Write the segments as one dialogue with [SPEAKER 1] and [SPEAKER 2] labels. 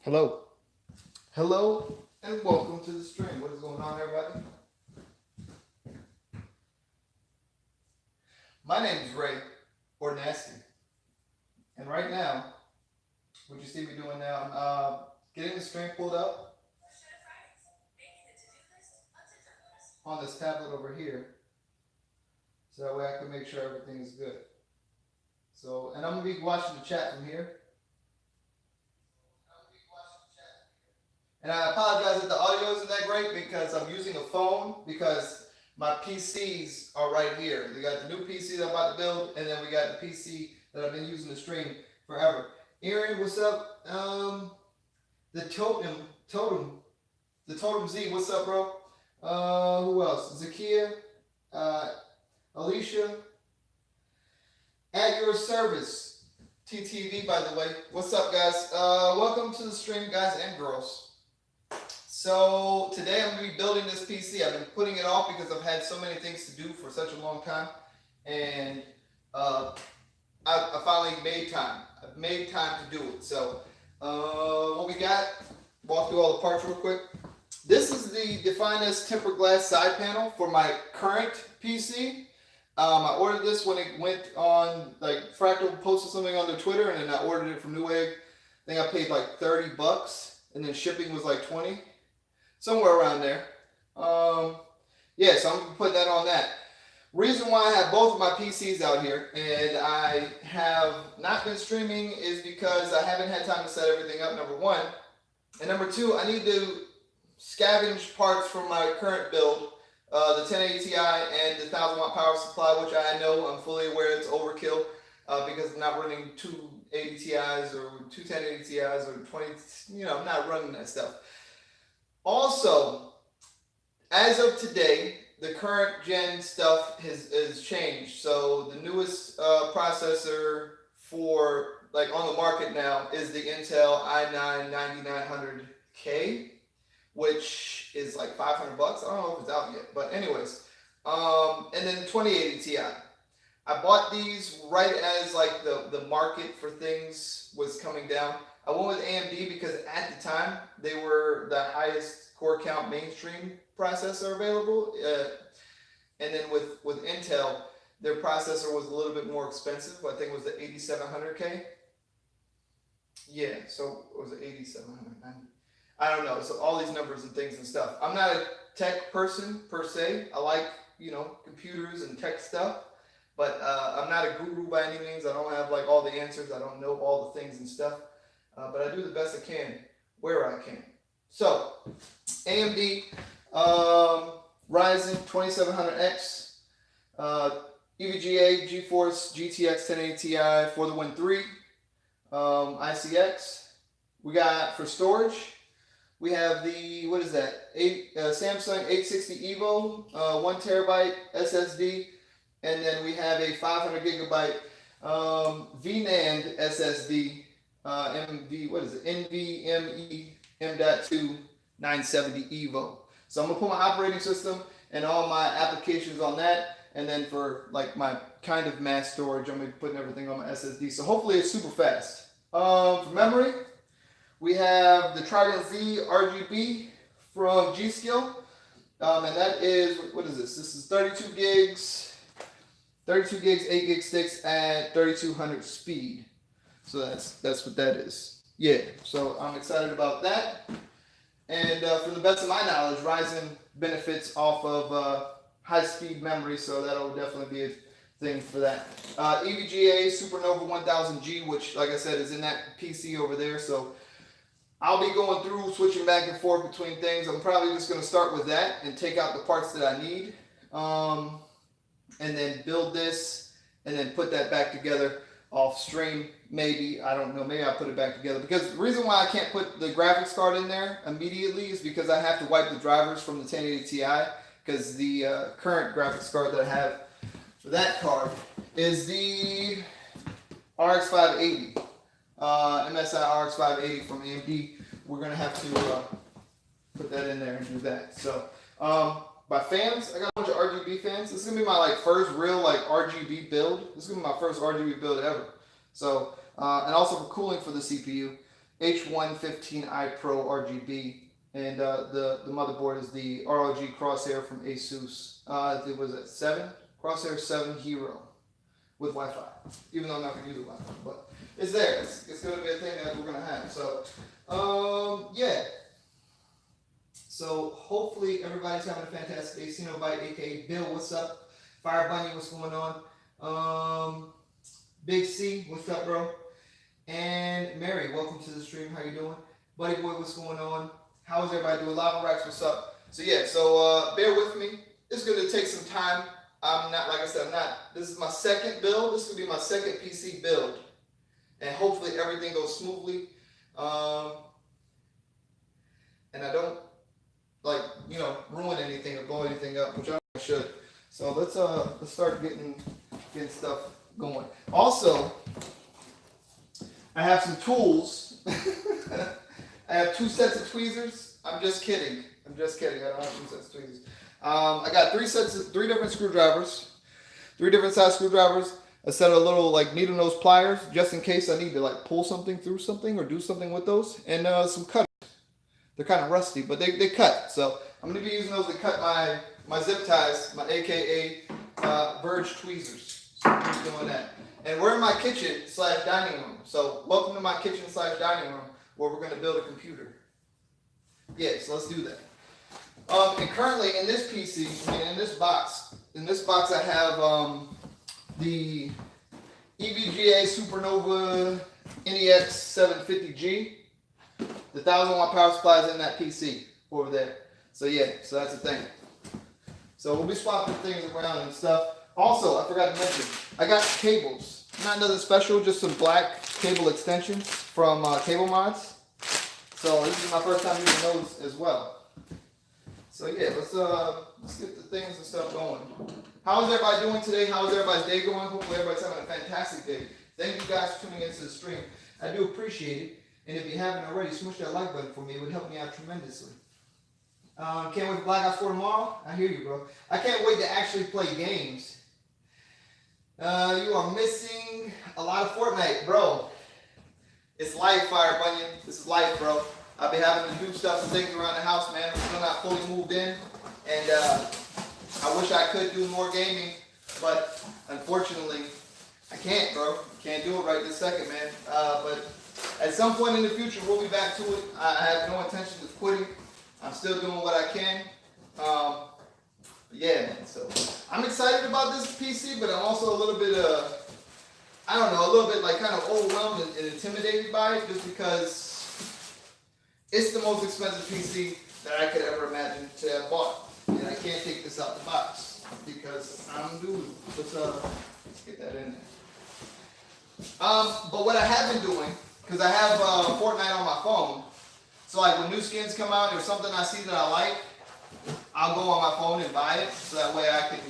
[SPEAKER 1] Hello. Hello and welcome to the stream. What is going on, everybody? My name is Ray, or Nasty. And right now, what you see me doing now, I'm getting the stream pulled up on this tablet over here. So that way I can make sure everything is good. So, and I'm going to be watching the chat from here. And I apologize if the audio isn't that great because I'm using a phone because my PCs are right here. We got the new PC that I'm about to build, and then we got the PC that I've been using to stream forever. Aaron, what's up? The Totem Z, what's up, bro? Who else? Zakia, Alicia, at your service. TTV, by the way. What's up, guys? Welcome to the stream, guys and girls. So today I'm going to be building this PC. I've been putting it off because I've had so many things to do for such a long time, and I finally made time. I've made time to do it. So what we got? Walk through all the parts real quick. This is the Define as tempered glass side panel for my current PC. I ordered this when it went on, like Fractal posted something on their Twitter, and then I ordered it from Newegg. I think I paid like $30, and then shipping was like $20. Somewhere around there. Yeah, so I'm going to put that on that. Reason why I have both of my PCs out here and I have not been streaming is because I haven't had time to set everything up, number one. And number two, I need to scavenge parts from my current build, the 1080 Ti and the 1000 watt power supply, which I know I'm fully aware it's overkill because I'm not running two 80 Ti's or two 1080 Ti's or 20, I'm not running that stuff. Also, as of today, the current gen stuff has changed. So the newest processor for on the market now is the Intel i9-9900K, which is like $500. I don't know if it's out yet, but anyways. And then the 2080 Ti. I bought these right as the market for things was coming down. I went with AMD because at the time they were the highest core count mainstream processor available. And then with Intel, their processor was a little bit more expensive. I think it was the 8700K. Yeah, so it was the 8700. I don't know. So all these numbers and things and stuff. I'm not a tech person per se. I like, computers and tech stuff. But I'm not a guru by any means. I don't have all the answers. I don't know all the things and stuff. But I do the best I can where I can. So, AMD Ryzen 2700X, EVGA GeForce GTX 1080 Ti for the Win 3, IXxNASTYxXI. We got for storage, we have the, what is that, Samsung 860 EVO, 1 terabyte SSD, and then we have a 500 gigabyte VNAND SSD. NVMe M.2 970 EVO. So I'm gonna put my operating system and all my applications on that, and then for my kind of mass storage, I'm gonna be putting everything on my SSD. So hopefully it's super fast. For memory, we have the Trident Z RGB from G.Skill, and that is, what is this? This is 32 gigs, 8 gig sticks at 3200 speed. So that's what that is. Yeah, so I'm excited about that. And for the best of my knowledge, Ryzen benefits off of high-speed memory, so that'll definitely be a thing for that. EVGA Supernova 1000G, which, like I said, is in that PC over there. So I'll be going through, switching back and forth between things. I'm probably just going to start with that and take out the parts that I need, and then build this, and then put that back together off stream. Maybe, I don't know, maybe I'll put it back together, because the reason why I can't put the graphics card in there immediately is because I have to wipe the drivers from the 1080 Ti, because the current graphics card that I have for that card is the RX 580, MSI RX 580 from AMD. We're going to have to put that in there and do that. So by fans, I got a bunch of RGB fans. This is going to be my first real RGB build. This is going to be my first RGB build ever. So, and also for cooling for the CPU. H115i Pro RGB. And the motherboard is the ROG Crosshair from Asus. It was at 7, Crosshair 7 Hero with Wi-Fi. Even though I'm not going to use the Wi-Fi, but it's there. It's going to be a thing that we're going to have. So, yeah. So hopefully everybody's having a fantastic day. Cenobite, aka Bill, what's up? Fire Bunny, what's going on? Big C, what's up, bro? And Mary, welcome to the stream. How you doing? Buddy Boy, what's going on? How's everybody doing? Lava Racks, what's up? So yeah, bear with me. It's going to take some time. I'm not, like I said, this is my second build. This will be my second PC build. And hopefully everything goes smoothly. And I don't, ruin anything or blow anything up, which I should. So let's start getting stuff going. Also, I have some tools. I have 2 sets of tweezers. I'm just kidding. I don't have 2 sets of tweezers. I got 3 different screwdrivers, 3 different size screwdrivers, a set of little needle nose pliers, just in case I need to pull something through something or do something with those, and some cutters. They're kind of rusty, but they cut. So I'm going to be using those to cut my zip ties, my AKA Verge tweezers. So I'm doing that. And we're in my kitchen / dining room. So welcome to my kitchen / dining room, where we're going to build a computer. Yeah, so let's do that. And currently in this PC, in this box I have the EVGA Supernova NEX 750G. The 1000-watt power supply is in that PC over there. So yeah, so that's the thing. So we'll be swapping things around and stuff. Also, I forgot to mention, I got cables. Not nothing special, just some black cable extensions from Cable Mods. So this is my first time using those as well. So yeah, let's get the things and stuff going. How's everybody doing today? How's everybody's day going? Hopefully everybody's having a fantastic day. Thank you guys for tuning into the stream. I do appreciate it. And if you haven't already, smush that like button for me. It would help me out tremendously. Can't wait for Black Ops 4 tomorrow. I hear you, bro. I can't wait to actually play games. You are missing a lot of Fortnite, bro. It's life, Fire Bunyan. This is life, bro. I've been having to do stuff and things around the house, man. I'm still not fully moved in. And I wish I could do more gaming. But unfortunately, I can't, bro. Can't do it right this second, man. But at some point in the future, we'll be back to it. I have no intention of quitting. I'm still doing what I can. Yeah, man. So I'm excited about this PC, but I'm also a little bit, a little bit kind of overwhelmed and intimidated by it, just because it's the most expensive PC that I could ever imagine to have bought, and I can't take this out the box because I'm due. Let's get that in there. But what I have been doing, because I have Fortnite on my phone, so when new skins come out or something I see that I like, I'll go on my phone and buy it, so that way I can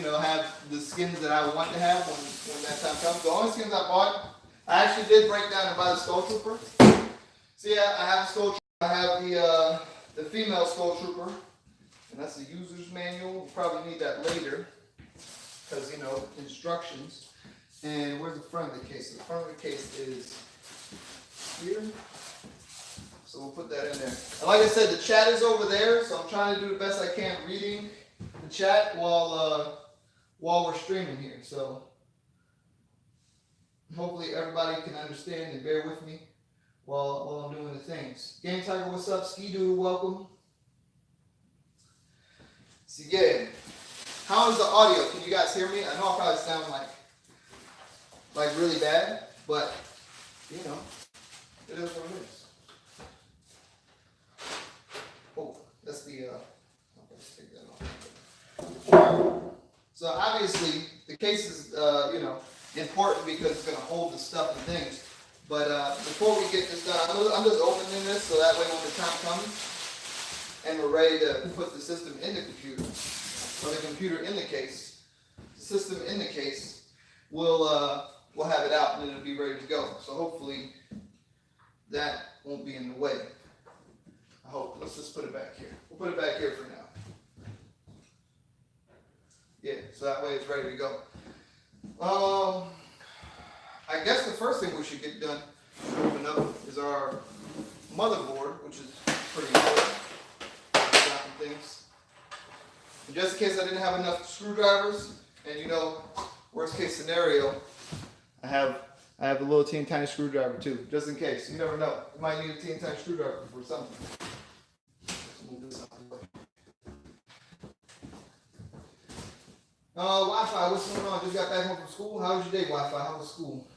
[SPEAKER 1] have the skins that I want to have when that time comes. The only skins I bought, I actually did break down and buy the Skull Trooper. So yeah, I have the Skull Trooper. I have the female Skull Trooper, and that's the user's manual. We'll probably need that later, because instructions. And where's the front of the case? The front of the case is here. So we'll put that in there. And like I said, the chat is over there, so I'm trying to do the best I can reading the chat while we're streaming here. So hopefully everybody can understand and bear with me while I'm doing the things. Game Tiger, what's up? Ski Doodle, welcome. So yeah, how is the audio? Can you guys hear me? I know I probably sound like really bad, but it is what it is. Oh, that's the let's take that off. So obviously the case is important because it's going to hold the stuff and things. But before we get this done, I'm just opening this so that way when the time comes and we're ready to put the system in the computer, or the computer in the case, the system in the case, we'll have it out and it'll be ready to go. So hopefully that won't be in the way. I hope. Let's just put it back here. We'll put it back here for now. Yeah, so that way it's ready to go. I guess the first thing we should get done over open up is our motherboard, which is pretty important. Dropping things. And just in case I didn't have enough screwdrivers, and you know, worst case scenario, I have a little teeny tiny screwdriver too, just in case. You never know. You might need a teeny tiny screwdriver for something. Let's move this out of the way. Wi-Fi, what's going on? Just got back home from school. How was your day, Wi-Fi? How was school?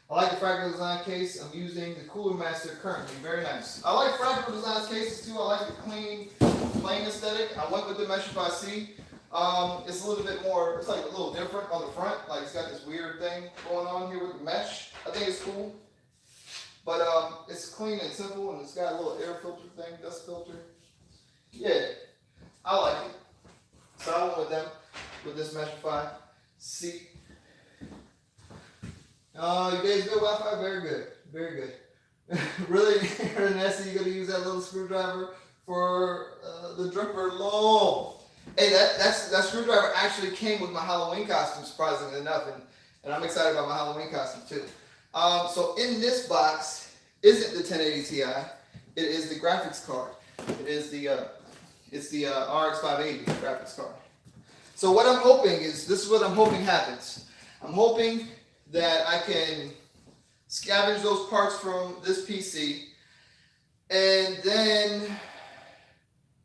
[SPEAKER 1] I like the Fractal Design case. I'm using the Cooler Master currently. Very nice. I like Fractal Design's cases too. I like the clean, plain aesthetic. I went with the Meshify C. It's a little bit more, it's like a little different on the front. Like it's got this weird thing going on here with the mesh. I think it's cool. But it's clean and simple, and it's got a little air filter thing, dust filter. Yeah, I like it. So I went with them, with this Meshify C. You guys good Wi-Fi? Very good. Very good. Really, Ernesty, you're going to use that little screwdriver for the dripper low. Hey, that screwdriver actually came with my Halloween costume, surprisingly enough, and I'm excited about my Halloween costume too. So in this box isn't the 1080 Ti, it is the graphics card. It is the it's the RX 580 graphics card. So what I'm hoping is, this is what I'm hoping happens. I'm hoping that I can scavenge those parts from this PC and then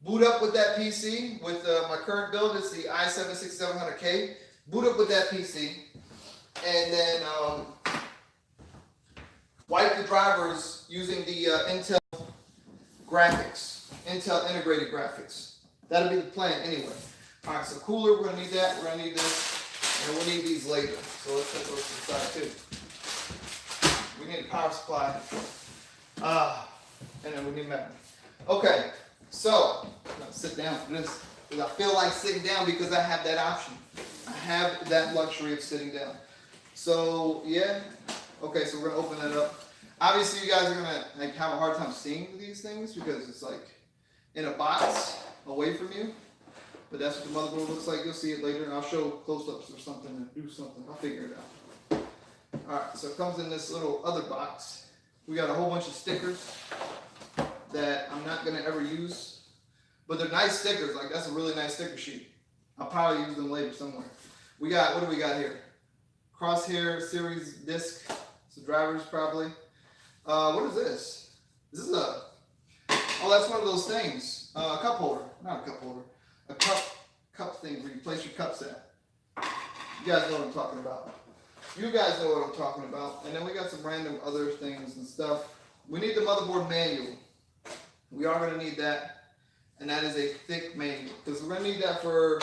[SPEAKER 1] boot up with that PC with my current build. It's the i7-6700K. Boot up with that PC and then wipe the drivers using the Intel graphics, Intel integrated graphics. That'll be the plan anyway. All right, so cooler, we're gonna need that. We're gonna need this, and we'll need these later. So let's put those to the side too. We need a power supply, and then we need memory. Okay, so I'm gonna sit down for this because I feel like sitting down because I have that option. I have that luxury of sitting down. So yeah, okay, so we're gonna open that up. Obviously, you guys are gonna like have a hard time seeing these things because it's like in a box away from you. But that's what the motherboard looks like. You'll see it later, and I'll show close-ups or something and do something. I'll figure it out. All right, so it comes in this little other box. We got a whole bunch of stickers that I'm not gonna ever use, but they're nice stickers. Like that's a really nice sticker sheet. I'll probably use them later somewhere. We got, what do we got here? Crosshair series disc. So drivers probably. What is this? This is a, oh, that's one of those things. A cup holder, not a cup holder. A cup thing where you place your cups at. You guys know what I'm talking about. You guys know what I'm talking about. And then we got some random other things and stuff. We need the motherboard manual. We are going to need that. And that is a thick manual. Because we're going to need that for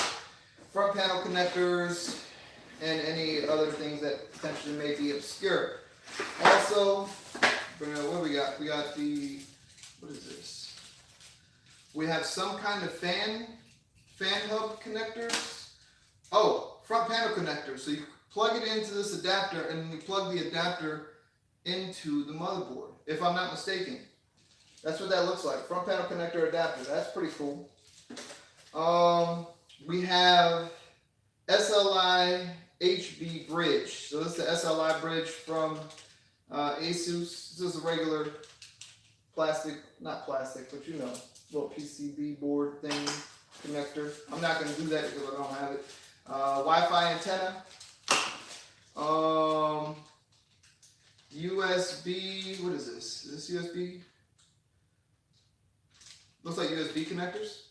[SPEAKER 1] front panel connectors and any other things that potentially may be obscure. Also, what do we got? We got the, what is this? We have some kind of fan hub connectors. Oh, front panel connectors. So you plug it into this adapter and you plug the adapter into the motherboard, if I'm not mistaken. That's what that looks like. Front panel connector adapter. That's pretty cool. We have SLI HB bridge. So this is the SLI bridge from Asus. This is a regular plastic, not plastic, but you know, little PCB board thing. Connector. I'm not going to do that because I don't have it. Wi-Fi antenna. USB. What is this? Is this USB? Looks like USB connectors,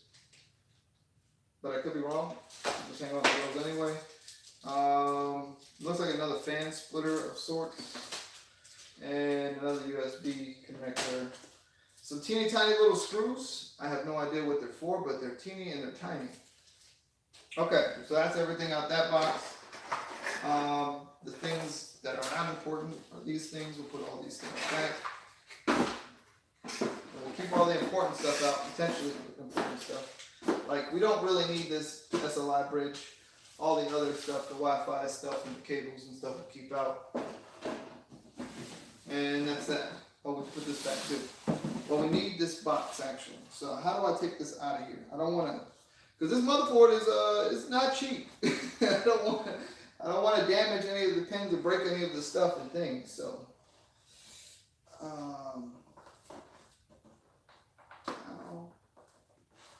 [SPEAKER 1] but I could be wrong. Just hang on to those anyway. Looks like another fan splitter of sorts, and another USB connector. Some teeny tiny little screws. I have no idea what they're for, but they're teeny and they're tiny. Okay, so that's everything out that box. The things that are not important are these things. We'll put all these things back. And we'll keep all the important stuff out, potentially important stuff. Like, we don't really need this SLI bridge. All the other stuff, the Wi-Fi stuff and the cables and stuff we'll keep out. And that's that. Oh, we'll put this back too. Well, we need this box actually. So how do I take this out of here? I don't want to, because this motherboard is not cheap. I don't want to damage any of the pins or break any of the stuff and things. So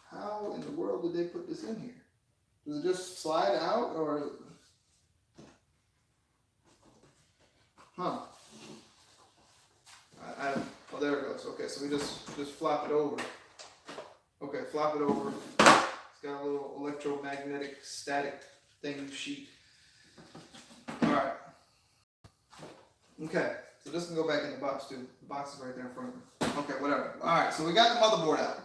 [SPEAKER 1] How in the world did they put this in here? Does it just slide out or? Huh. Oh, there it goes. Okay, so we just flop it over. Okay, flop it over. It's got a little electromagnetic static thing sheet. All right. Okay, so this can go back in the box too. The box is right there in front of me. Okay, whatever. All right, so we got the motherboard out.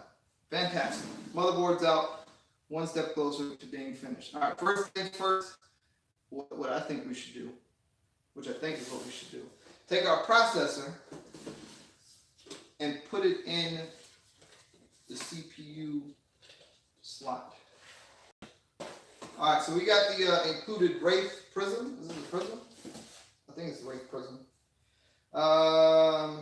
[SPEAKER 1] Fantastic. Motherboard's out. One step closer to being finished. All right, first things first, what I think we should do, which I think is what we should do. Take our processor and put it in the CPU slot. All right, so we got the included Wraith Prism. Is this a Prism? I think it's the Wraith Prism. I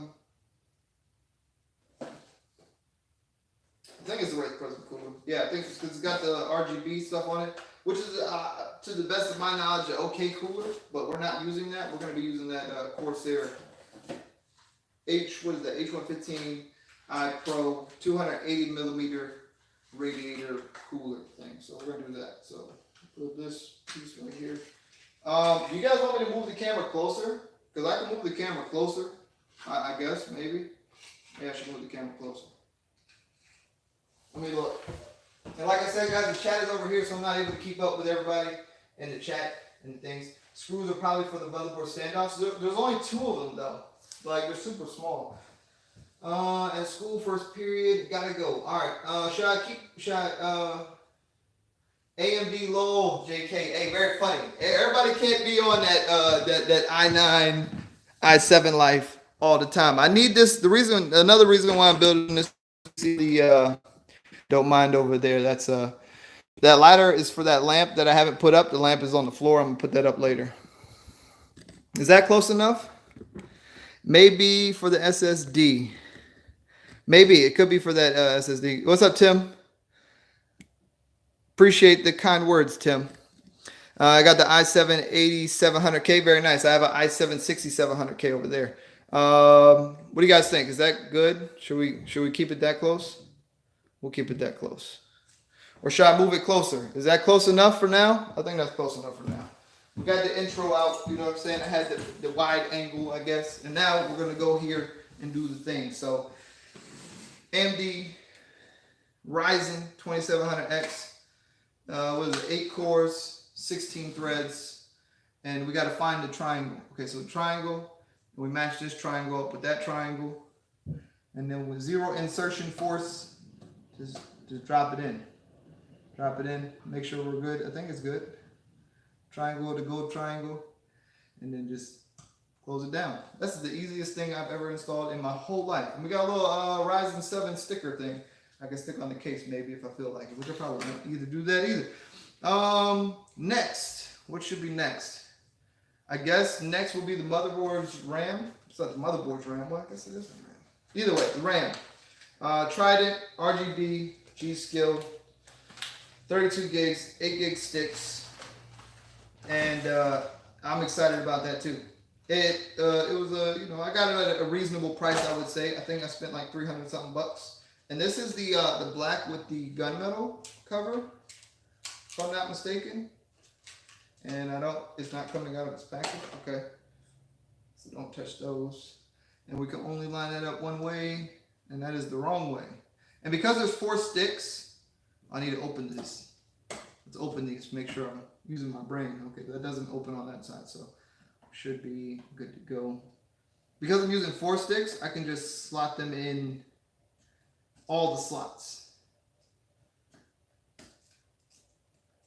[SPEAKER 1] think it's the Wraith Prism cooler. Yeah, I think it's because it's got the RGB stuff on it, which is, to the best of my knowledge, an okay cooler, but we're not using that. We're going to be using that Corsair H115 I Pro 280 millimeter radiator cooler thing. So we're going to do that. So put this piece right here. Do you guys want me to move the camera closer? Because I can move the camera closer, I guess, maybe. Yeah, I should move the camera closer. Let me look. And like I said, guys, the chat is over here, so I'm not able to keep up with everybody in the chat and things. Screws are probably for the motherboard standoffs. There's only 2 of them, though. Like, they're super small. And school first period, gotta go. All right, AMD low, JK. Hey, very funny. Everybody can't be on that i9, i7 life all the time. I need this. Another reason why I'm building this. Don't mind over there. That's that lighter is for that lamp that I haven't put up. The lamp is on the floor. I'm gonna put that up later. Is that close enough? Maybe for the SSD. Maybe it could be for that SSD. What's up, Tim? Appreciate the kind words, Tim. I got the i7 8700K. Very nice. I have an i7 6700K over there. What do you guys think? Is that good? Should we keep it that close? We'll keep it that close. Or should I move it closer? Is that close enough for now? I think that's close enough for now. We got the intro out, you know what I'm saying? I had the wide angle, I guess. And now we're going to go here and do the thing. So, AMD Ryzen 2700X. What is it? 8 cores, 16 threads. And we got to find the triangle. Okay, so the triangle. We match this triangle up with that triangle. And then with 0 insertion force, just drop it in. Drop it in. Make sure we're good. I think it's good. Triangle to gold triangle. And then just close it down. That's the easiest thing I've ever installed in my whole life. And we got a little Ryzen 7 sticker thing I can stick on the case maybe if I feel like it. Which I probably won't either do that either. Next. What should be next? I guess next will be the motherboard's RAM. It's not the motherboard's RAM. Well, I guess it is the RAM. Either way, the RAM. Trident, RGB, G-Skill, 32 gigs, 8 gig sticks, and I'm excited about that too. It was I got it at a reasonable price, I would say. I think I spent like 300 something bucks. And this is the black with the gunmetal cover, if I'm not mistaken. And it's not coming out of its package. Okay, so don't touch those. And we can only line that up one way. And that is the wrong way. And because there's 4 sticks, I need to open this. Let's open these, make sure I'm using my brain. Okay, that doesn't open on that side, so should be good to go. Because I'm using 4 sticks, I can just slot them in all the slots.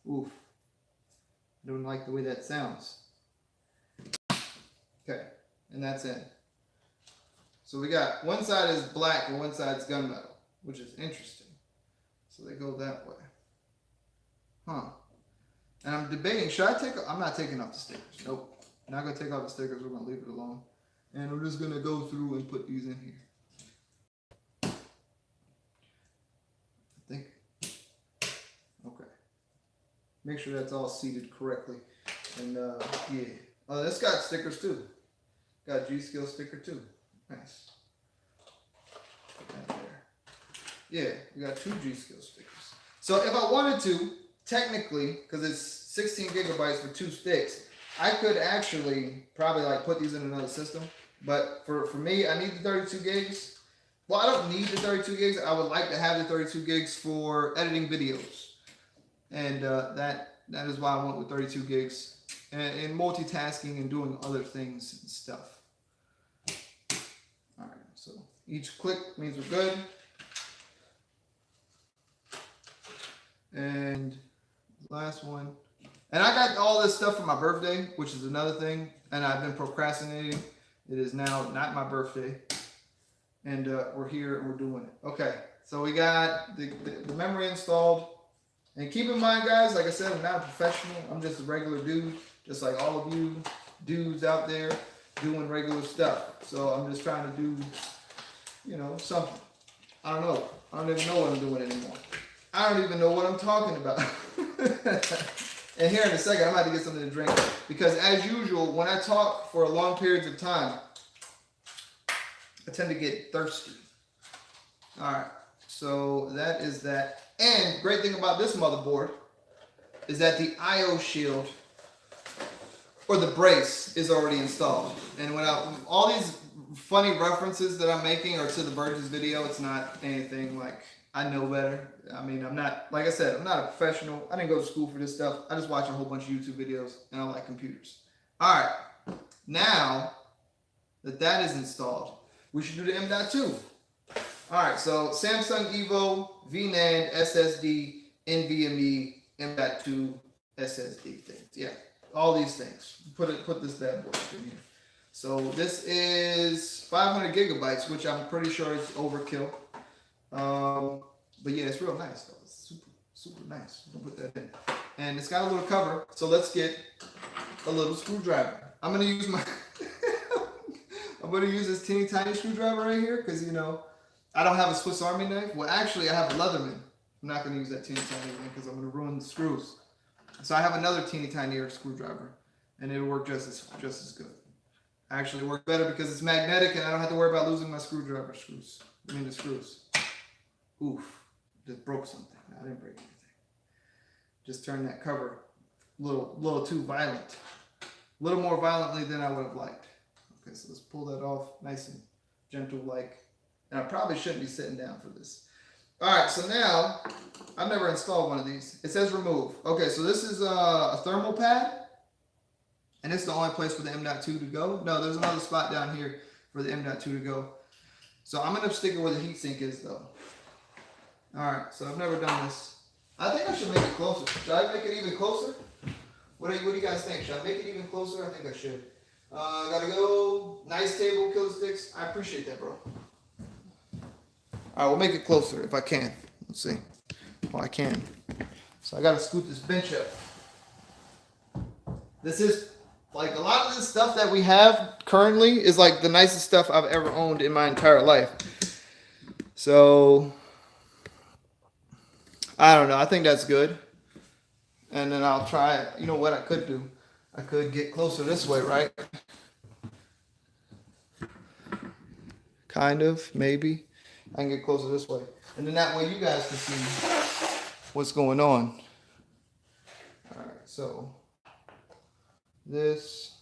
[SPEAKER 1] Oof. I don't like the way that sounds. Okay, and that's in. So we got one side is black and one side is gunmetal, which is interesting. So they go that way. Huh. And I'm debating, I'm not taking off the stickers. Nope. I'm not going to take off the stickers. We're going to leave it alone. And we're just going to go through and put these in here. I think. Okay. Make sure that's all seated correctly. And yeah. Oh, that's got stickers too. Got G-Skill sticker too. Nice. Put that there. Yeah, we got 2 G-Skill stickers. So if I wanted to, technically, because it's 16 gigabytes for 2 sticks, I could actually probably like put these in another system. But for me, I need the 32 gigs. Well, I don't need the 32 gigs. I would like to have the 32 gigs for editing videos. And that is why I went with 32 gigs. And multitasking and doing other things and stuff. All right, so each click means we're good. And last one. And I got all this stuff for my birthday, which is another thing. And I've been procrastinating. It is now not my birthday. And we're here and we're doing it. Okay, so we got the memory installed. And keep in mind, guys, like I said, I'm not a professional. I'm just a regular dude, just like all of you dudes out there doing regular stuff. So I'm just trying to do, you know, something. I don't know. I don't even know what I'm doing anymore. I don't even know what I'm talking about. And here in a second, I'm about to get something to drink. Because as usual, when I talk for long periods of time, I tend to get thirsty. All right, so that is that. And great thing about this motherboard is that the I/O shield or the brace is already installed. And when all these funny references that I'm making are to the Verge's video, it's not anything like I know better. I mean, I'm not, like I said, I'm not a professional. I didn't go to school for this stuff. I just watch a whole bunch of YouTube videos and I like computers. All right, now that that is installed, we should do the M.2. All right, so Samsung Evo, VNAND, SSD, NVMe, M.2 SSD things. Yeah, all these things. Put this bad boy in here. So this is 500 gigabytes, which I'm pretty sure is overkill. But yeah, it's real nice though. It's super nice. I'll put that in. And it's got a little cover. So let's get a little screwdriver. I'm gonna use my I'm gonna use this teeny tiny screwdriver right here because, you know, I don't have a Swiss Army knife. Well, actually, I have a Leatherman. I'm not gonna use that teeny tiny one because I'm gonna ruin the screws. So I have another teeny tinier screwdriver, and it'll work just as good. Actually, work better because it's magnetic, and I don't have to worry about losing my screwdriver screws. I mean the screws. Oof, just broke something. No, I didn't break anything. Just turned that cover a little too violent. A little more violently than I would have liked. Okay, so let's pull that off nice and gentle-like. And I probably shouldn't be sitting down for this. All right, so now, I've never installed one of these. It says remove. Okay, so this is a thermal pad. And it's the only place for the M.2 to go. No, there's another spot down here for the M.2 to go. So I'm going to stick it where the heatsink is, though. All right, so I've never done this. I think I should make it closer. Should I make it even closer? What do you guys think? Should I make it even closer? I think I should. Gotta go. Nice table, killer sticks. I appreciate that, bro. All right, we'll make it closer if I can. Let's see. Well, I can. So I gotta scoot this bench up. This is, like, a lot of this stuff that we have currently is like the nicest stuff I've ever owned in my entire life. So, I don't know. I think that's good. And then I'll try it. You know what I could do? I could get closer this way, right? Kind of, maybe. I can get closer this way. And then that way you guys can see what's going on. All right, so this.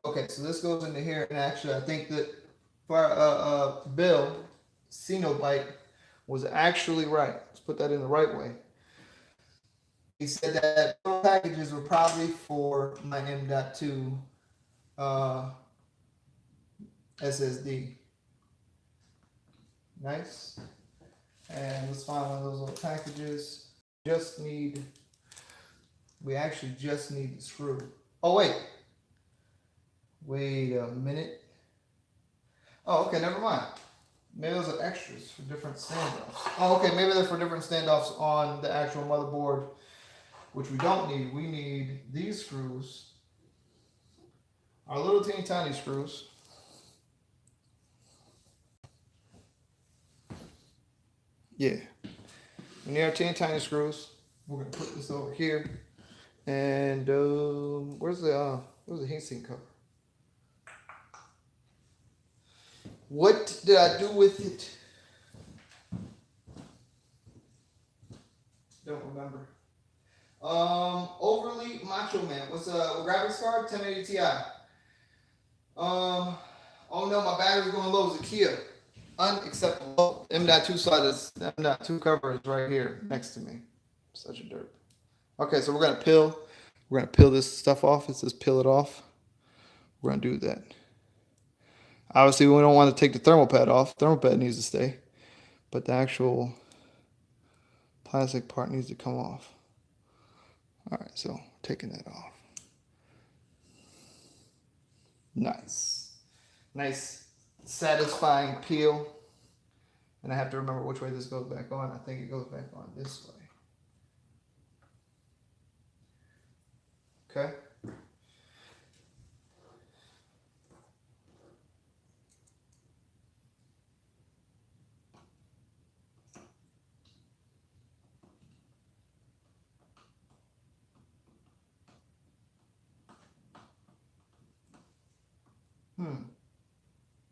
[SPEAKER 1] Okay, so this goes into here. And actually, I think that Bill, Cenobite, was actually right. Let's put that in the right way. He said that those packages were probably for my M.2 SSD. Nice. And let's find one of those little packages. We actually just need the screw. Oh, wait. Wait a minute. Oh, okay, never mind. Maybe those are extras for different standoffs. Oh, okay, maybe they're for different standoffs on the actual motherboard, which we don't need. We need these screws, our little teeny tiny screws. Yeah, we need our teeny tiny screws. We're gonna put this over here, and where's the heatsink cover? What did I do with it? Don't remember. Overly Macho Man. What's graphics card? 1080 Ti. Oh no, my battery's going low. It's a Kia. Unacceptable. M.2 slide is M.2 cover is right here next to me. Such a derp. Okay, so we're gonna peel. We're gonna peel this stuff off. It says peel it off. We're gonna do that. Obviously, we don't want to take the thermal pad off. Thermal pad needs to stay, but the actual plastic part needs to come off. All right, so taking that off. Nice, nice, satisfying peel. And I have to remember which way this goes back on. I think it goes back on this way. Okay.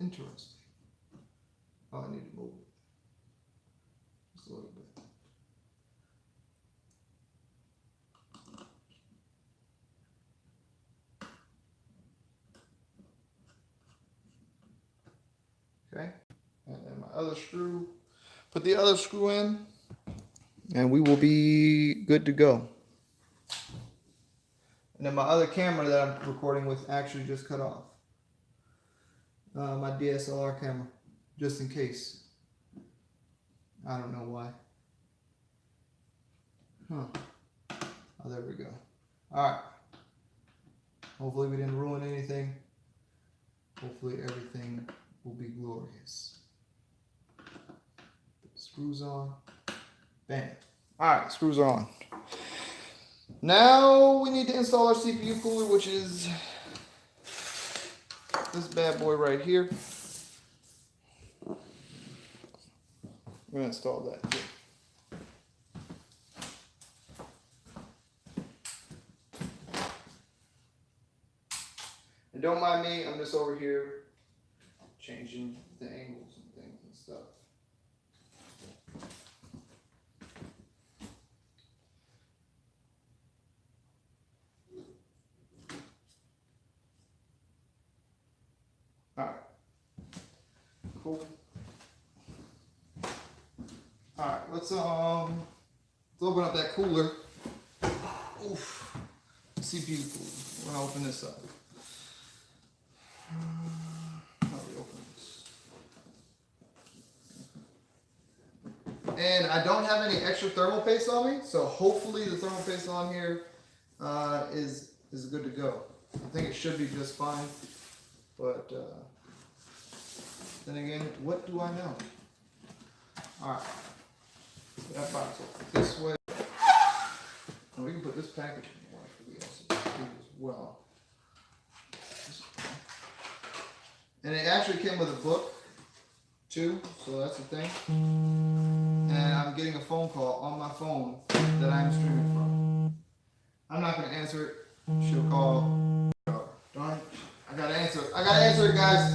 [SPEAKER 1] Interesting. Oh, I need to move it just a little bit. Okay. And then my other screw. Put the other screw in, and we will be good to go. And then my other camera that I'm recording with actually just cut off. My DSLR camera, just in case. I don't know why. Oh, there we go. All right. Hopefully we didn't ruin anything. Hopefully everything will be glorious. Put the screws on. Bam. All right, screws are on. Now we need to install our CPU cooler, which is this bad boy right here. We're gonna install that too. And don't mind me, I'm just over here changing the angles and things and stuff. All right. Cool. All right, let's open up that cooler. Oof. CPU cooler. We're gonna open this up. How do we open this? And I don't have any extra thermal paste on me, so hopefully the thermal paste on here is good to go. I think it should be just fine, but then again, what do I know? All right. That box open this way. And we can put this package in here as well. And it actually came with a book too, so that's the thing. And I'm getting a phone call on my phone that I'm streaming from. I'm not gonna answer it. She'll call. Darn it. I gotta answer it. I gotta answer it, guys.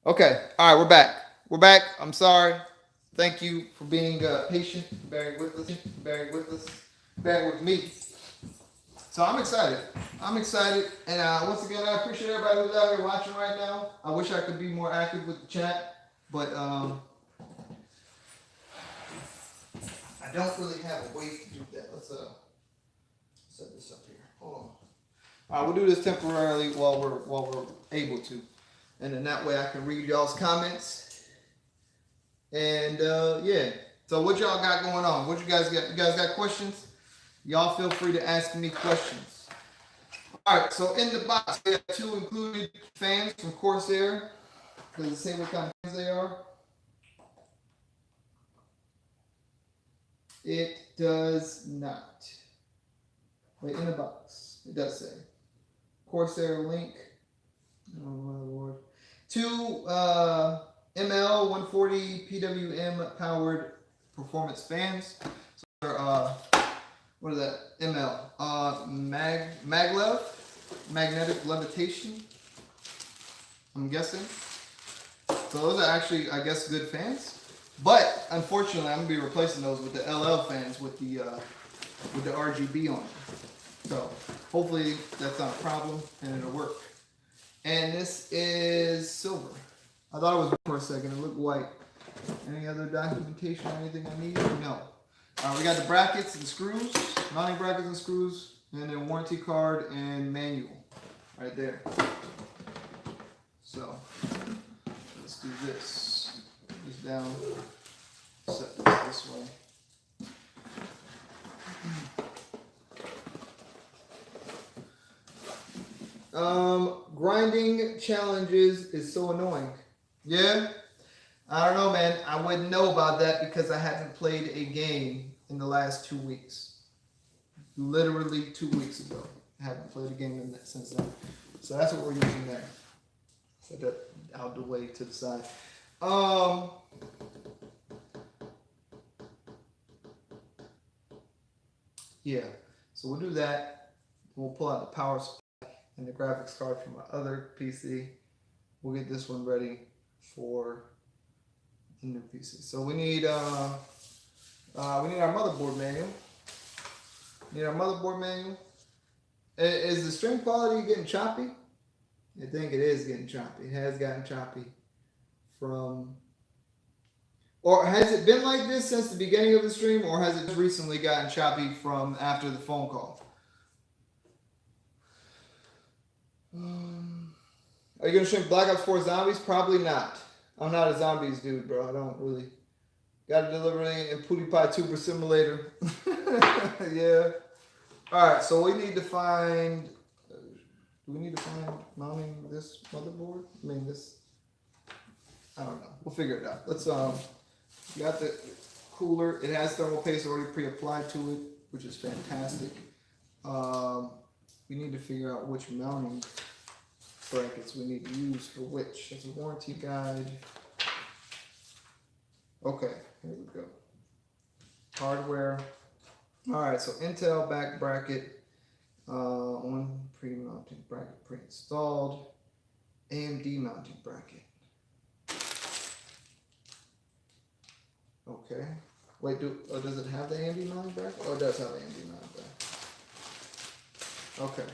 [SPEAKER 1] Okay, all right, we're back. We're back. I'm sorry. Thank you for being patient, bearing with us, bearing with me. So I'm excited. And once again, I appreciate everybody who's out here watching right now. I wish I could be more active with the chat, but I don't really have a way to do that. Let's set this up here. Hold on. All right, we'll do this temporarily while we're able to. And then that way I can read y'all's comments. And yeah. So what y'all got going on? What you guys got? You guys got questions? Y'all feel free to ask me questions. All right. So in the box, we have 2 included fans from Corsair. Does it say what kind of fans they are? It does not. Wait, in the box. It does say. Corsair Link. Oh, Motherboard. 2 ML 140 PWM powered performance fans. So they're, what is that? ML. Maglev. Magnetic levitation. I'm guessing. So those are actually, I guess, good fans. But unfortunately, I'm gonna be replacing those with the LL fans with the RGB on it. So hopefully that's not a problem and it'll work. And this is silver. I thought it was for a second. It looked white. Any other documentation or anything I need? No. We got the brackets and screws, mounting brackets and screws, and then warranty card and manual right there. So let's do this. Put this down. Set this way. Grinding challenges is so annoying. Yeah? I don't know, man. I wouldn't know about that because I haven't played a game in the last 2 weeks. Literally 2 weeks ago. I haven't played a game in that since then. So that's what we're using there. Set that out the way to the side. Yeah. So we'll do that. We'll pull out the power supply and the graphics card from my other PC. We'll get this one ready for the new PC. So we need our motherboard manual. Is the stream quality getting choppy? I think it is getting choppy. It has gotten choppy from, or has it been like this since the beginning of the stream, or has it recently gotten choppy from after the phone call? Are you gonna stream Black Ops 4 Zombies? Probably not. I'm not a zombies dude, bro. I don't really. Got a delivery in PewDiePie Tuber Simulator. Yeah. All right. So we need to find. Do we need to find mounting this motherboard? I mean this. I don't know. We'll figure it out. Let's we got the cooler. It has thermal paste already pre-applied to it, which is fantastic. We need to figure out which mounting brackets we need to use for which. That's a warranty guide. Okay, here we go. Hardware. All right, so Intel back bracket. One pre-mounting bracket pre-installed. AMD mounting bracket. Okay. Wait, does it have the AMD mounting bracket? Oh, it does have the AMD mounting bracket. Okay.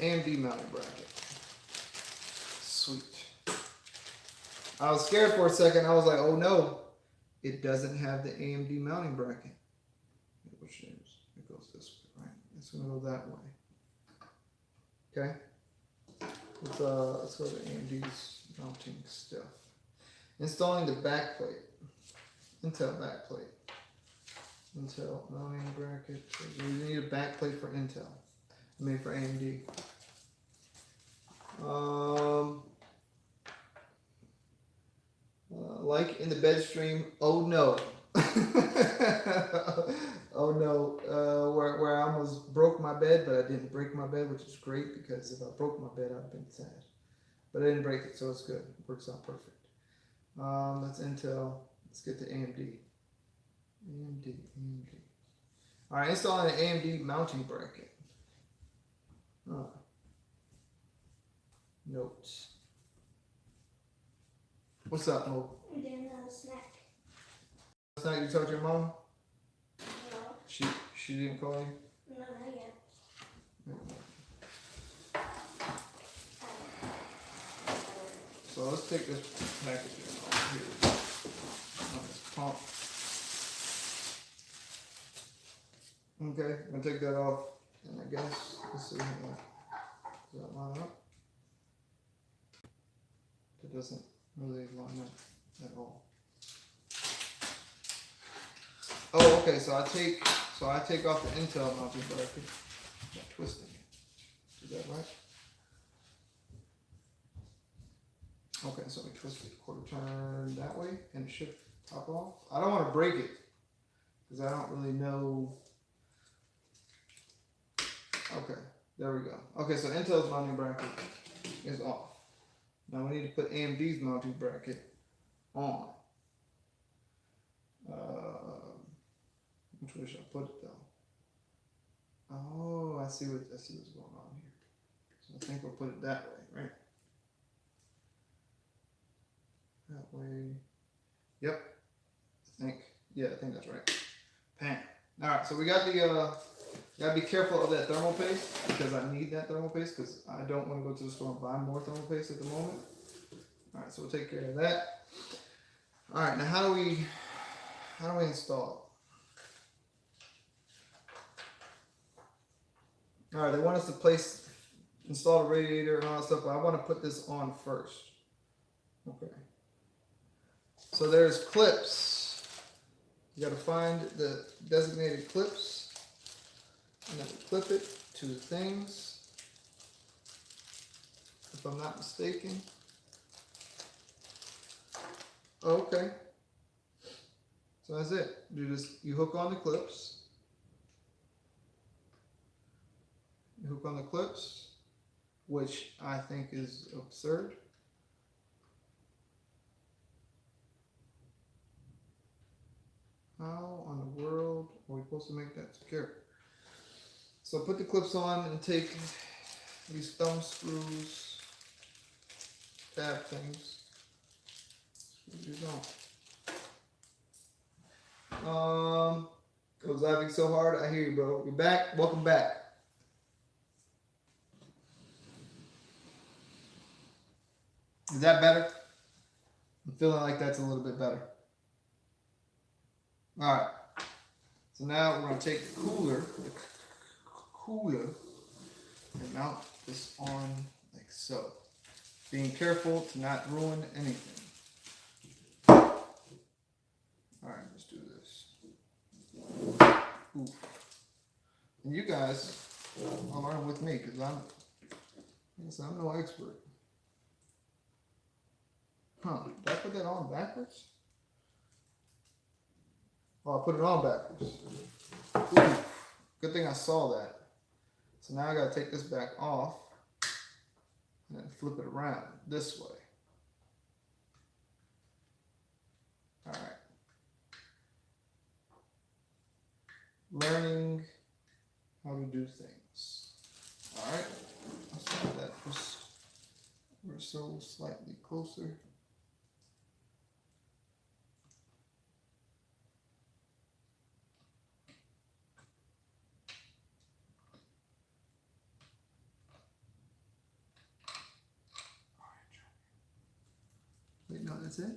[SPEAKER 1] AMD mounting bracket. Sweet. I was scared for a second. I was like, oh no, it doesn't have the AMD mounting bracket. Which is, it goes this way, right? It's gonna go that way. Okay. Let's go to AMD's mounting stuff. Installing the backplate. Intel backplate. Intel mounting bracket. We need a backplate for Intel. I mean for AMD. Like in the bed stream. Oh no. Oh no. Where I almost broke my bed, but I didn't break my bed, which is great because if I broke my bed, I'd been sad. But I didn't break it, so it's good. It works out perfect. That's Intel. Let's get to AMD. AMD. All right, installing an AMD mounting bracket. Notes. What's up, Mo?
[SPEAKER 2] I'm doing a snack.
[SPEAKER 1] Snack? You talked to your mom?
[SPEAKER 2] No.
[SPEAKER 1] She didn't call you?
[SPEAKER 2] No, not yet.
[SPEAKER 1] So let's take this packaging off here. On this pump. Okay, I'm gonna take that off, and I guess let's see here. Does that line up? It doesn't really line up at all. Oh, okay. So I take off the Intel mounting bracket. I'm twisting it. Is that right? Okay, so we twist it quarter turn that way, and it should pop off. I don't want to break it because I don't really know. Okay, there we go. Okay, so Intel's mounting bracket is off. Now we need to put AMD's mounting bracket on. Which way should I put it though? Oh, I see what's going on here. So I think we'll put it that way, right? That way. Yep. I think that's right. Pan. All right, so we got the. Gotta be careful of that thermal paste because I need that thermal paste because I don't want to go to the store and buy more thermal paste at the moment. All right, so we'll take care of that. All right, now how do we install it? All right, they want us to install the radiator and all that stuff, but I want to put this on first. Okay. So there's clips. You got to find the designated clips. And then we clip it to the things, if I'm not mistaken. Oh, okay. So that's it. You hook on the clips. You hook on the clips, which I think is absurd. How in the world are we supposed to make that secure? So put the clips on and take these thumb screws, tab things. I was laughing so hard. I hear you, bro. You're back. Welcome back. Is that better? I'm feeling like that's a little bit better. All right. So now we're going to take the cooler and mount this on like so. Being careful to not ruin anything. All right, let's do this. Oof. And you guys are learning with me because I'm no expert. Huh, did I put that on backwards? Oh, I put it on backwards. Ooh, good thing I saw that. So now I gotta take this back off and then flip it around this way. All right. Learning how to do things. All right. Let's have that just we're so slightly closer. Wait, no, that's it?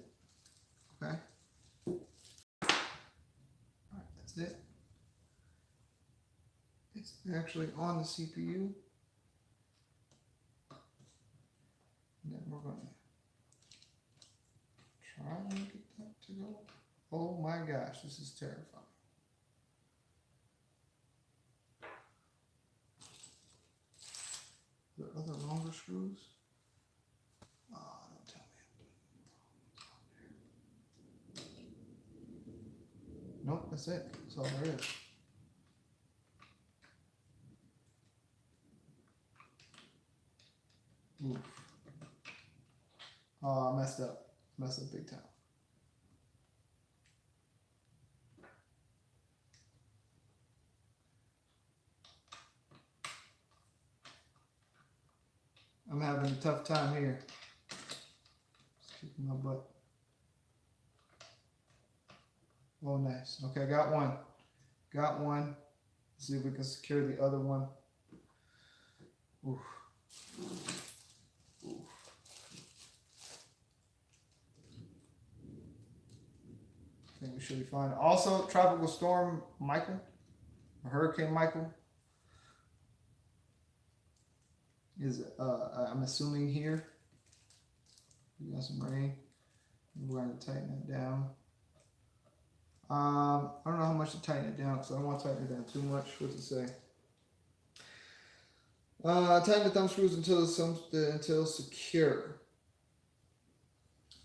[SPEAKER 1] Okay. Alright, that's it. It's actually on the CPU. And then we're going to try and get that to go. Oh my gosh, this is terrifying. Are there other longer screws? Don't tell me. Nope, that's it. That's all there is. Oof. Oh, I messed up. Messed up big time. I'm having a tough time here. Just kicking my butt. Oh, nice. Okay, got one. Got one. Let's see if we can secure the other one. Oof. Oof. I think we should be fine. Also, Tropical Storm Michael, or Hurricane Michael, is I'm assuming here. We got some rain. We're going to tighten it down. I don't know how much to tighten it down because I don't want to tighten it down too much. What's it say? Tighten the thumb screws until secure.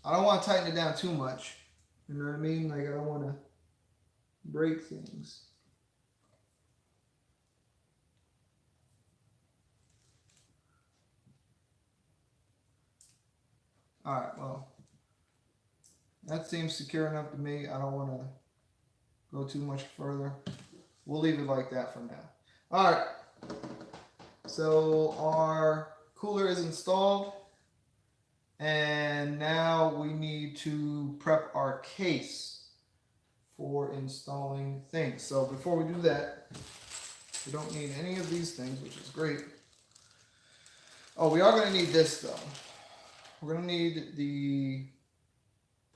[SPEAKER 1] I don't want to tighten it down too much. You know what I mean? Like I don't want to break things. All right, well, that seems secure enough to me. I don't want to go too much further. We'll leave it like that for now. All right. So our cooler is installed. And now we need to prep our case for installing things. So before we do that, we don't need any of these things, which is great. Oh, we are going to need this though. We're going to need the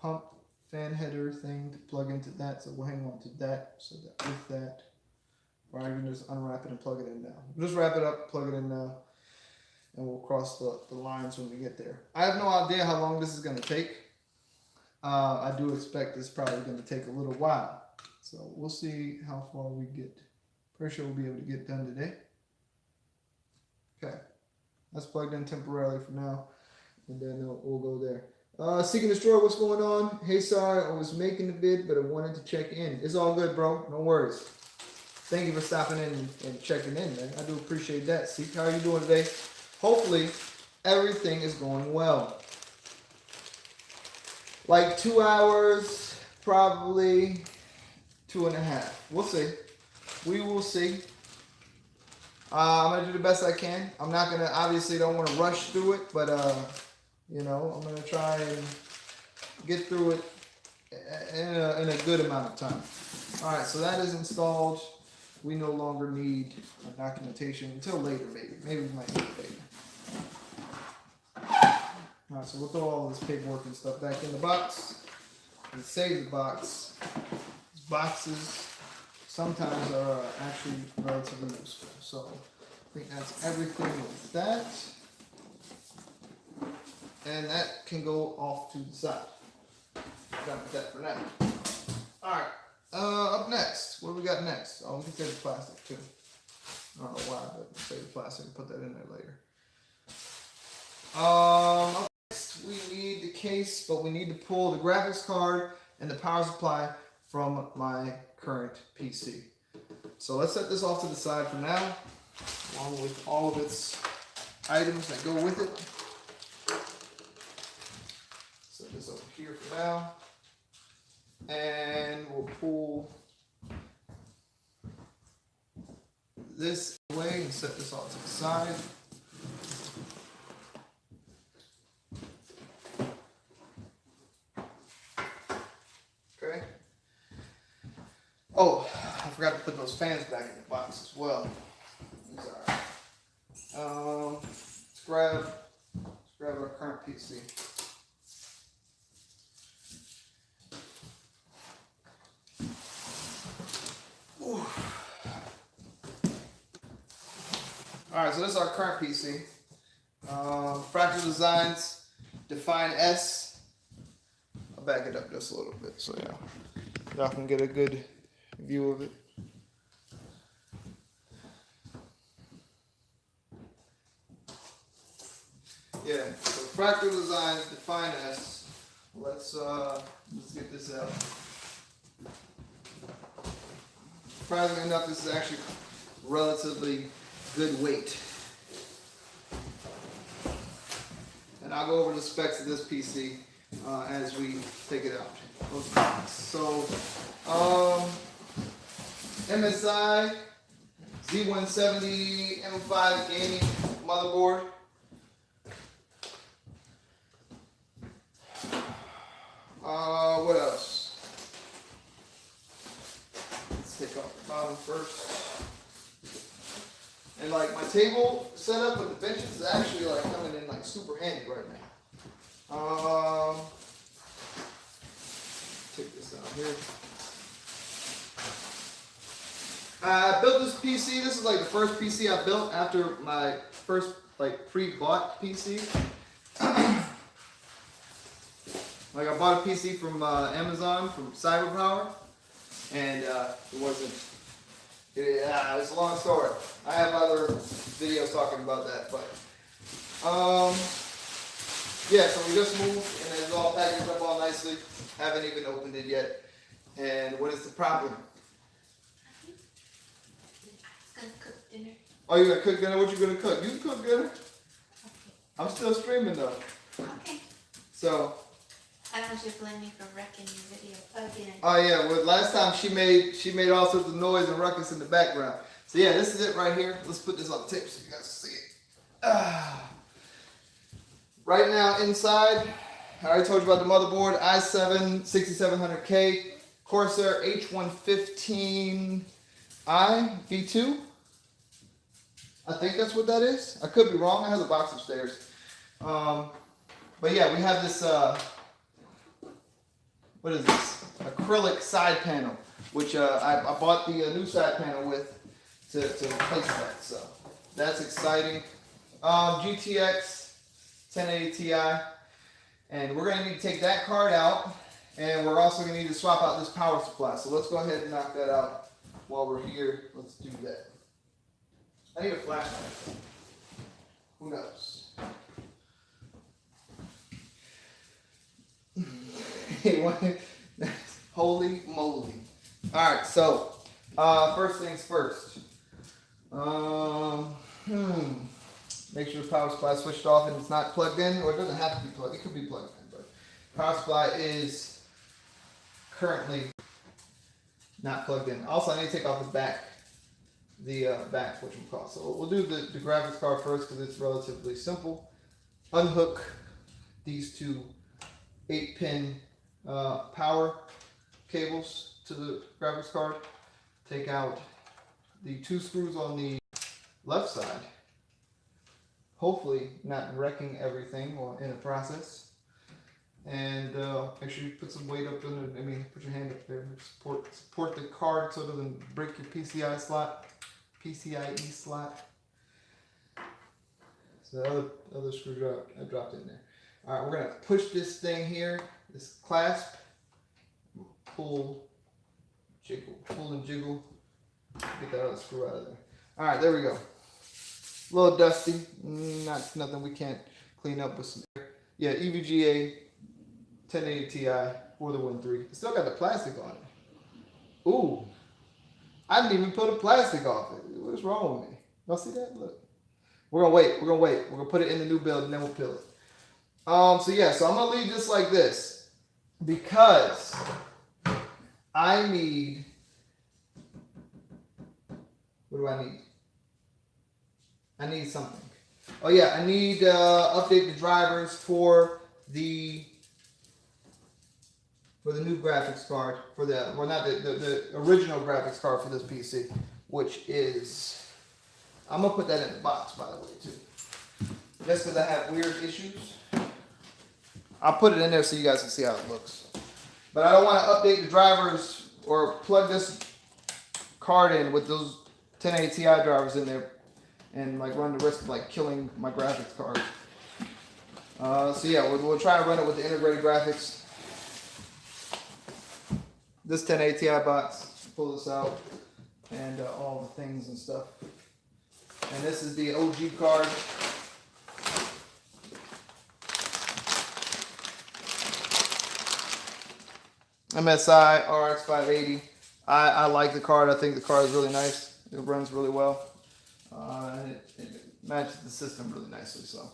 [SPEAKER 1] pump fan header thing to plug into that. So we'll hang on to that. So that with that, or I can just unwrap it and plug it in now. We'll just wrap it up, plug it in now, and we'll cross the lines when we get there. I have no idea how long this is going to take. I do expect it's probably going to take a little while. So we'll see how far we get. Pretty sure we'll be able to get done today. Okay. That's plugged in temporarily for now. And then we'll go there. Seek and Destroy, what's going on? Hey, sorry, I was making the vid, but I wanted to check in. It's all good, bro. No worries. Thank you for stopping in and checking in, man. I do appreciate that. Seek, how are you doing today? Hopefully, everything is going well. Like 2 hours, probably 2.5. We'll see. We will see. I'm going to do the best I can. I'm not going to, obviously don't want to rush through it, but, you know, I'm going to try and get through it in a good amount of time. All right, so that is installed. We no longer need a documentation until later, maybe. Maybe we might need it later. All right, so we'll throw all this paperwork and stuff back in the box and save the box. These boxes sometimes are actually relatively useful. So I think that's everything with that. And that can go off to the side. Done with that for now. All right. Up next, what do we got next? Oh, we can save the plastic too. I don't know why, but we'll save the plastic and put that in there later. Up next, we need the case, but we need to pull the graphics card and the power supply from my current PC. So let's set this off to the side for now, along with all of its items that go with it. Set this over here for now. And we'll pull this away and set this off to the side. Okay. Oh, I forgot to put those fans back in the box as well. These are. Let's grab our current PC. Alright, so this is our current PC. Fractal Designs, Define S. I'll back it up just a little bit so y'all can get a good view of it. Yeah, so Fractal Designs, Define S. Let's get this out. Surprisingly enough, this is actually relatively good weight. And I'll go over the specs of this PC as we take it out. Okay. So, MSI Z170 M5 gaming motherboard. What else? Let's take off the bottom first. And like my table setup with the benches is actually like coming in like super handy right now. Take this out here. I built this PC. This is like the first PC I built after my first like pre-bought PC. Like I bought a PC from Amazon from CyberPower, and it wasn't. It's a long story. I have other videos talking about that, but yeah. So we just moved, and it's all packaged up all nicely. Haven't even opened it yet. And what is the problem?
[SPEAKER 2] I was gonna cook dinner.
[SPEAKER 1] Oh, you're gonna cook dinner? What you gonna cook? You can cook dinner. I'm still streaming though.
[SPEAKER 2] Okay.
[SPEAKER 1] So.
[SPEAKER 2] I don't want you to blame me for wrecking your video again.
[SPEAKER 1] Oh yeah, well last time she made all sorts of noise and ruckus in the background. So yeah, this is it right here. Let's put this on tape so you guys can see it. Right now inside, I already told you about the motherboard, i7 6700K, Corsair H115i V2. I think that's what that is. I could be wrong. I have the box upstairs. But yeah, we have this, what is this? Acrylic side panel, which I bought the new side panel with to replace that. So that's exciting. GTX 1080 Ti. And we're going to need to take that card out. And we're also going to need to swap out this power supply. So let's go ahead and knock that out while we're here. Let's do that. I need a flashlight. Who knows? Holy moly. Alright, so first things first. Make sure the power supply is switched off and it's not plugged in, or it doesn't have to be plugged. It could be plugged in, but power supply is currently not plugged in. Also, I need to take off the back, whatchamacallit. So we'll do the graphics card first because it's relatively simple. Unhook these two 8-pin power cables to the graphics card. Take out the 2 screws on the left side. Hopefully not wrecking everything or in the process. And make sure you put some weight up in it. I mean, put your hand up there. Support the card so it doesn't break your PCIe slot. So the other screw I dropped in there. All right, we're gonna push this thing here, this clasp, pull and jiggle, get that other screw out of there. All right, there we go. A little dusty, nothing we can't clean up with some air. Yeah, EVGA 1080 Ti for the Win 3. It's still got the plastic on it. Ooh, I didn't even put the plastic off it. What's wrong with me? Y'all see that? Look. We're gonna wait. We're gonna put it in the new build and then we'll peel it. So yeah, so I'm gonna leave this like this because I need, what do I need? I need something. Oh yeah, I need update the drivers for the new graphics card, for the, well, not the original graphics card for this PC, which is, I'm gonna put that in the box, by the way, too. Just because I have weird issues. I'll put it in there so you guys can see how it looks. But I don't want to update the drivers or plug this card in with those 1080 Ti drivers in there and like run the risk of like killing my graphics card. So yeah, we'll try and run it with the integrated graphics. This 1080 Ti box, pull this out, and all the things and stuff. And this is the OG card. MSI RX 580. I like the card. I think the card is really nice. It runs really well. It matches the system really nicely. So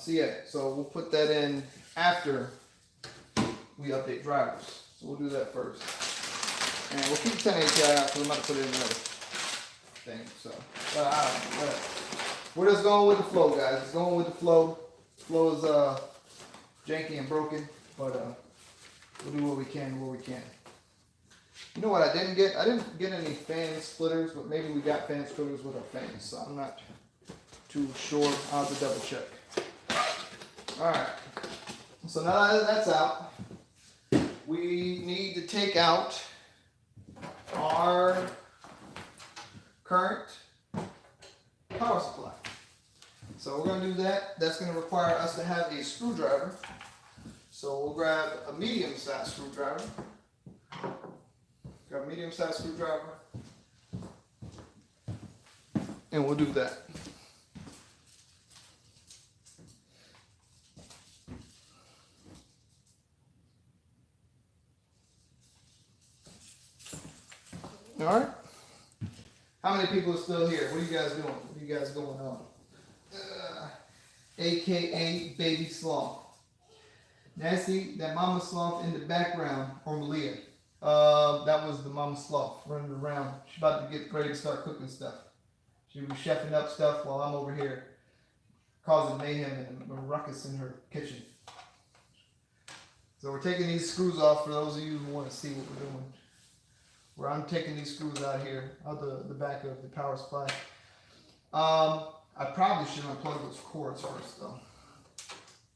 [SPEAKER 1] yeah. So we'll put that in after we update drivers. So we'll do that first. And we'll keep 1080 Ti out because I'm about to put it in another thing. So we're just going with the flow, guys. It's going with the flow. Flow is janky and broken, but we'll do what we can where we can. You know what I didn't get? I didn't get any fan splitters, but maybe we got fan splitters with our fans, so I'm not too sure. I'll have to double check. Alright, so now that that's out, we need to take out our current power supply. So we're going to do that. That's going to require us to have a screwdriver. So we'll grab a medium-sized screwdriver. Grab a medium-sized screwdriver. And we'll do that. All right. How many people are still here? What are you guys doing? What are you guys going on? AKA Baby Sloth. Nasty, that Mama Sloth in the background, or Malia. That was the Mama Sloth running around. She's about to get ready to start cooking stuff. She was chefing up stuff while I'm over here causing mayhem and a ruckus in her kitchen. So we're taking these screws off for those of you who want to see what we're doing. Where I'm taking these screws out here, out the back of the power supply. I probably should unplug those cords first though.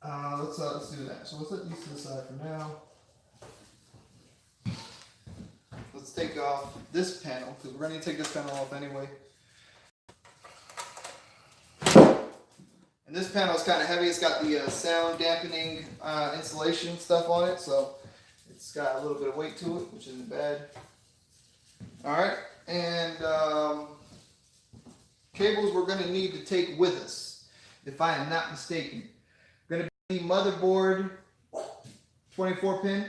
[SPEAKER 1] Let's do that. So let's let these to the side for now. Let's take off this panel because we're going to take this panel off anyway. And this panel is kind of heavy. It's got the sound dampening insulation stuff on it, so it's got a little bit of weight to it, which isn't bad. All right, and cables we're going to need to take with us, if I am not mistaken. Going to be motherboard 24 pin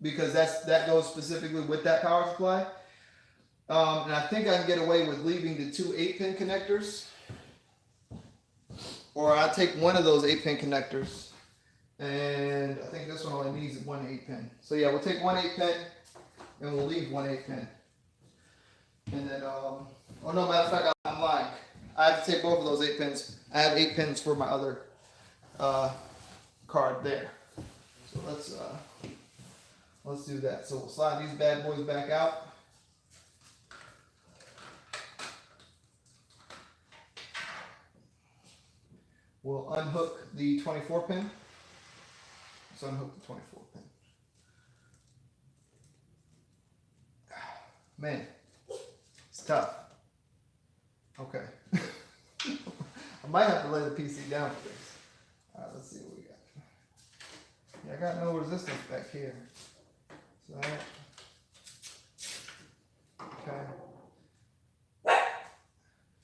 [SPEAKER 1] because that goes specifically with that power supply. And I think I can get away with leaving the two 8-pin connectors, or I'll take one of those 8-pin connectors, and I think this one only needs one 8-pin. So yeah, we'll take one 8-pin and we'll leave one 8-pin. And then, oh no, matter of fact, I'm lying. I have to take both of those 8 pins. I have 8 pins for my other card there. So let's do that. So we'll slide these bad boys back out. We'll unhook the 24 pin. Let's unhook the 24 pin. Man. Tough. Okay. I might have to lay the PC down for this. Alright, let's see what we got. Yeah, I got no resistance back here. So okay.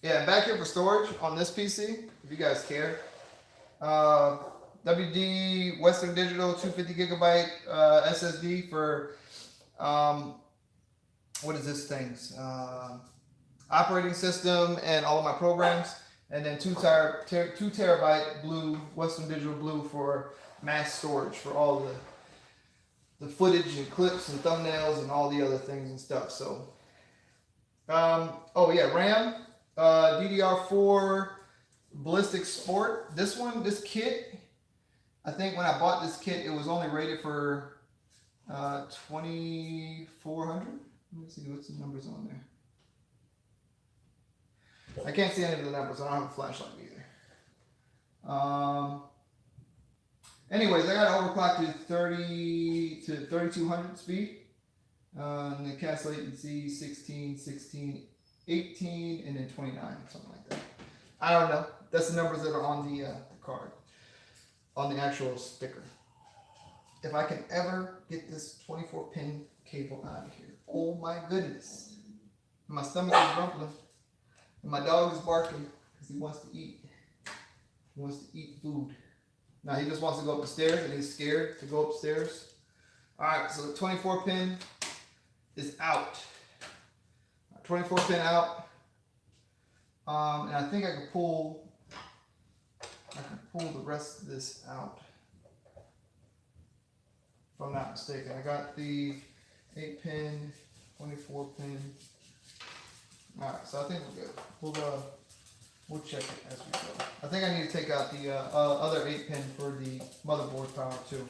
[SPEAKER 1] Yeah, back here for storage on this PC, if you guys care. WD Western Digital 250 gigabyte SSD for what is this thing's? Operating system and all of my programs, and then 2 terabyte blue Western Digital blue for mass storage for all the footage and clips and thumbnails and all the other things and stuff. So oh yeah, RAM DDR4 Ballistic Sport. This kit, I think when I bought this kit it was only rated for 2400. Let me see what's the numbers on there. I can't see any of the numbers. I don't have a flashlight either. Anyways, I got it overclocked to 3200 speed. And the cast latency 16, 16, 18, and then 29, something like that. I don't know. That's the numbers that are on the card, on the actual sticker. If I can ever get this 24-pin cable out of here, oh my goodness. My stomach is rumbling. And my dog is barking because he wants to eat. He wants to eat food. Now he just wants to go up the stairs and he's scared to go upstairs. Alright, so the 24 pin is out. 24 pin out. And I think I can pull the rest of this out. If I'm not mistaken. I got the 8 pin, 24 pin. Alright, so I think we're good. We'll check it as we go. I think I need to take out the other 8 pin for the motherboard power too.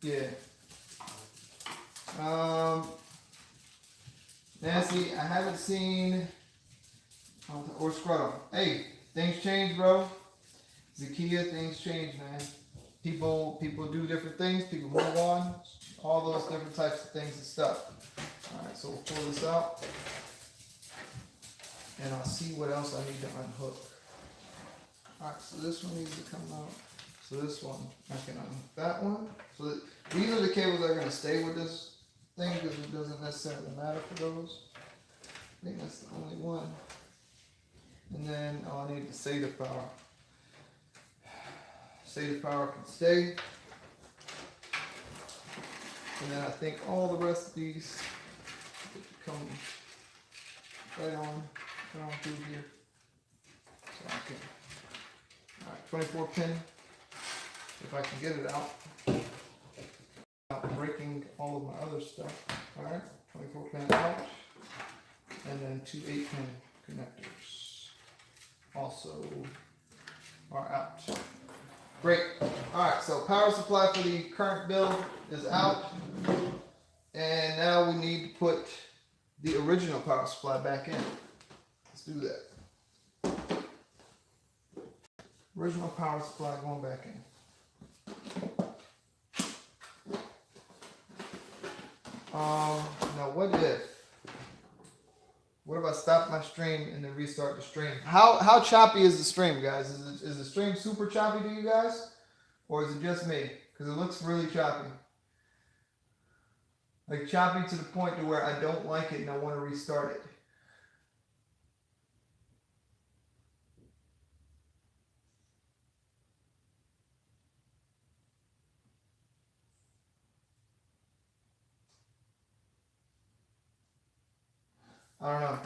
[SPEAKER 1] Yeah. Nancy, I haven't seen or Scruttle. Hey, things change, bro. Zakia, things change, man. People do different things. People move on. All those different types of things and stuff. Alright, so we'll pull this out. And I'll see what else I need to unhook. Alright, so this one needs to come out. So this one, I can unhook that one. So these are the cables that are going to stay with this thing because it doesn't necessarily matter for those. I think that's the only one. And then I need the SATA power. SATA power can stay. And then I think all the rest of these come right on through here. So I can. Alright, 24 pin. If I can get it out. Without breaking all of my other stuff. Alright, 24 pin out. And then 2 8-pin connectors. also are out. Great. Alright, so power supply for the current build is out. And now we need to put the original power supply back in. Let's do that. Original power supply going back in. Now what if I stop my stream and then restart the stream? How choppy is the stream, guys? Is the stream super choppy to you guys? Or is it just me? Because it looks really choppy. Like choppy to the point to where I don't like it and I want to restart it. I don't know.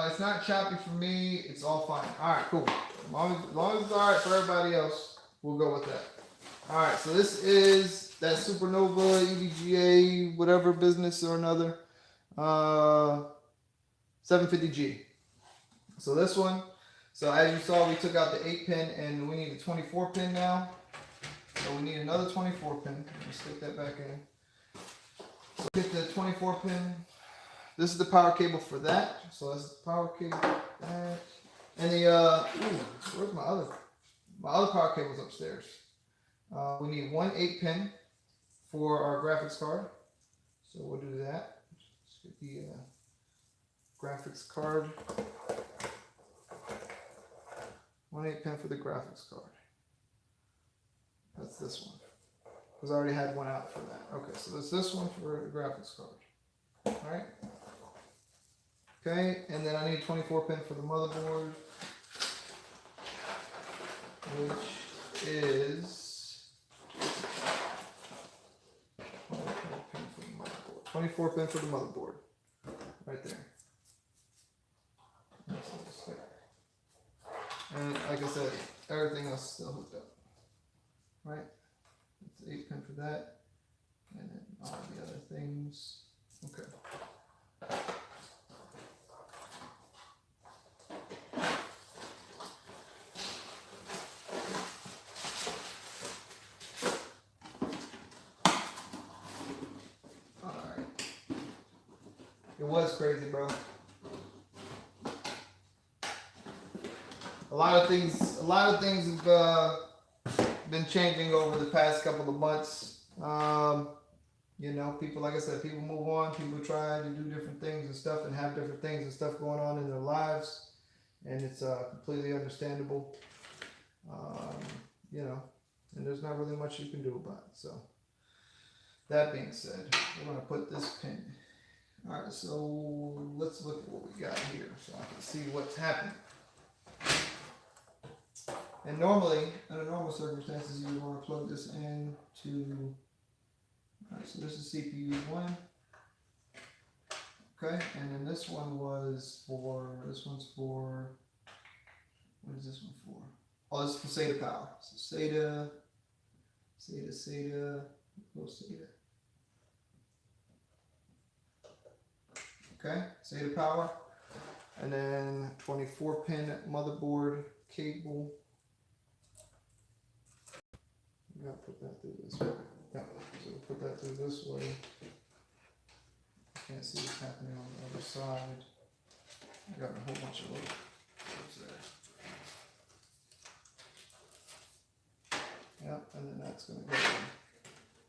[SPEAKER 1] It's not choppy for me. It's all fine. All right, cool. As long as it's all right for everybody else, we'll go with that. All right, so this is that Supernova EVGA whatever business or another 750G. So this one. So as you saw, we took out the 8-pin and we need a 24-pin now. So we need another 24-pin. Let's stick that back in. So get the 24-pin. This is the power cable for that. So that's the power cable for that. And the where's my other power cable's upstairs. We need one 8-pin for our graphics card. So we'll do that. Let's get the graphics card. One 8-pin for the graphics card. That's this one. Because I already had one out for that. Okay, so that's this one for the graphics card. Alright. Okay, and then I need a 24-pin for the motherboard. Which is 24-pin for the motherboard. Right there. And like I said, everything else is still hooked up. Right? It's 8-pin for that. And then all the other things. Okay. Alright. It was crazy, bro. A lot of things have been changing over the past couple of months. You know, people, like I said, people move on, people try to do different things and stuff and have different things and stuff going on in their lives. And it's completely understandable. You know, and there's not really much you can do about it. So, that being said, we're going to put this pin. Alright, so let's look at what we got here so I can see what's happening. And normally, under normal circumstances, you would want to plug this into, alright, so this is CPU 1. Okay, and then this one was for, what is this one for? Oh, this is for SATA power. So SATA, go SATA. Okay, SATA power. And then 24-pin motherboard cable. We gotta put that through this way. Yeah, so we'll put that through this way. Can't see what's happening on the other side. I got a whole bunch of little clips there. Yep, and then that's gonna go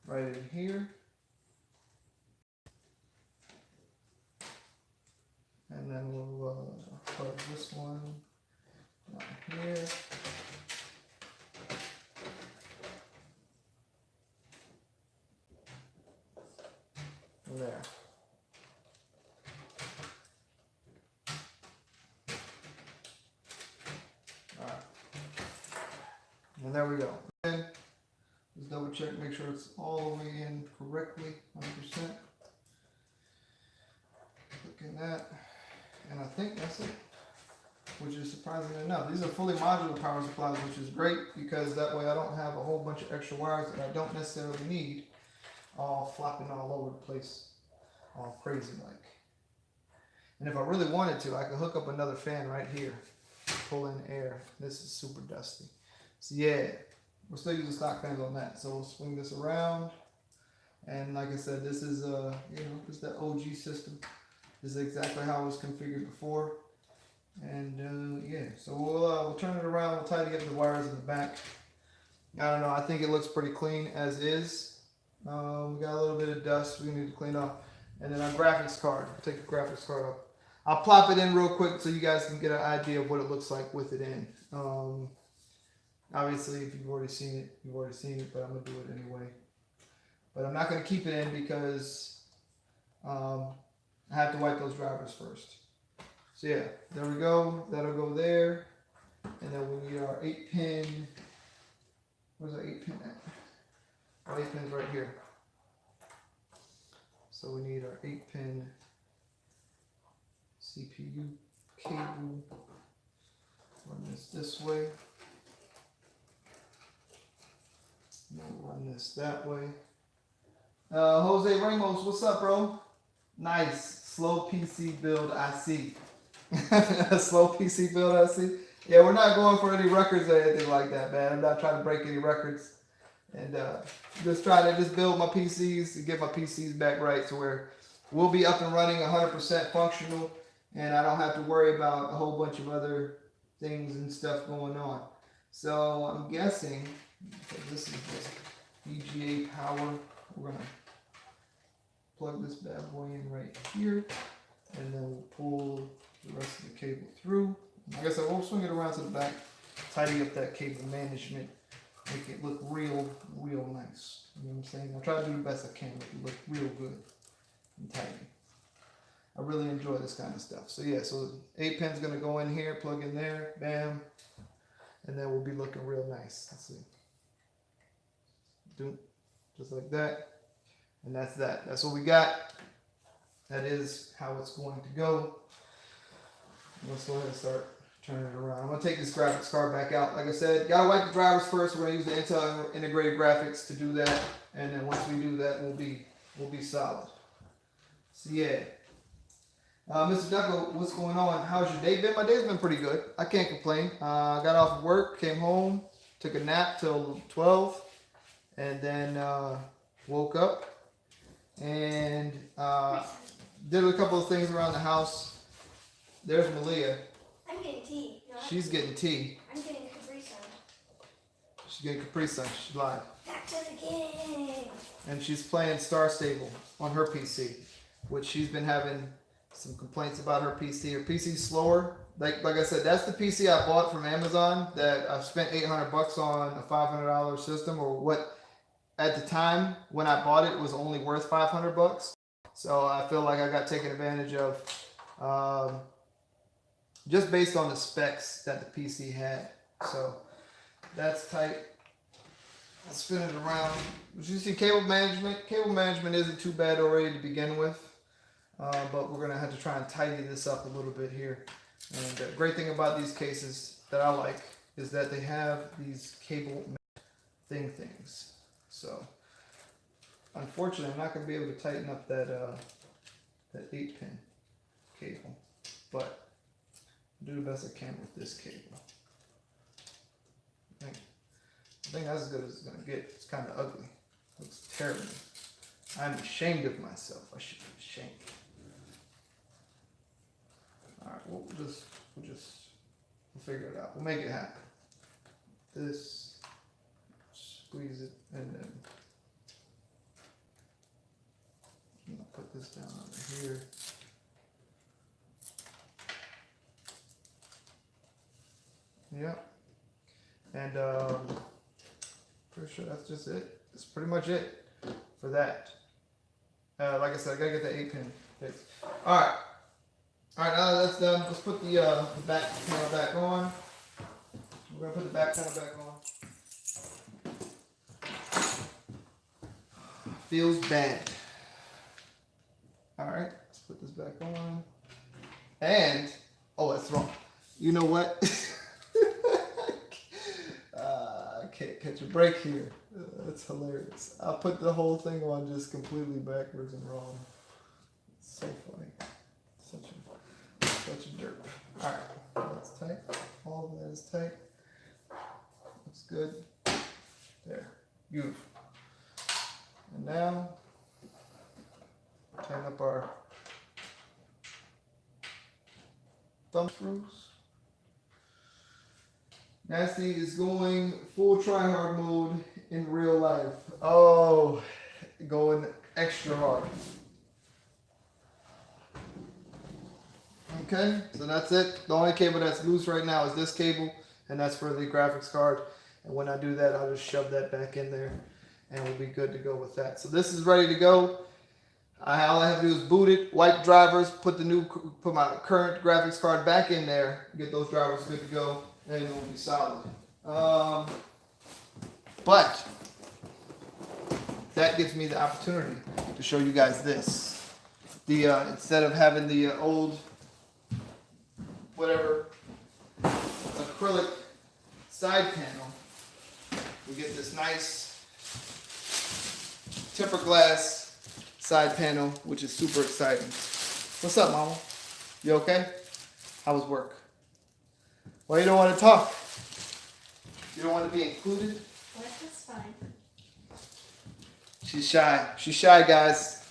[SPEAKER 1] right in here. And then we'll plug this one down here. There. Alright. And there we go. And just double check, make sure it's all the way in correctly, 100%. Look at that. And I think that's it. Which is surprising enough. These are fully modular power supplies, which is great because that way I don't have a whole bunch of extra wires that I don't necessarily need all flopping all over the place, all crazy like. And if I really wanted to, I could hook up another fan right here, pull in air. This is super dusty. So yeah, we're still using stock fans on that. So we'll swing this around. And like I said, this is just that OG system. This is exactly how it was configured before. And yeah, so we'll turn it around. We'll tidy up the wires in the back. I don't know. I think it looks pretty clean as is. We got a little bit of dust we need to clean up. And then our graphics card. I'll take the graphics card up. I'll plop it in real quick so you guys can get an idea of what it looks like with it in. Obviously, if you've already seen it, you've already seen it, but I'm going to do it anyway. But I'm not going to keep it in because I have to wipe those drivers first. So yeah, there we go. That'll go there. And then we need our 8-pin. Where's our 8-pin at? Our 8-pin's right here. So we need our 8-pin CPU cable. Run this way. And then run this that way. Jose Ramos, what's up, bro? Nice. Slow PC build, I see. Slow PC build, I see. Yeah, we're not going for any records or anything like that, man. I'm not trying to break any records. And just trying to build my PCs and get my PCs back right to where we'll be up and running 100% functional. And I don't have to worry about a whole bunch of other things and stuff going on. So I'm guessing, this is the VGA power. We're going to plug this bad boy in right here. And then we'll pull the rest of the cable through. Like I said, we'll swing it around to the back, tidy up that cable management, make it look real nice. You know what I'm saying? I'll try to do the best I can make it look real good and tidy. I really enjoy this kind of stuff. So yeah, so 8-pin's gonna go in here, plug in there, bam, and then we'll be looking real nice. Let's see. Doom, just like that. And that's that. That's what we got. That is how it's going to go. Let's go ahead and start turning it around. I'm gonna take this graphics card back out. Like I said, gotta wipe the drivers first. We're gonna use the Intel integrated graphics to do that, and then once we do that, we'll be solid. So yeah. Mr. Ducko, what's going on? How's your day been? My day's been pretty good. I can't complain. Got off of work, came home, took a nap till 12, and then woke up and did a couple of things around the house. There's Malia.
[SPEAKER 2] I'm getting tea. No,
[SPEAKER 1] She's getting tea.
[SPEAKER 2] I'm getting Capri Sun.
[SPEAKER 1] She's getting Capri Sun. She's live.
[SPEAKER 2] Back to the game.
[SPEAKER 1] And she's playing Star Stable on her PC, which she's been having some complaints about her PC. Her PC's slower. Like I said, that's the PC I bought from Amazon that I've spent $800 on a $500 system, or what at the time when I bought it was only worth $500. So I feel like I got taken advantage of just based on the specs that the PC had. So that's tight. Let's spin it around. As you see, cable management. Cable management isn't too bad already to begin with. But we're going to have to try and tidy this up a little bit here. And the great thing about these cases that I like is that they have these cable things. So, unfortunately, I'm not going to be able to tighten up that 8-pin cable. But I'll do the best I can with this cable. I think that's as good as it's going to get. It's kind of ugly. It looks terrible. I'm ashamed of myself. I should be ashamed. Alright, we'll figure it out. We'll make it happen. This, squeeze it, and then I'm gonna put this down over here. Yep. And pretty sure that's just it. That's pretty much it for that. Like I said, I gotta get that 8-pin fixed. Alright. Alright, now that that's done, let's put the back panel back on. We're gonna put the back panel back on. Feels bad. Alright, let's put this back on. And, oh, that's wrong. You know what? I can't catch a break here. That's hilarious. I'll put the whole thing on just completely backwards and wrong. It's so funny. All right, that's tight. All of that is tight. Looks good. There, beautiful. And now, tighten up our thumb screws. Nasty is going full try-hard mode in real life. Oh, going extra hard. Okay, so that's it. The only cable that's loose right now is this cable, and that's for the graphics card. And when I do that, I'll just shove that back in there, and we'll be good to go with that. So this is ready to go. All I have to do is boot it, wipe drivers, put my current graphics card back in there, get those drivers good to go, and it will be solid. But that gives me the opportunity to show you guys this. Instead of having the old whatever acrylic side panel, we get this nice tempered glass side panel, which is super exciting. What's up, Mama? You okay? How was work? Well, you don't want to talk. You don't want to be included.
[SPEAKER 2] Work is fine.
[SPEAKER 1] She's shy. She's shy, guys.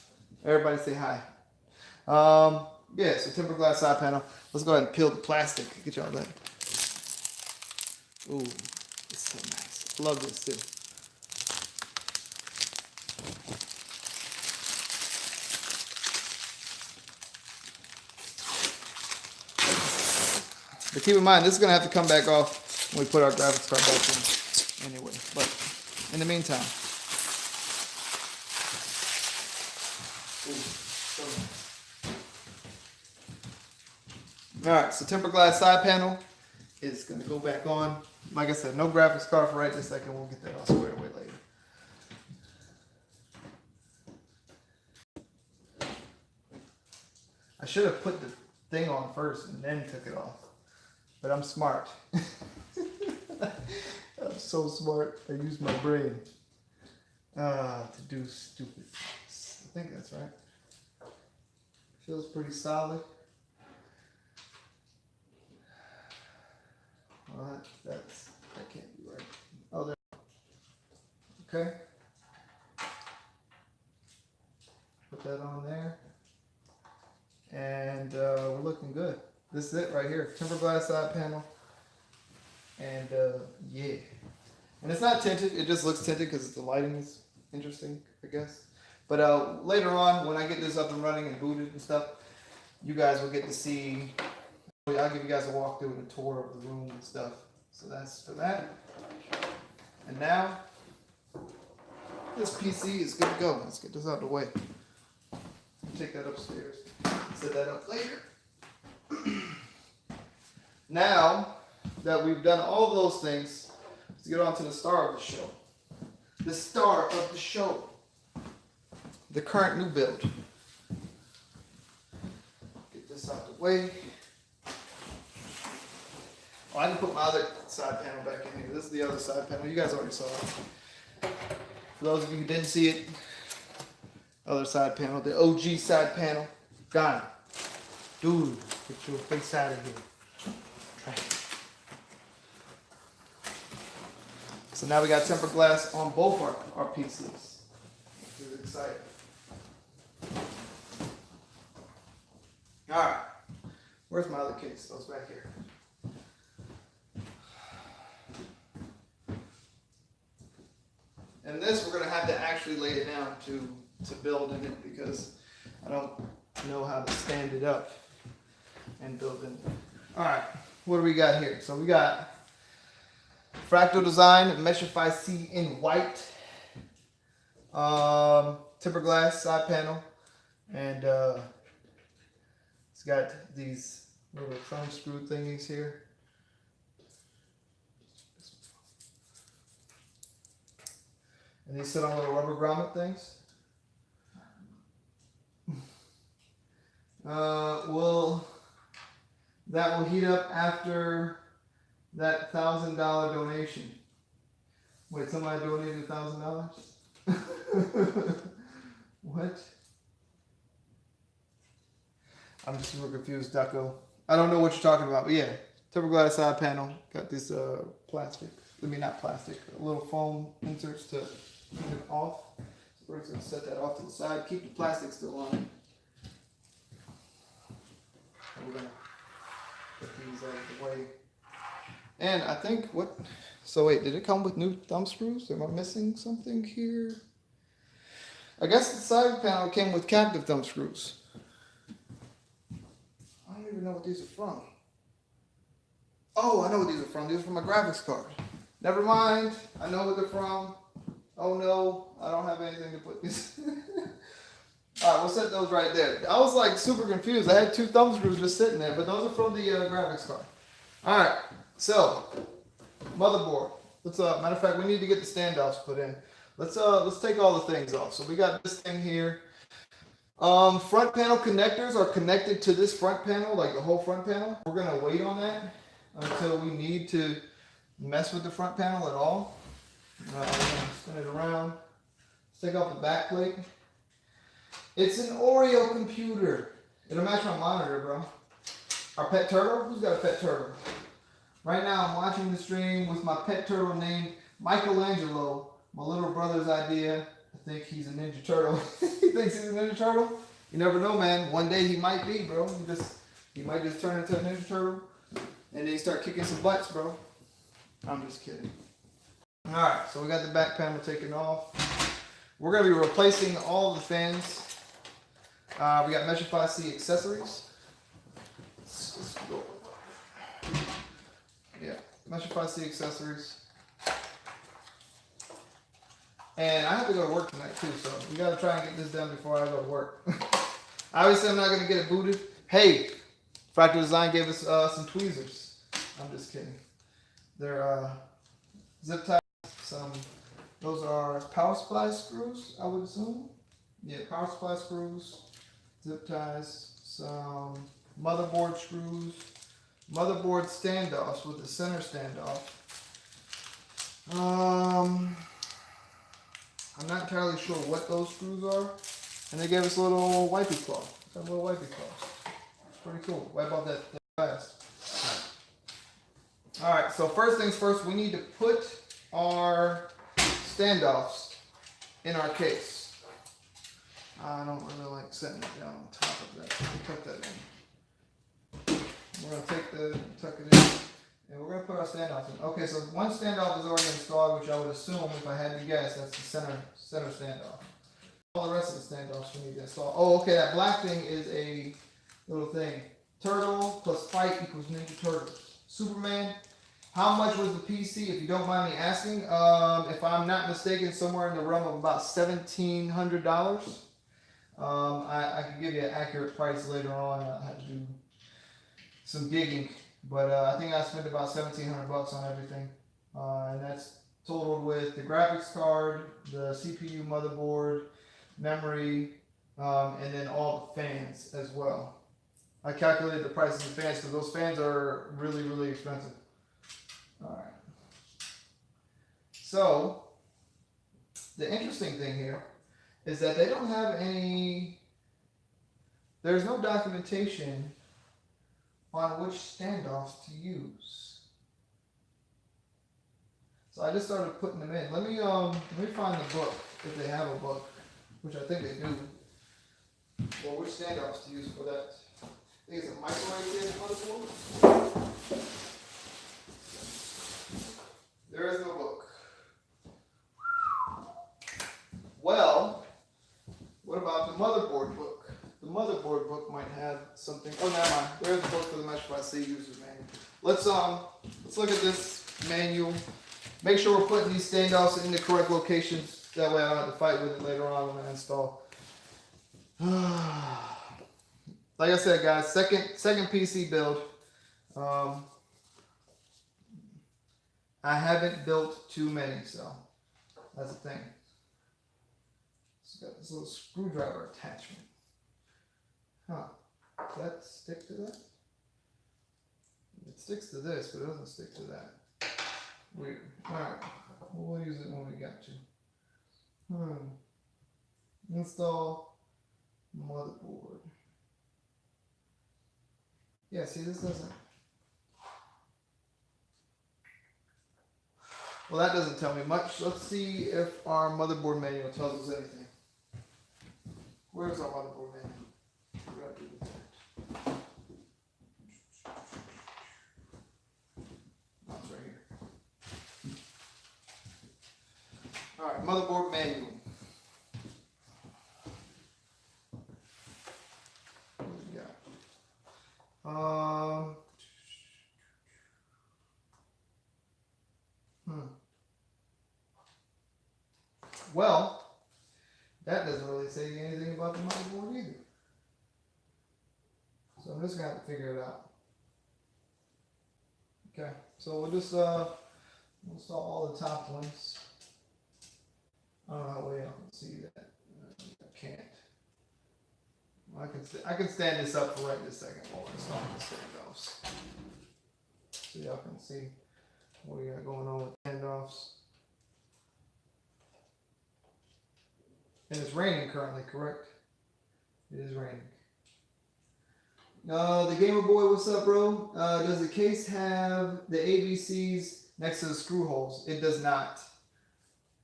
[SPEAKER 1] Everybody say hi. Yeah, so tempered glass side panel. Let's go ahead and peel the plastic. Get y'all that. Ooh, it's so nice. I love this too. But keep in mind, this is going to have to come back off when we put our graphics card back in anyway. But in the meantime. Ooh, so nice. Alright, so tempered glass side panel is going to go back on. Like I said, no graphics card for right this second. We'll get that all squared away later. I should have put the thing on first and then took it off. But I'm smart. I'm so smart. I use my brain to do stupid things. I think that's right. Feels pretty solid. Well, that can't be right. Oh, there. Okay. Put that on there. And we're looking good. This is it right here. Tempered glass side panel. And yeah. And it's not tinted. It just looks tinted because the lighting is interesting, I guess. But later on, when I get this up and running and booted and stuff, you guys will get to see. I'll give you guys a walkthrough and a tour of the room and stuff. So that's for that. And now, this PC is good to go. Let's get this out of the way. Take that upstairs. Set that up later. Now that we've done all those things, let's get on to the star of the show. The star of the show. The current new build. Get this out the way. Oh, I can put my other side panel back in here. This is the other side panel. You guys already saw it. For those of you who didn't see it, other side panel, the OG side panel, gone. Dude, get your face out of here. So now we got tempered glass on both our PCs. This is exciting. All right. Where's my other case? Oh, it's back here. And this, we're going to have to actually lay it down to build in it because I don't know how to stand it up and build in it. All right, what do we got here? So we got Fractal Design Meshify C in white, tempered glass side panel, and it's got these little thumb screw thingies here. And these sit on little rubber grommet things. That will heat up after that $1,000 donation. Wait, somebody donated $1,000? What? I'm just super confused, Ducko. I don't know what you're talking about, but yeah, tempered glass side panel. Got this plastic. I mean, not plastic. Little foam inserts to keep it off. So we're just gonna set that off to the side. Keep the plastic still on. We're gonna put these out of the way. And I think what? So wait, did it come with new thumb screws? Am I missing something here? I guess the side panel came with captive thumb screws. I don't even know what these are from. Oh, I know what these are from. These are from my graphics card. Never mind. I know what they're from. Oh no, I don't have anything to put these. Alright, we'll set those right there. I was like super confused. I had two thumb screws just sitting there, but those are from the graphics card. Alright, so motherboard. Matter of fact, we need to get the standoffs put in. Let's take all the things off. So we got this thing here. Front panel connectors are connected to this front panel, like the whole front panel. We're gonna wait on that until we need to mess with the front panel at all. We're gonna spin it around. Let's take off the back plate. It's an Oreo computer. It'll match my monitor, bro. Our pet turtle? Who's got a pet turtle? Right now I'm watching the stream with my pet turtle named Michelangelo, my little brother's idea. I think he's a Ninja Turtle. He thinks he's a Ninja Turtle? You never know, man. One day he might be, bro. He might just turn into a Ninja Turtle and then he start kicking some butts, bro. I'm just kidding. Alright, so we got the back panel taken off. We're going to be replacing all the fans. We got Meshify-C accessories. Let's go. Yeah, Meshify-C accessories. And I have to go to work tonight too, so we got to try and get this done before I go to work. Obviously, I'm not going to get it booted. Hey, Fractal Design gave us some tweezers. I'm just kidding. They're zip ties. Those are power supply screws, I would assume. Yeah, power supply screws, zip ties, some motherboard screws, motherboard standoffs with the center standoff. I'm not entirely sure what those screws are. And they gave us a little wipey cloth. Some little wipey cloth. It's pretty cool. Wipe off that fast. Alright, so first things first, we need to put our standoffs in our case. I don't really like setting it down on top of that. We'll tuck that in. We're going to tuck it in. And we're going to put our standoffs in. Okay, so one standoff is already installed, which I would assume, if I had to guess, that's the center standoff. All the rest of the standoffs we need to install. Oh, okay, that black thing is a little thing. Turtle plus fight equals Ninja Turtle. Superman. How much was the PC, if you don't mind me asking? If I'm not mistaken, somewhere in the realm of about $1,700. I can give you an accurate price later on. I have to do some digging. But I think I spent about $1,700 on everything. And that's totaled with the graphics card, the CPU, motherboard, memory, and then all the fans as well. I calculated the price of the fans because those fans are really, really expensive. Alright. So, the interesting thing here is that they don't have there's no documentation on which standoffs to use. So I just started putting them in. Let me find the book, if they have a book, which I think they do. Or which standoffs to use for that. I think it's a microwave motherboard. There is no book. Well, what about the motherboard book? The motherboard book might have something. Oh, never mind. There's a book for the Meshify-C user's manual. Let's look at this manual. Make sure we're putting these standoffs in the correct locations. That way I don't have to fight with it later on when I install. Like I said, guys, second PC build. I haven't built too many, so that's the thing. It's got this little screwdriver attachment. Huh. Does that stick to that? It sticks to this, but it doesn't stick to that. Weird. Alright. We'll use it when we got to. Install motherboard. Yeah, see, this doesn't. Well, that doesn't tell me much. Let's see if our motherboard manual tells us anything. Where's our motherboard manual? What do I do with that? Oh, it's right here. All right, motherboard manual. What do we got? Well, that doesn't really say anything about the motherboard either. So I'm just gonna have to figure it out. Okay, so we'll just we'll install all the top ones. I don't know how well y'all can see that. I can't. Well, I can stand this up for right this second while we're installing the standoffs. So y'all can see what we got going on with standoffs. And it's raining currently, correct? It is raining. The Gamer Boy, what's up, bro? Does the case have the ABCs next to the screw holes? It does not.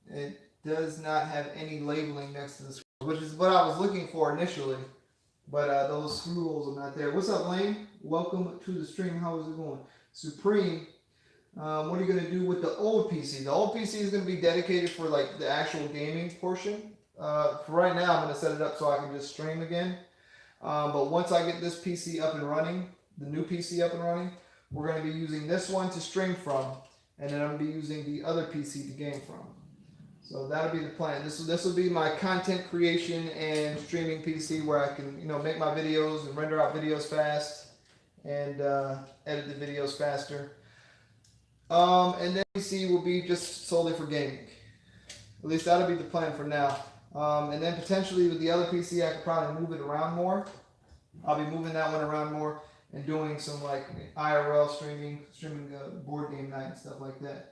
[SPEAKER 1] It does not have any labeling next to the screw holes, which is what I was looking for initially. But those screw holes are not there. What's up, Lane? Welcome to the stream. How is it going? Supreme, what are you going to do with the old PC? The old PC is going to be dedicated for like the actual gaming portion. For right now, I'm going to set it up so I can just stream again. But once I get this PC up and running, the new PC up and running, we're going to be using this one to stream from, and then I'm going to be using the other PC to game from. So that'll be the plan. This will be my content creation and streaming PC where I can, make my videos and render out videos fast and edit the videos faster. And then PC will be just solely for gaming. At least that'll be the plan for now. And then potentially with the other PC, I could probably move it around more. I'll be moving that one around more and doing some like IRL streaming board game night and stuff like that.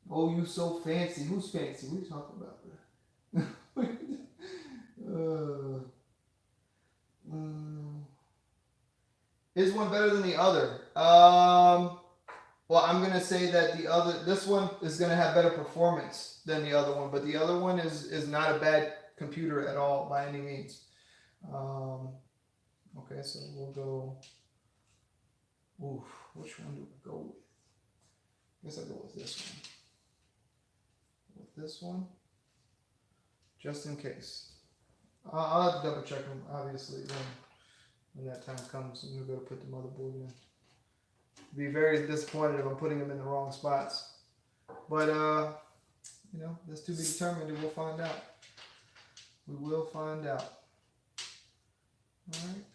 [SPEAKER 1] Oh, you so fancy. Who's fancy? What are you talking about? Is one better than the other? Well, I'm gonna say that this one is gonna have better performance than the other one, but the other one is not a bad computer at all by any means. Okay, so we'll go. Oof, which one do we go with? I guess I'll go with this one. With this one, just in case. I'll have to double check them, obviously, when that time comes. I'm gonna go put the motherboard in. Be very disappointed if I'm putting them in the wrong spots. But, that's to be determined, and we'll find out. We will find out. All right.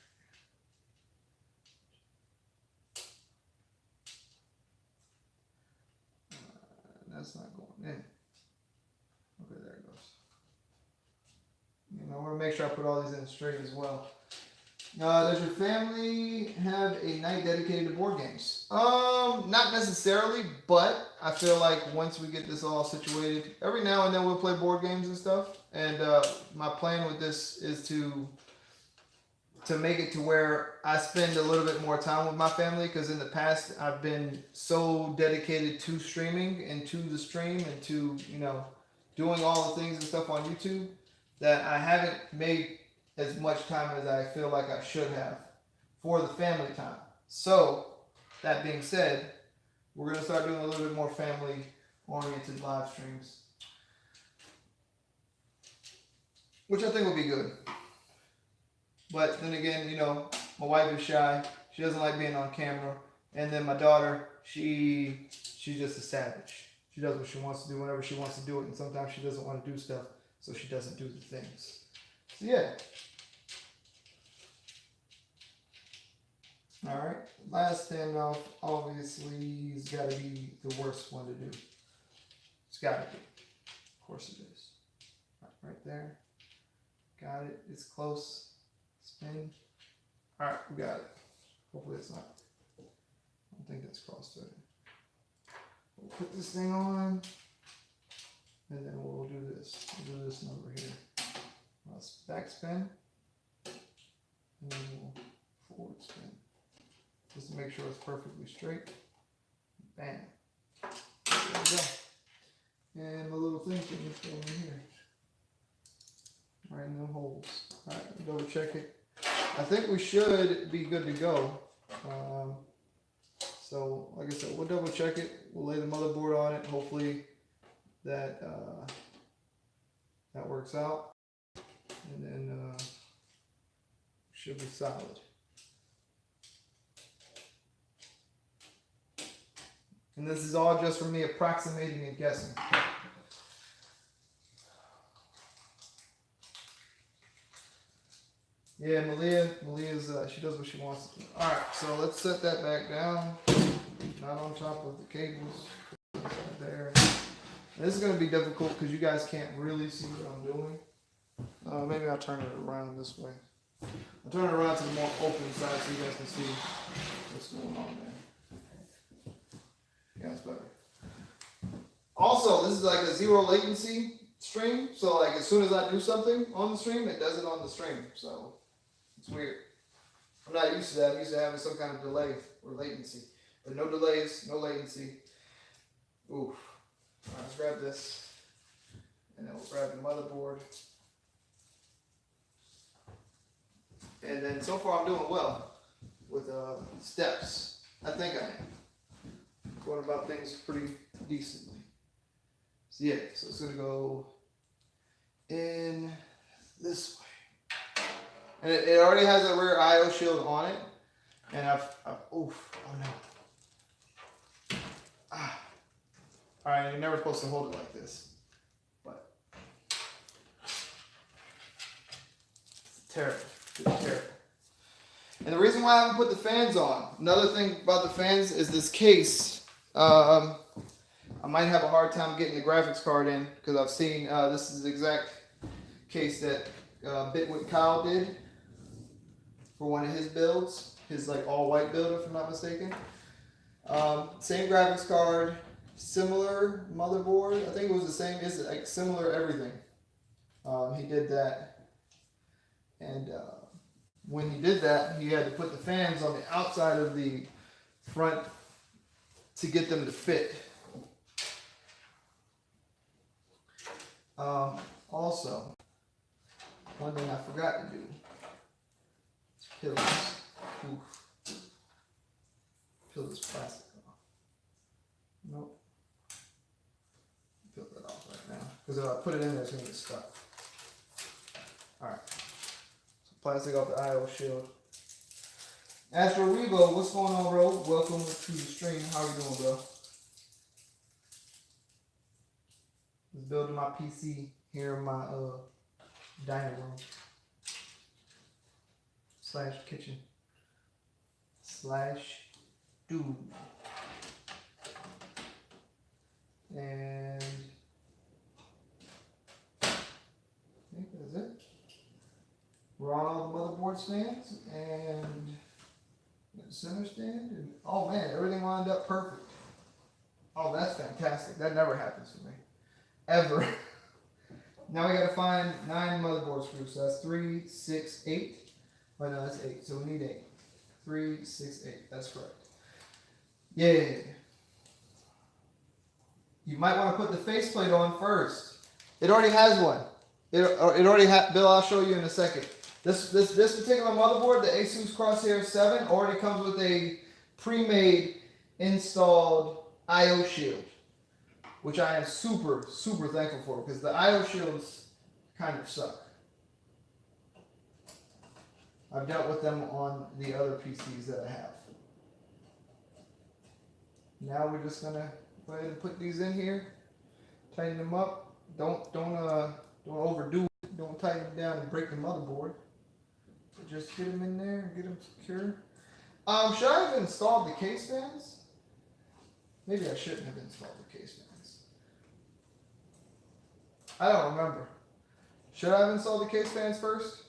[SPEAKER 1] That's not going in. Okay, there it goes. I want to make sure I put all these in straight as well. Does your family have a night dedicated to board games? Not necessarily, but I feel like once we get this all situated, every now and then we'll play board games and stuff. And my plan with this is to make it to where I spend a little bit more time with my family, because in the past I've been so dedicated to streaming and to the stream and to, doing all the things and stuff on YouTube that I haven't made as much time as I feel like I should have for the family time. So, that being said, we're going to start doing a little bit more family-oriented live streams, which I think will be good. But then again, my wife is shy. She doesn't like being on camera. And then my daughter, she's just a savage. She does what she wants to do whenever she wants to do it, and sometimes she doesn't want to do stuff, so she doesn't do the things. So yeah. All right. Last standoff, obviously, has got to be the worst one to do. It's got to be. Of course it is. Right there. Got it. It's close. Spin. All right, we got it. Hopefully it's not. I don't think that's cross-threaded. We'll put this thing on, and then we'll do this. We'll do this number here. Back spin, and then we'll forward spin. to make sure it's perfectly straight. Bam. There we go. And my little thing can just go in here. Right in the holes. Alright, double check it. I think we should be good to go. So, like I said, we'll double check it. We'll lay the motherboard on it. Hopefully that that works out. And then should be solid. And this is all just from me approximating and guessing. Yeah, Malia's, she does what she wants to do. Alright, so let's set that back down. Not on top of the cables. Right there. And this is going to be difficult because you guys can't really see what I'm doing. Maybe I'll turn it around this way. I'll turn it around to the more open side so you guys can see what's going on there. Yeah, it's better. Also, this is like a zero latency stream. So like as soon as I do something on the stream, it does it on the stream. So it's weird. I'm not used to that. I'm used to having some kind of delay or latency. But no delays, no latency. Oof. All right, let's grab this. And then we'll grab the motherboard. And then so far I'm doing well with steps. I think I am. Going about things pretty decently. So yeah, so it's gonna go in this way. And it already has a rear IO shield on it. And I've oof, oh no. Ah. Alright, you're never supposed to hold it like this. But it's terrible. It's terrible. And the reason why I haven't put the fans on, another thing about the fans is this case. I might have a hard time getting the graphics card in because I've seen this is the exact case that Bitwit Kyle did for one of his builds, his like all white build if I'm not mistaken. Same graphics card, similar motherboard. I think it was the same. It's like similar everything. He did that, and when he did that, he had to put the fans on the outside of the front to get them to fit. Also, one thing I forgot to do is peel this. Oof. Peel this plastic off. Nope. Peel that off right now. Because if I put it in there, it's going to get stuck. Alright. So plastic off the IO shield. Astro Revo, what's going on, bro? Welcome to the stream. How are you doing, bro? Just building my PC here in my dining room / kitchen / dude. And I think that's it. We're on all the motherboard stands and the center stand. And, oh man, everything lined up perfect. Oh, that's fantastic. That never happens to me. Ever. Now we gotta find 9 motherboard screws. So that's 3, 6, 8. Oh no, that's 8. So we need 8. 3, 6, 8. That's correct. Yeah. You might want to put the faceplate on first. It already has one. It already has. Bill, I'll show you in a second. This particular motherboard, the Asus Crosshair 7, already comes with a pre-made installed IO shield, which I am super, super thankful for because the IO shields kind of suck. I've dealt with them on the other PCs that I have. Now we're just gonna go ahead and put these in here, tighten them up. Don't overdo it. Don't tighten them down and break the motherboard. But just get them in there and get them secure. Should I have installed the case fans? Maybe I shouldn't have installed the case fans. I don't remember. Should I have installed the case fans first?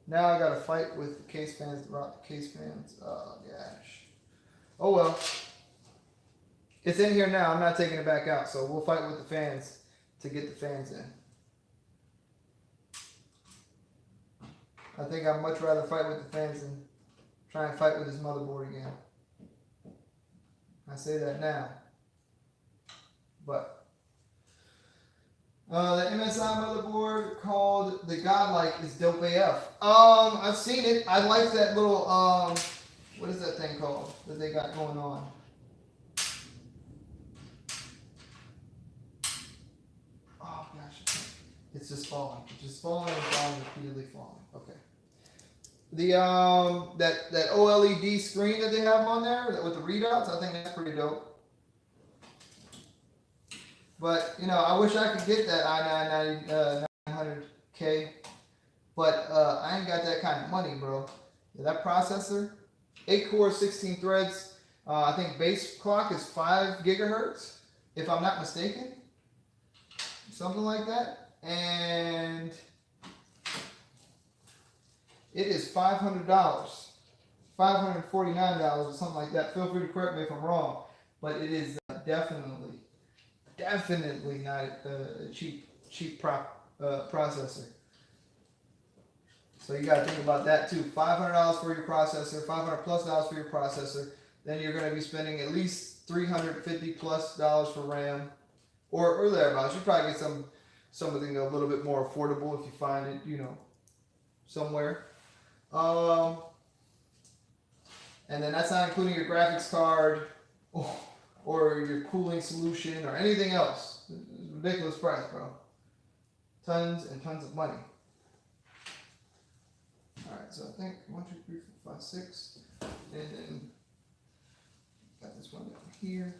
[SPEAKER 1] Now I gotta fight with the case fans to route the case fans. Oh gosh. Oh well. It's in here now. I'm not taking it back out. So we'll fight with the fans to get the fans in. I think I'd much rather fight with the fans than try and fight with his motherboard again. I say that now. But the MSI motherboard called the Godlike is dope AF. I've seen it. I like that little what is that thing called that they got going on? Oh gosh, it's just falling. It's just falling and falling, repeatedly falling. Okay. The that OLED screen that they have on there with the readouts, I think that's pretty dope. But you know, I wish I could get that i9 900K, but I ain't got that kind of money, bro. That processor, 8 cores, 16 threads. I think base clock is 5 gigahertz, if I'm not mistaken, something like that, and it is $500, $549 or something like that. Feel free to correct me if I'm wrong, but it is definitely not a cheap processor. So you got to think about that too. $500 for your processor, $500+ for your processor. Then you're going to be spending at least $350+ for RAM, or thereabouts. You probably get something a little bit more affordable if you find it, you know, somewhere. And then that's not including your graphics card or your cooling solution or anything else. It's a ridiculous price, bro. Tons and tons of money. Alright, so I think 1, 2, 3, 4, 5, 6. And then got this one down here.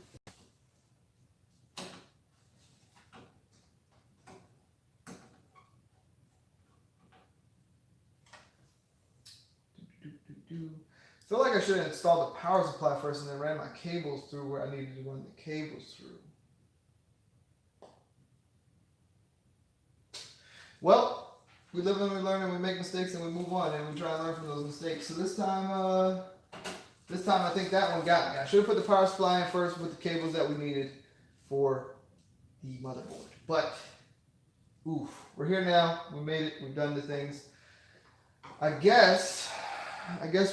[SPEAKER 1] I feel like I should have installed the power supply first and then ran my cables through where I needed to run the cables through. Well, we live and we learn and we make mistakes and we move on and we try and learn from those mistakes. So this time I think that one got me. I should have put the power supply in first with the cables that we needed for the motherboard. But, oof, we're here now. We made it. We've done the things. I guess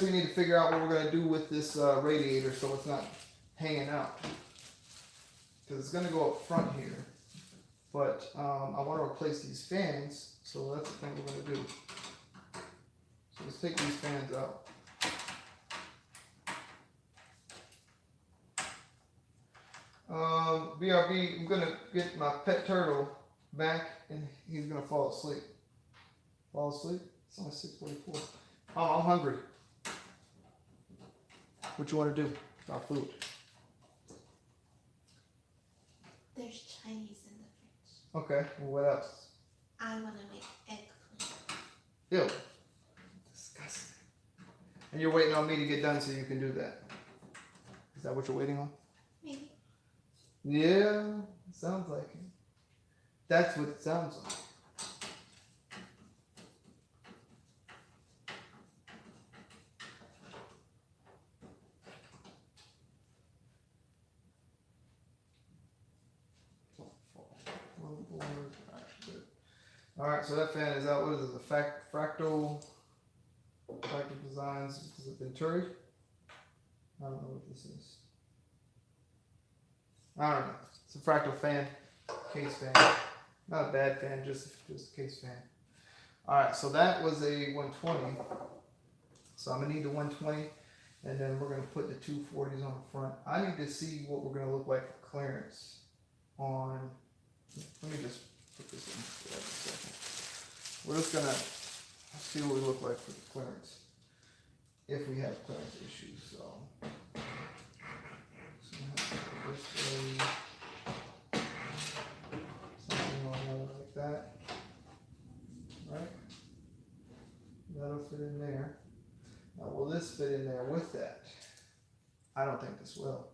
[SPEAKER 1] we need to figure out what we're going to do with this radiator so it's not hanging out. Because it's going to go up front here. But I want to replace these fans, so that's the thing we're going to do. So let's take these fans out. BRB, I'm going to get my pet turtle back and he's going to fall asleep. Fall asleep? It's only 6:44. Oh, I'm hungry. What you want to do? Our food.
[SPEAKER 2] There's Chinese in the fridge.
[SPEAKER 1] Okay, well, what else?
[SPEAKER 2] I want to make eggplant.
[SPEAKER 1] Ew. Disgusting. And you're waiting on me to get done so you can do that. Is that what you're waiting on?
[SPEAKER 2] Maybe.
[SPEAKER 1] Yeah, sounds like it. That's what it sounds like. Alright, so that fan is out. What is it? The Fractal Designs. Is it Venturi? I don't know what this is. I don't know. It's a Fractal fan. Case fan. Not a bad fan, just a case fan. Alright, so that was a 120. So I'm going to need the 120. And then we're going to put the 240s on the front. I need to see what we're going to look like for clearance on... Let me just put this in for a second. We're just gonna see what we look like for the clearance, if we have clearance issues. So this way, something like that, right? That'll fit in there. Now, will this fit in there with that? I don't think this will.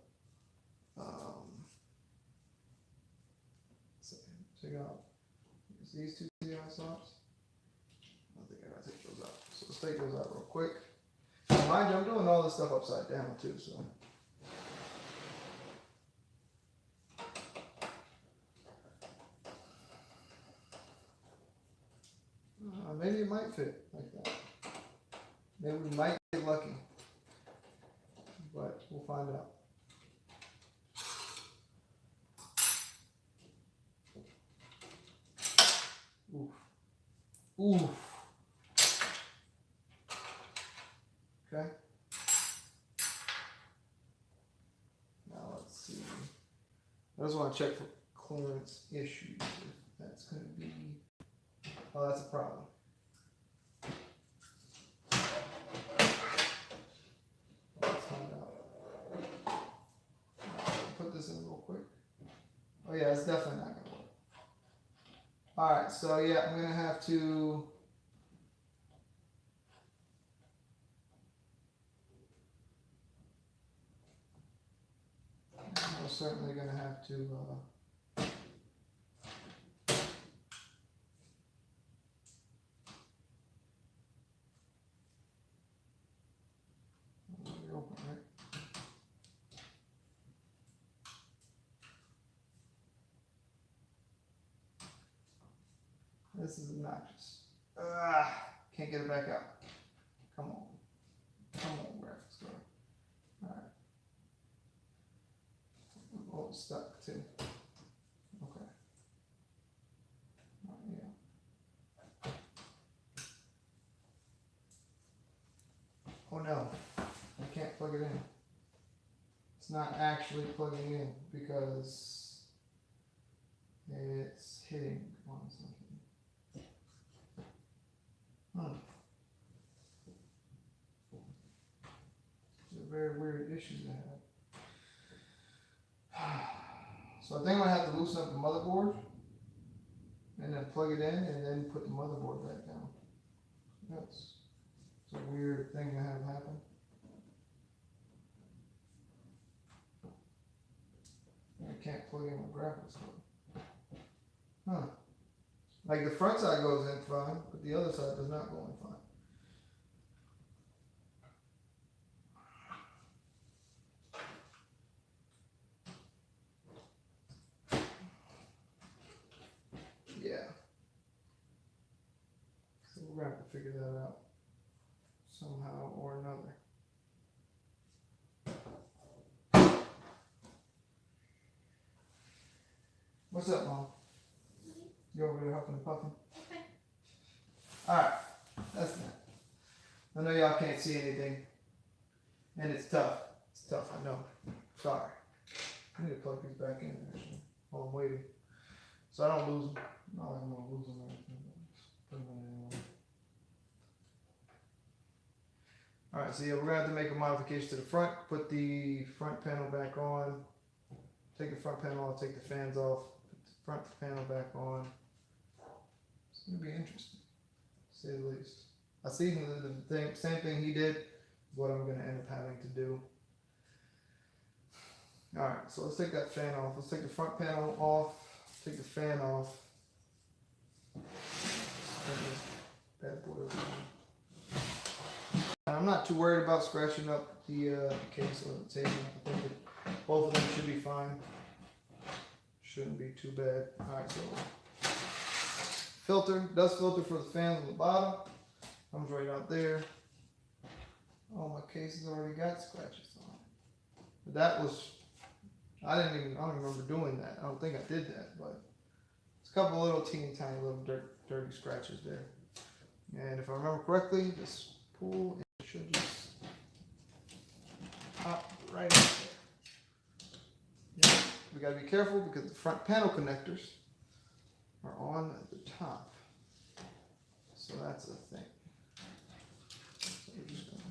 [SPEAKER 1] Check out these two slots. I think I gotta take those out. So let's take those out real quick. Now, mind you, I'm doing all this stuff upside down too, so. Maybe it might fit like that. Maybe we might get lucky. We'll find out. Oof. Oof. Okay. Now let's see. I just want to check for clearance issues. If that's going to be. Oh, that's a problem. Let's find out. Put this in real quick. Oh yeah, it's definitely not going to work. Alright, so yeah, I'm going to have to. I'm certainly going to have to. Open, right? This is obnoxious. Can't get it back out. Come on. Come on, graphics card. Alright. Oh, it's stuck too. Okay. Yeah. Oh no. I can't plug it in. It's not actually plugging in because it's hitting on something. These are very weird issues I have. So I think I'm gonna have to loosen up the motherboard and then plug it in and then put the motherboard back down. It's a weird thing to have happen. I can't plug in my graphics card. Huh. Like the front side goes in fine, but the other side does not go in fine. Yeah. So we're gonna have to figure that out somehow or another. What's up, Mom? You over there huffing and puffing?
[SPEAKER 2] Okay.
[SPEAKER 1] Alright, that's that. I know y'all can't see anything. And it's tough. It's tough, I know. Sorry. I need to plug these back in actually while I'm waiting. So I don't lose them. Not like I'm gonna lose them or anything. But just put them in anyway. Alright, so yeah, we're gonna have to make a modification to the front. Put the front panel back on. Take the front panel off, take the fans off. Put the front panel back on. It's gonna be interesting, to say the least. I see the same thing he did, what I'm gonna end up having to do. Alright, so let's take that fan off. Let's take the front panel off, take the fan off. Bad boy over here. And I'm not too worried about scratching up the case or the table. I think that both of them should be fine. Shouldn't be too bad. Alright, so filter, dust filter for the fans on the bottom. Comes right out there. Oh, my case has already got scratches on it. But that was, I don't remember doing that. I don't think I did that, but it's a couple little teeny tiny little dirty scratches there. And if I remember correctly, this pull, it should just pop right up there. Yeah, we gotta be careful because the front panel connectors are on the top. So that's a thing. So we're just gonna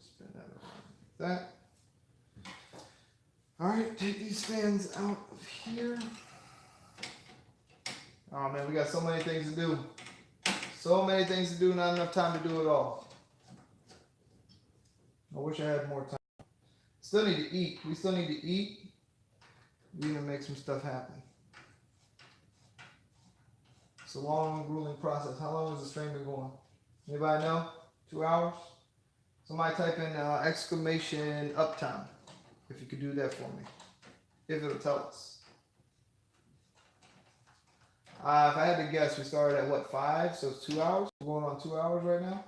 [SPEAKER 1] spin that around like that. Alright, take these fans out of here. Oh man, we got so many things to do. So many things to do, not enough time to do it all. I wish I had more time. Still need to eat. We still need to eat. We need to make some stuff happen. It's a long, grueling process. How long has the stream been going? Anybody know? 2 hours? Somebody type in exclamation uptime. If you could do that for me. If it'll tell us. If I had to guess, we started at what, 5? So it's 2 hours? We're going on 2 hours right now.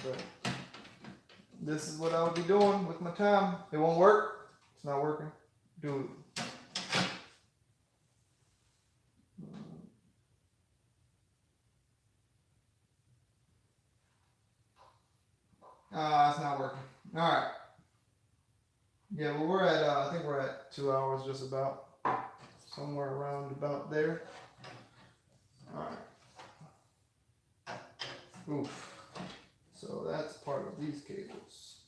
[SPEAKER 1] but this is what I would be doing with my time. It won't work. It's not working. Dude. It's not working. All right. Yeah, well, we're at, I think we're at 2 hours just about. Somewhere around about there. All right. Oof. So that's part of these cables,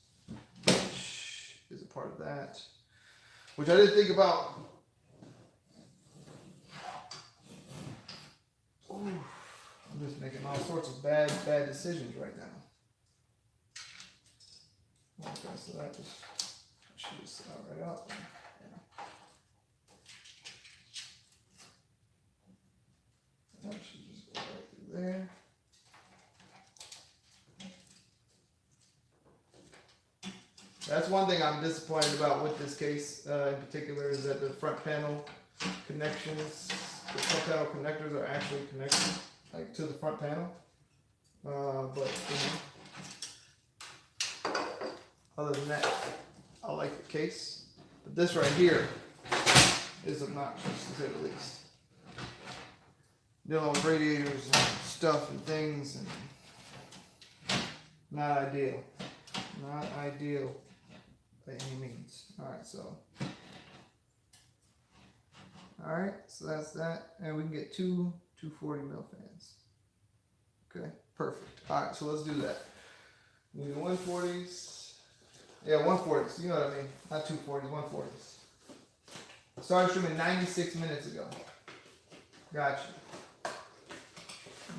[SPEAKER 1] which is a part of that, which I didn't think about. Oof. I'm just making all sorts of bad decisions right now. Okay, so that just should just slide right out there. Yeah. That should just go right through there. That's one thing I'm disappointed about with this case in particular, is that the front panel connections, the front panel connectors are actually connected like to the front panel. But you know, other than that, I like the case. But this right here is obnoxious, to say the least. Dealing with radiators and stuff and things, and not ideal. Not ideal by any means. Alright, so that's that. And we can get two 240 mil fans. Okay, perfect. Alright, so let's do that. We do 140s. Yeah, 140s. You know what I mean. Not 240s, 140s. Started streaming 96 minutes ago. Gotcha.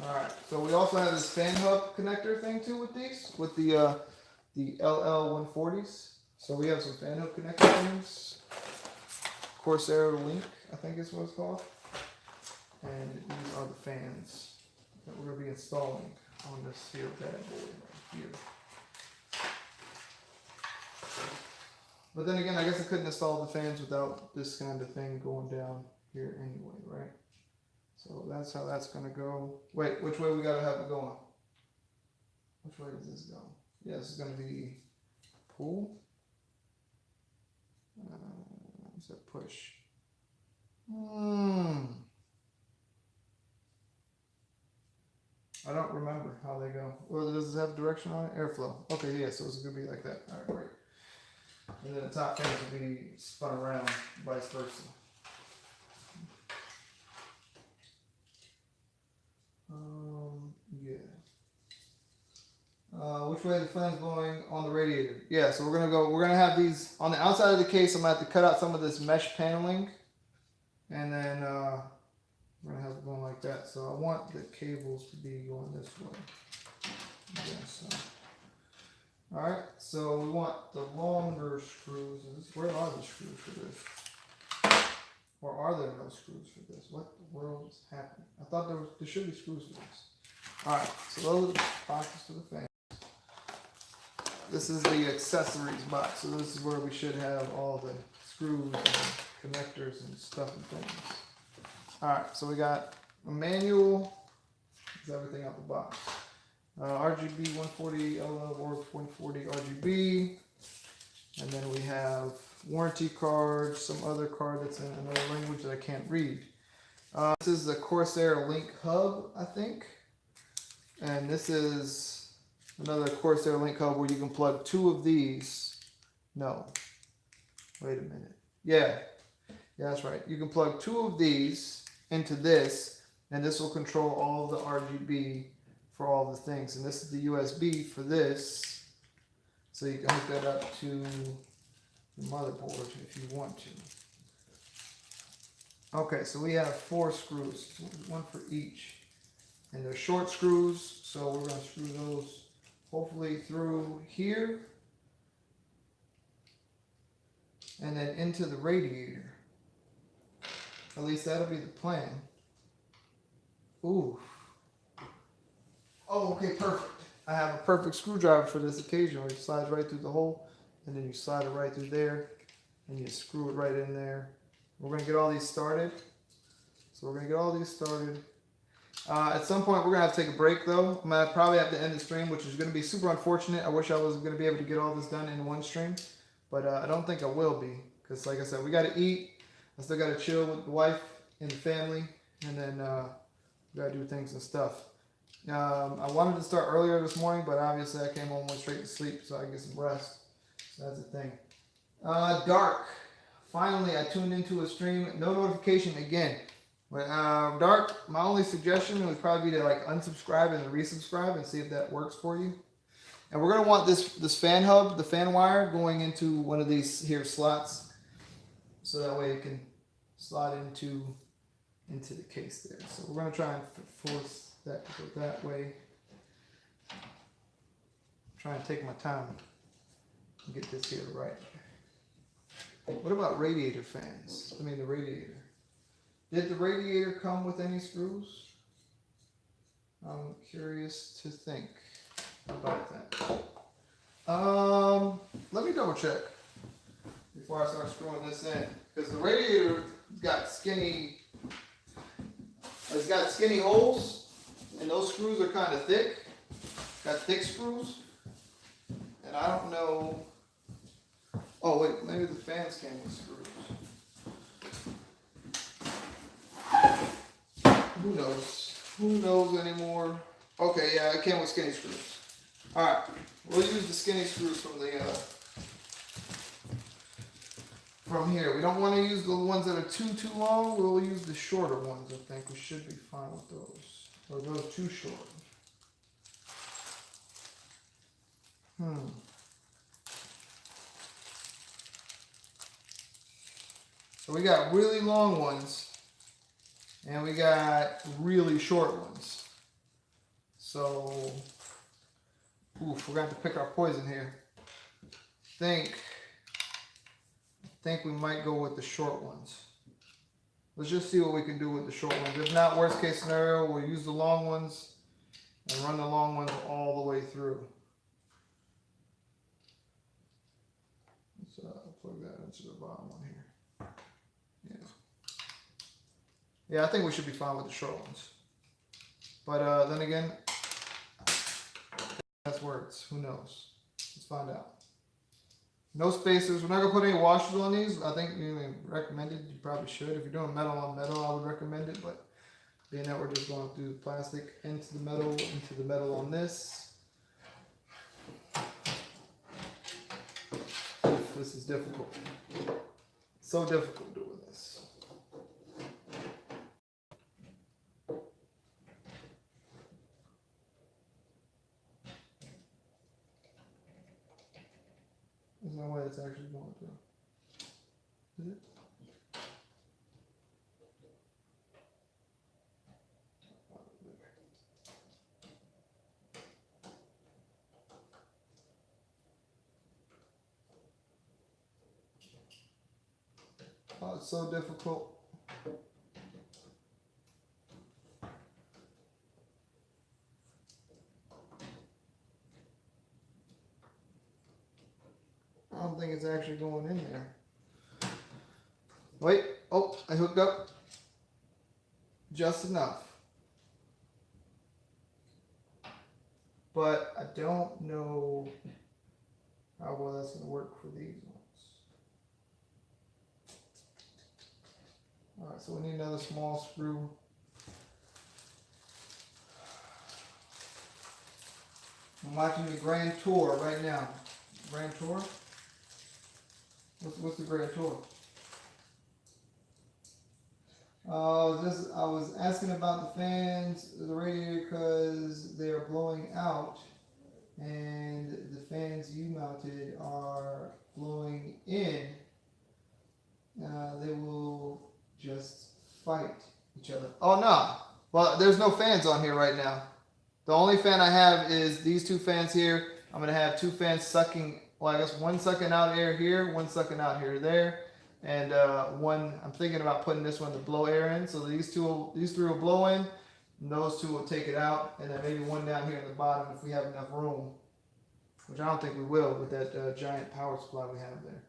[SPEAKER 1] Alright, so we also have this fan hub connector thing too with these, with the LL140s. So we have some fan hub connector things. Corsair Link, I think is what it's called. And these are the fans that we're going to be installing on this here bad boy right here. But then again, I guess I couldn't install the fans without this kind of thing going down here anyway, right? So that's how that's going to go. Wait, which way we got to have it going? Which way does this go? Yeah, this is going to be pull. What's that push? I don't remember how they go. Well, does it have direction on it? Airflow. Okay, yeah, so it's going to be like that. All right, great. And then the top fans will be spun around, vice versa. Yeah. Which way are the fans going on the radiator? Yeah, so we're gonna have these on the outside of the case. I'm gonna have to cut out some of this mesh paneling, and then we're gonna have it going like that. So I want the cables to be going this way. Yeah, so. All right, so we want the longer screws. Where are the screws for this? Or are there no screws for this? What the world is happening? I thought there should be screws for this. All right, so those are the boxes for the fan. This is the accessories box, so this is where we should have all the screws and connectors and stuff and things. Alright, so we got a manual, that's everything out the box. RGB 140, LL or 140 RGB, and then we have warranty card, some other card that's in another language that I can't read. This is the Corsair Link Hub, I think, and this is another Corsair Link Hub where you can plug two of these. No. Wait a minute. Yeah, that's right. You can plug two of these into this, and this will control all of the RGB for all the things. And this is the USB for this. So you can hook that up to the motherboard if you want to. Okay, so we have 4 screws, one for each. And they're short screws, so we're going to screw those hopefully through here and then into the radiator. At least that'll be the plan. Ooh. Oh, okay, perfect. I have a perfect screwdriver for this occasion where it slides right through the hole and then you slide it right through there and you screw it right in there. We're going to get all these started. So we're going to get all these started. At some point, we're gonna have to take a break though. I'm gonna probably have to end the stream, which is gonna be super unfortunate. I wish I was gonna be able to get all this done in one stream, but I don't think I will be, because like I said, we gotta eat. I still gotta chill with the wife and the family, and then we gotta do things and stuff. I wanted to start earlier this morning, but obviously I came home, went straight to sleep, so I can get some rest. So that's the thing. Dark. Finally, I tuned into a stream. No notification again. But Dark, my only suggestion would probably be to like unsubscribe and then resubscribe and see if that works for you. And we're gonna want this fan hub, the fan wire, going into one of these here slots, so that way it can slot into the case there. So we're gonna try and force that to go that way. Try and take my time and get this here right. What about radiator fans? I mean the radiator. Did the radiator come with any screws? I'm curious to think about that. Let me double check before I start screwing this in, because the radiator got skinny. It's got skinny holes, and those screws are kind of thick. Got thick screws, and I don't know. Oh wait, maybe the fans came with screws. Who knows? Who knows anymore? Okay, yeah, it came with skinny screws. Alright, we'll use the skinny screws from the from here. We don't want to use the ones that are too long. We'll use the shorter ones. I think we should be fine with those. Or those too short. So we got really long ones. And we got really short ones. So, oof, we're going to have to pick our poison here. I think we might go with the short ones. Let's just see what we can do with the short ones. If not, worst case scenario, we'll use the long ones and run the long ones all the way through. Let's plug that into the bottom one here. Yeah, I think we should be fine with the short ones. But then again, that's words. Who knows? Let's find out. No spacers. We're not going to put any washers on these. I think you recommended. You probably should. If you're doing metal on metal, I would recommend it. But being that we're just going to do plastic into the metal on this. This is difficult. So difficult doing this. There's no way it's actually going through. Is it? Oh, it's so difficult. I don't think it's actually going in there. Wait, oh, I hooked up just enough. But I don't know how well that's going to work for these ones. Alright, so we need another small screw. I'm watching the Grand Tour right now. Grand Tour? What's the Grand Tour? I was asking about the fans, the radiator, because they are blowing out, and the fans you mounted are blowing in. They will just fight each other. Oh no! Well, there's no fans on here right now. The only fan I have is these two fans here. I'm gonna have two fans sucking. Well, I guess one sucking out air here, one sucking out here there, and one. I'm thinking about putting this one to blow air in. So these three will blow in, and those two will take it out, and then maybe one down here at the bottom if we have enough room, which I don't think we will with that giant power supply we have there.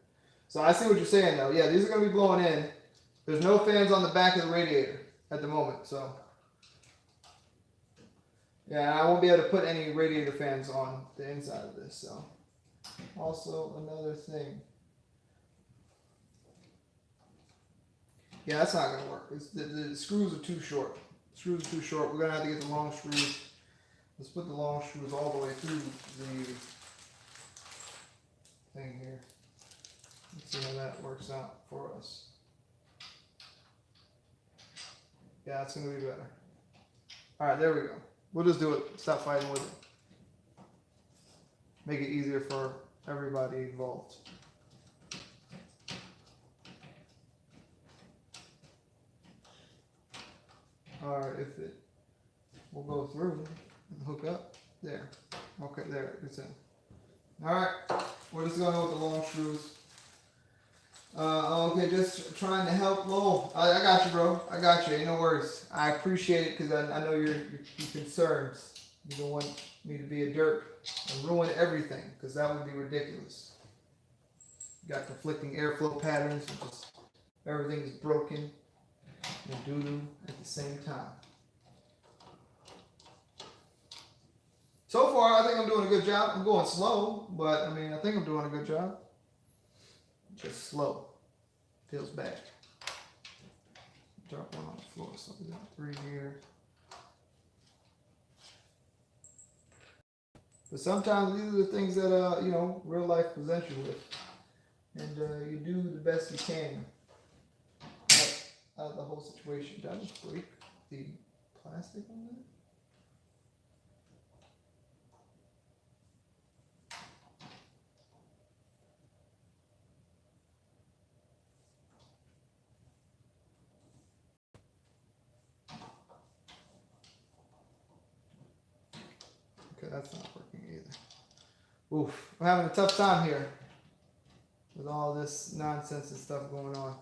[SPEAKER 1] So I see what you're saying though. Yeah, these are gonna be blowing in. There's no fans on the back of the radiator at the moment, so Yeah, I won't be able to put any radiator fans on the inside of this. So, also another thing. Yeah, that's not gonna work. The screws are too short. Screws are too short. We're gonna have to get the long screws. Let's put the long screws all the way through the thing here. Let's see how that works out for us. Yeah, it's gonna be better. All right, there we go. We'll just do it. Stop fighting with it. Make it easier for everybody involved. All right, if it will go through and hook up there. Okay, there it's in. All right, we're just going with the long screws. Okay, just trying to help Lowell. I got you, bro. I got you. Ain't no worries. I appreciate it because I know you're concerned. You don't want me to be a dirt and ruin everything because that would be ridiculous. You got conflicting airflow patterns. And just everything is broken and doo-doo at the same time. So far, I think I'm doing a good job. I'm going slow, but I mean, I think I'm doing a good job. Just slow. Feels bad. Drop one on the floor. So we got 3 here. But sometimes these are the things that you know, real life presents you with, and you do the best you can out of the whole situation. Did I just break the plastic on that? Okay, that's not working either. Oof, I'm having a tough time here with all this nonsense and stuff going on.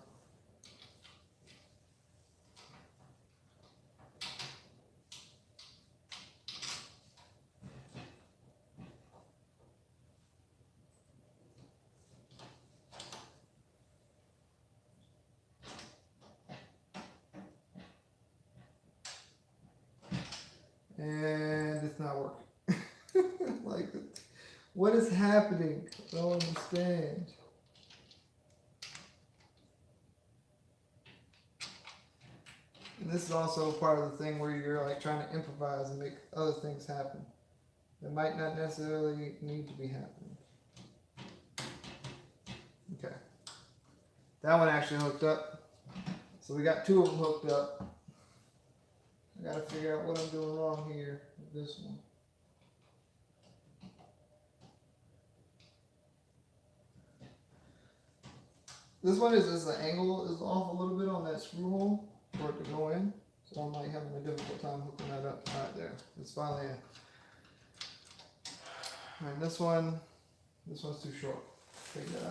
[SPEAKER 1] And it's not working. Like, what is happening? I don't understand. And this is also part of the thing where you're like trying to improvise and make other things happen that might not necessarily need to be happening. Okay. That one actually hooked up. So we got 2 of them hooked up. I gotta figure out what I'm doing wrong here with this one. This one is the angle is off a little bit on that screw hole for it to go in. So I'm like having a difficult time hooking that up. Right there. It's finally in. Alright, this one's too short. Figure that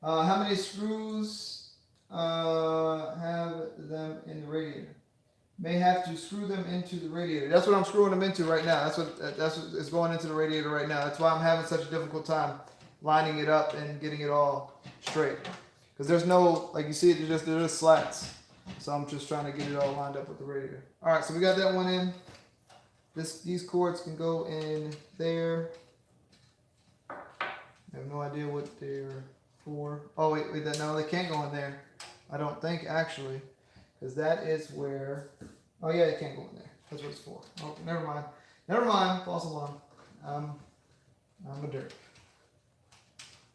[SPEAKER 1] out. How many screws have them in the radiator? May have to screw them into the radiator. That's what I'm screwing them into right now. That's what is going into the radiator right now. That's why I'm having such a difficult time lining it up and getting it all straight. Because there's no, like you see, they're just slats. So I'm just trying to get it all lined up with the radiator. All right, so we got that one in. These cords can go in there. I have no idea what they're for. Oh wait, no, they can't go in there. I don't think actually. Because that is where, oh yeah, it can't go in there. That's what it's for. Oh, never mind. Never mind, false alarm. I'm a dirt.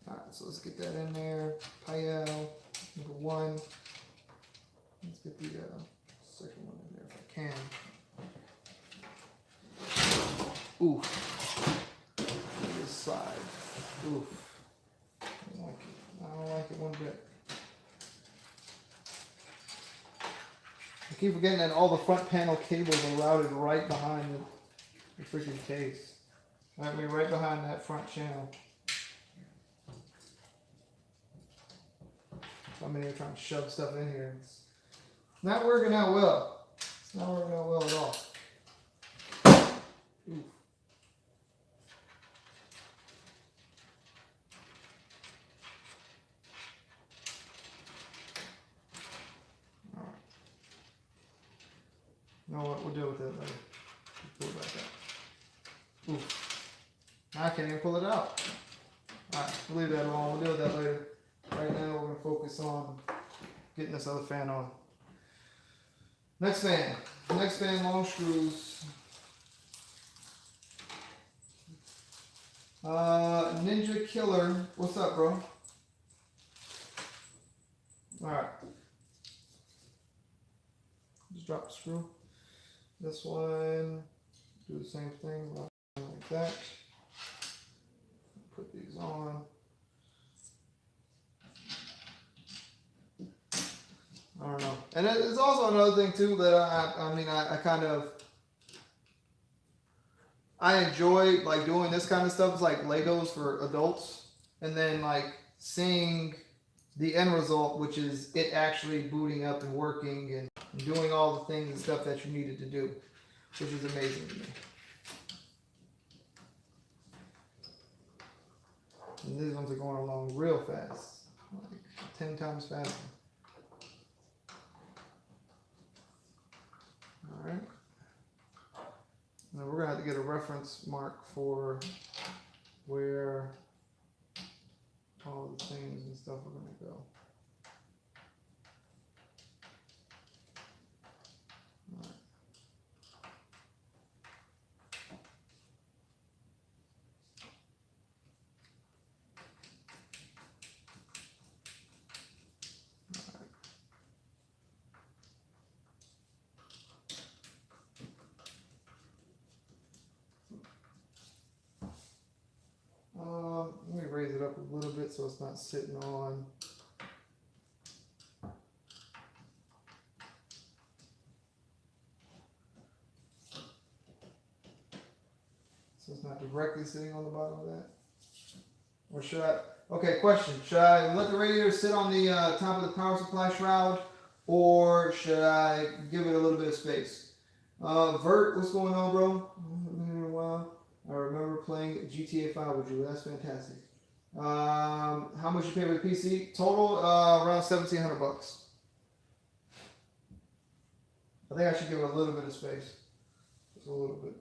[SPEAKER 1] Alright, so let's get that in there. Payal, number 1. Let's get the second one in there if I can. Oof. This side. Oof. I don't like it. I don't like it one bit. I keep forgetting that all the front panel cables are routed right behind the freaking case. I mean, right behind that front channel. I'm in here trying to shove stuff in here. It's not working out well. It's not working out well at all. Oof. All right. You know what? We'll deal with that later. Pull it back out. Oof. I can't even pull it out. Alright, we'll leave that alone. We'll deal with that later. Right now, we're going to focus on getting this other fan on. Next fan. Next fan, long screws. Ninja Killer. What's up, bro? Alright. Just drop the screw. This one, do the same thing like that. Put these on. I don't know. And there's also another thing too that I enjoy like doing this kind of stuff. It's like Legos for adults, and then like seeing the end result, which is it actually booting up and working and doing all the things and stuff that you needed to do, which is amazing to me. And these ones are going along real fast, like 10 times faster. All right. Now we're gonna have to get a reference mark for where all the things and stuff are gonna go. All right. Let me raise it up a little bit so it's not sitting on. So it's not directly sitting on the bottom of that. Or should I? Okay, question. Should I let the radiator sit on the top of the power supply shroud, or should I give it a little bit of space? Vert, what's going on, bro? I remember playing GTA 5 with you. That's fantastic. How much you pay for the PC? Total around $1,700. I think I should give it a little bit of space. Just a little bit.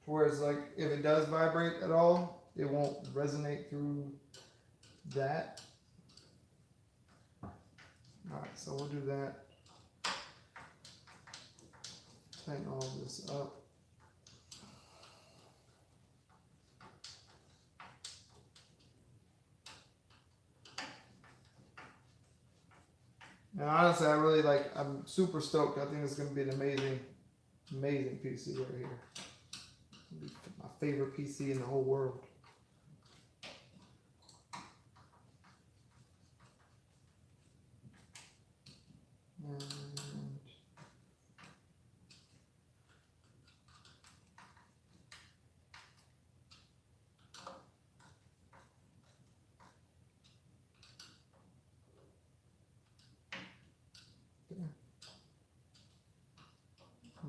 [SPEAKER 1] Whereas, like, if it does vibrate at all, it won't resonate through that. Alright, so we'll do that. Tighten all this up. And honestly, I'm super stoked. I think it's going to be an amazing PC right here. It'll be my favorite PC in the whole world. And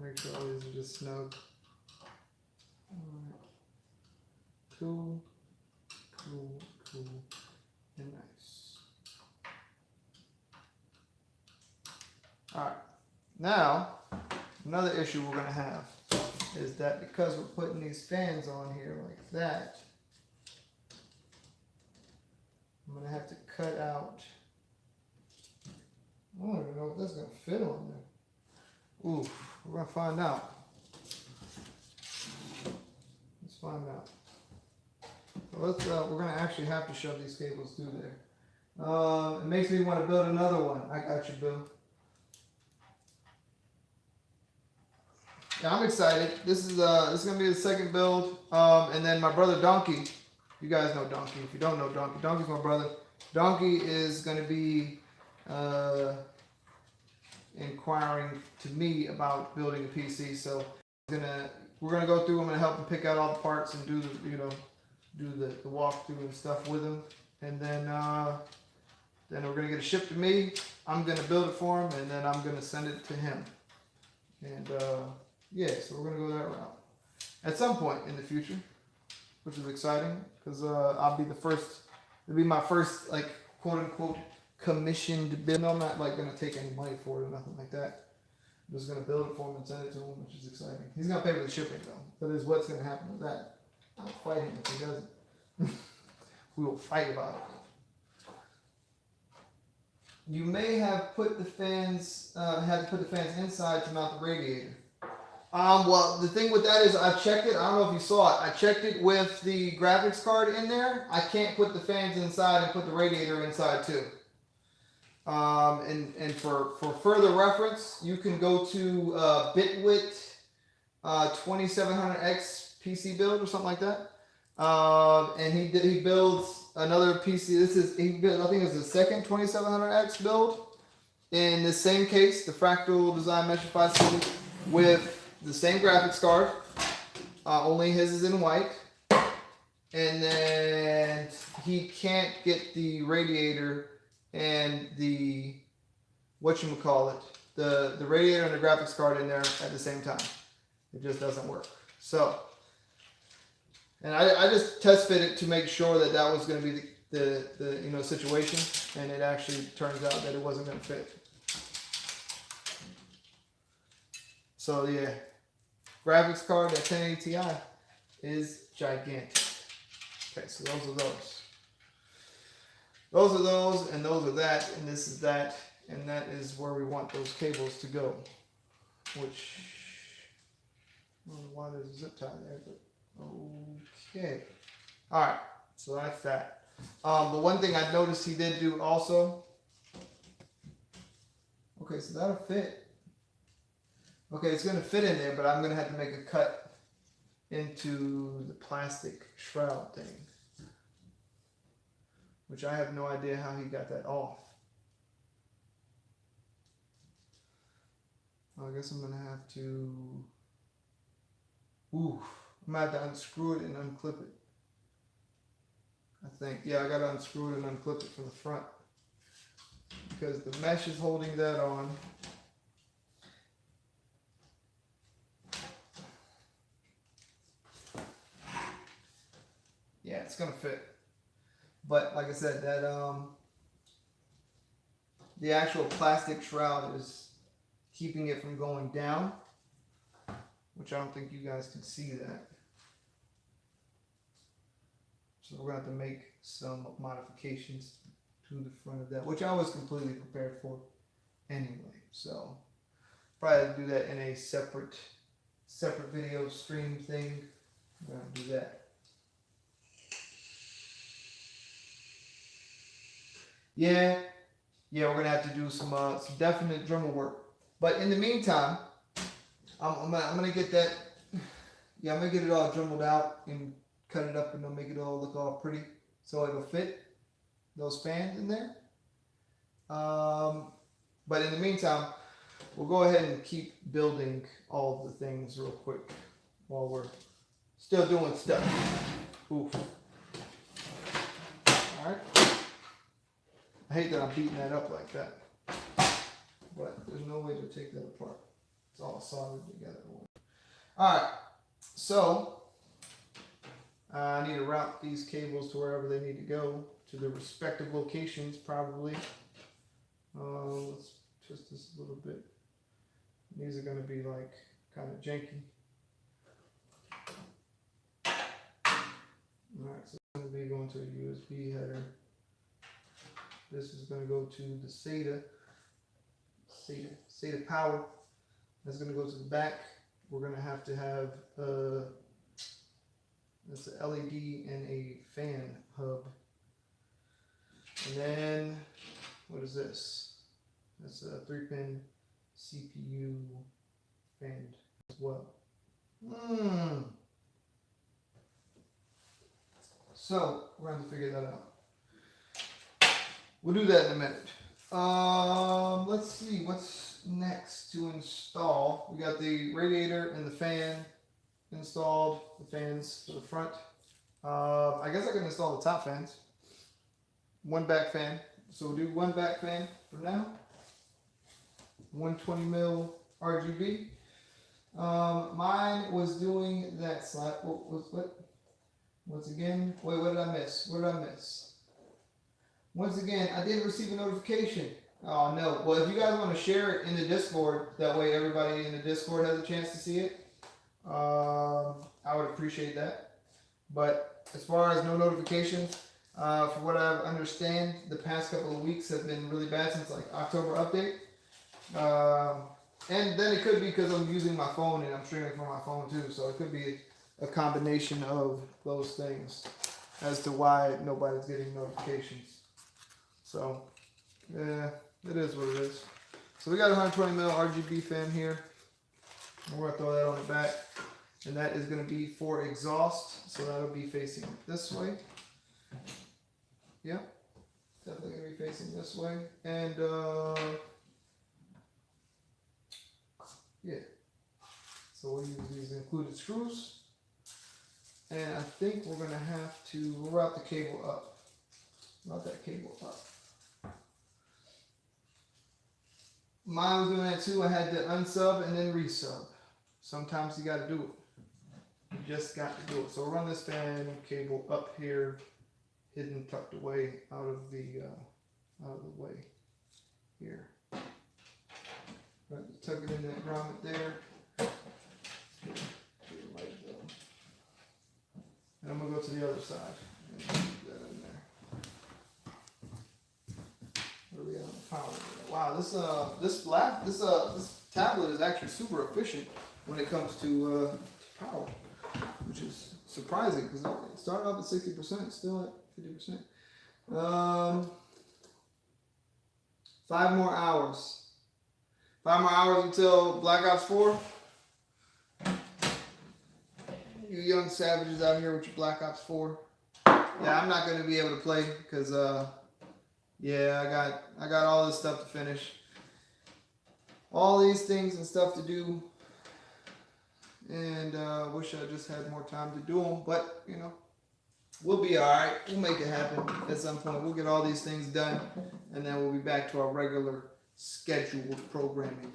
[SPEAKER 1] make sure all these are just snug. Alright. Cool, and nice. Alright. Now, another issue we're going to have is that because we're putting these fans on here like that, I'm going to have to cut out. I don't even know if that's going to fit on there. Ooh, we're going to find out. Let's find out. So we're going to actually have to shove these cables through there. It makes me want to build another one. I got you, Bill. Yeah, I'm excited. This is going to be the second build. And then my brother Donkey, you guys know Donkey. If you don't know Donkey, Donkey's my brother. Donkey is going to be inquiring to me about building a PC. So we're gonna go through. I'm gonna help him pick out all the parts and do the walkthrough and stuff with him. And then we're gonna get it shipped to me. I'm gonna build it for him, and then I'm gonna send it to him. And yeah, so we're gonna go that route at some point in the future, which is exciting because I'll be the first. It'll be my first like quote unquote commissioned build. No, I'm not like gonna take any money for it or nothing like that. I'm just gonna build it for him and send it to him, which is exciting. He's gonna pay for the shipping though. That is what's gonna happen with that. I'll fight him if he doesn't. We will fight about it. You may have put the fans, had to put the fans inside to mount the radiator. Well, the thing with that is I checked it. I don't know if you saw it. I checked it with the graphics card in there. I can't put the fans inside and put the radiator inside too. And for further reference, you can go to Bitwit 2700X PC build or something like that. And he builds another PC. I think it's the second 2700X build in the same case, the Fractal Design Meshify City with the same graphics card. Only his is in white. And then he can't get the radiator and the the radiator and the graphics card in there at the same time. It just doesn't work. So, and I just test fit it to make sure that that was going to be the situation, and it actually turns out that it wasn't going to fit. So yeah, graphics card at 1080 Ti is gigantic. Okay, so those are those. Those are those, and those are that, and this is that, and that is where we want those cables to go. Which, I don't know why there's a zip tie there, but okay. Alright, so that's that. But one thing I noticed he did do also. Okay, so that'll fit. Okay, it's going to fit in there, but I'm going to have to make a cut into the plastic shroud thing. Which I have no idea how he got that off. I guess I'm going to have to... I'm going to have to unscrew it and unclip it. I think. Yeah, I got to unscrew it and unclip it from the front. Because the mesh is holding that on. Yeah, it's going to fit. But like I said, that the actual plastic shroud is keeping it from going down, which I don't think you guys can see that. So we're going to have to make some modifications to the front of that, which I was completely prepared for anyway. So probably have to do that in a separate video stream thing. We're going to do that. Yeah, we're gonna have to do some definite Dremel work. But in the meantime, I'm gonna get that. Yeah, I'm gonna get it all Dremeled out and cut it up, and I'll make it all look all pretty, so it'll fit those fans in there. But in the meantime, we'll go ahead and keep building all of the things real quick while we're still doing stuff. Oof. All right. I hate that I'm beating that up like that, but there's no way to take that apart. It's all soldered together. Alright, so I need to route these cables to wherever they need to go, to the respective locations probably. Let's twist this a little bit. These are going to be like kind of janky. Alright, so it's going to be going to a USB header. This is going to go to the SATA power. That's going to go to the back. We're going to have that's an LED and a fan hub. And then, what is this? That's a 3-pin CPU fan as well. So, we're going to figure that out. We'll do that in a minute. Let's see what's next to install. We got the radiator and the fan installed. The fans for the front. I guess I can install the top fans. One back fan. So we'll do one back fan for now. 120 mil RGB. Mine was doing that slide. What? Once again, wait, what did I miss? Once again, I didn't receive a notification. Oh no. Well, if you guys want to share it in the Discord, that way everybody in the Discord has a chance to see it. I would appreciate that. But as far as no notifications, for what I understand, the past couple of weeks have been really bad since like October update. And then it could be because I'm using my phone and I'm streaming from my phone too, so it could be a combination of those things as to why nobody's getting notifications. So, yeah, it is what it is. So we got a 120mm RGB fan here. We're gonna throw that on the back, and that is gonna be for exhaust, so that'll be facing this way. Yeah, definitely gonna be facing this way, and yeah. So we'll use these included screws, and I think we're gonna have to route the cable up. Route that cable up. Mine was doing that too. I had to unsub and then resub. Sometimes you got to do it. You just got to do it. So we'll run this fan cable up here, hidden, tucked away out of the way here. Right, tuck it in that grommet there. And I'm gonna go to the other side and put that in there. What are we on the power? Wow, this tablet is actually super efficient when it comes to power, which is surprising because it started off at 60%, still at 50%. 5 more hours. 5 more hours until Black Ops 4. You young savages out here with your Black Ops 4. Yeah, I'm not going to be able to play because, yeah, I got all this stuff to finish. All these things and stuff to do. And wish I just had more time to do them. But, you know, we'll be all right. We'll make it happen at some point. We'll get all these things done. And then we'll be back to our regular scheduled programming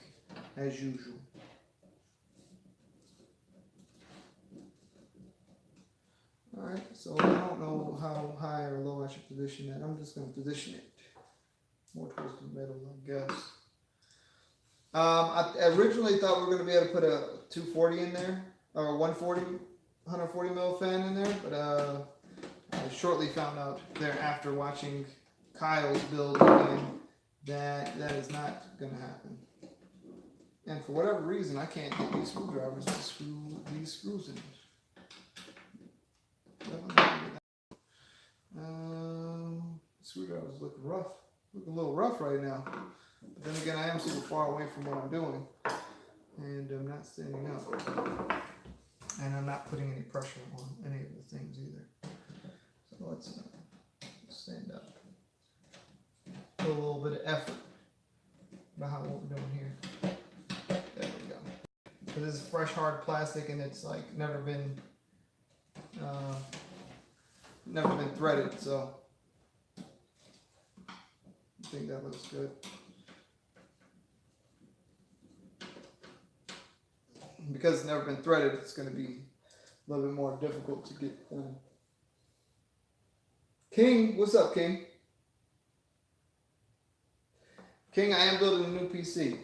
[SPEAKER 1] as usual. Alright, so I don't know how high or low I should position that. I'm just going to position it more towards the middle, I guess. I originally thought we were going to be able to put a 240 in there, or a 140 mil fan in there, but I shortly found out there after watching Kyle's build again that that is not going to happen. And for whatever reason, I can't get these screwdrivers to screw these screws in. Screwdrivers look rough. Look a little rough right now. But then again, I am super far away from what I'm doing. And I'm not standing up. And I'm not putting any pressure on any of the things either. So let's stand up. Put a little bit of effort behind what we're doing here. There we go. So this is fresh hard plastic and it's like never been threaded, so I think that looks good. Because it's never been threaded, it's going to be a little bit more difficult to get done. King, what's up, King? King, I am building a new PC.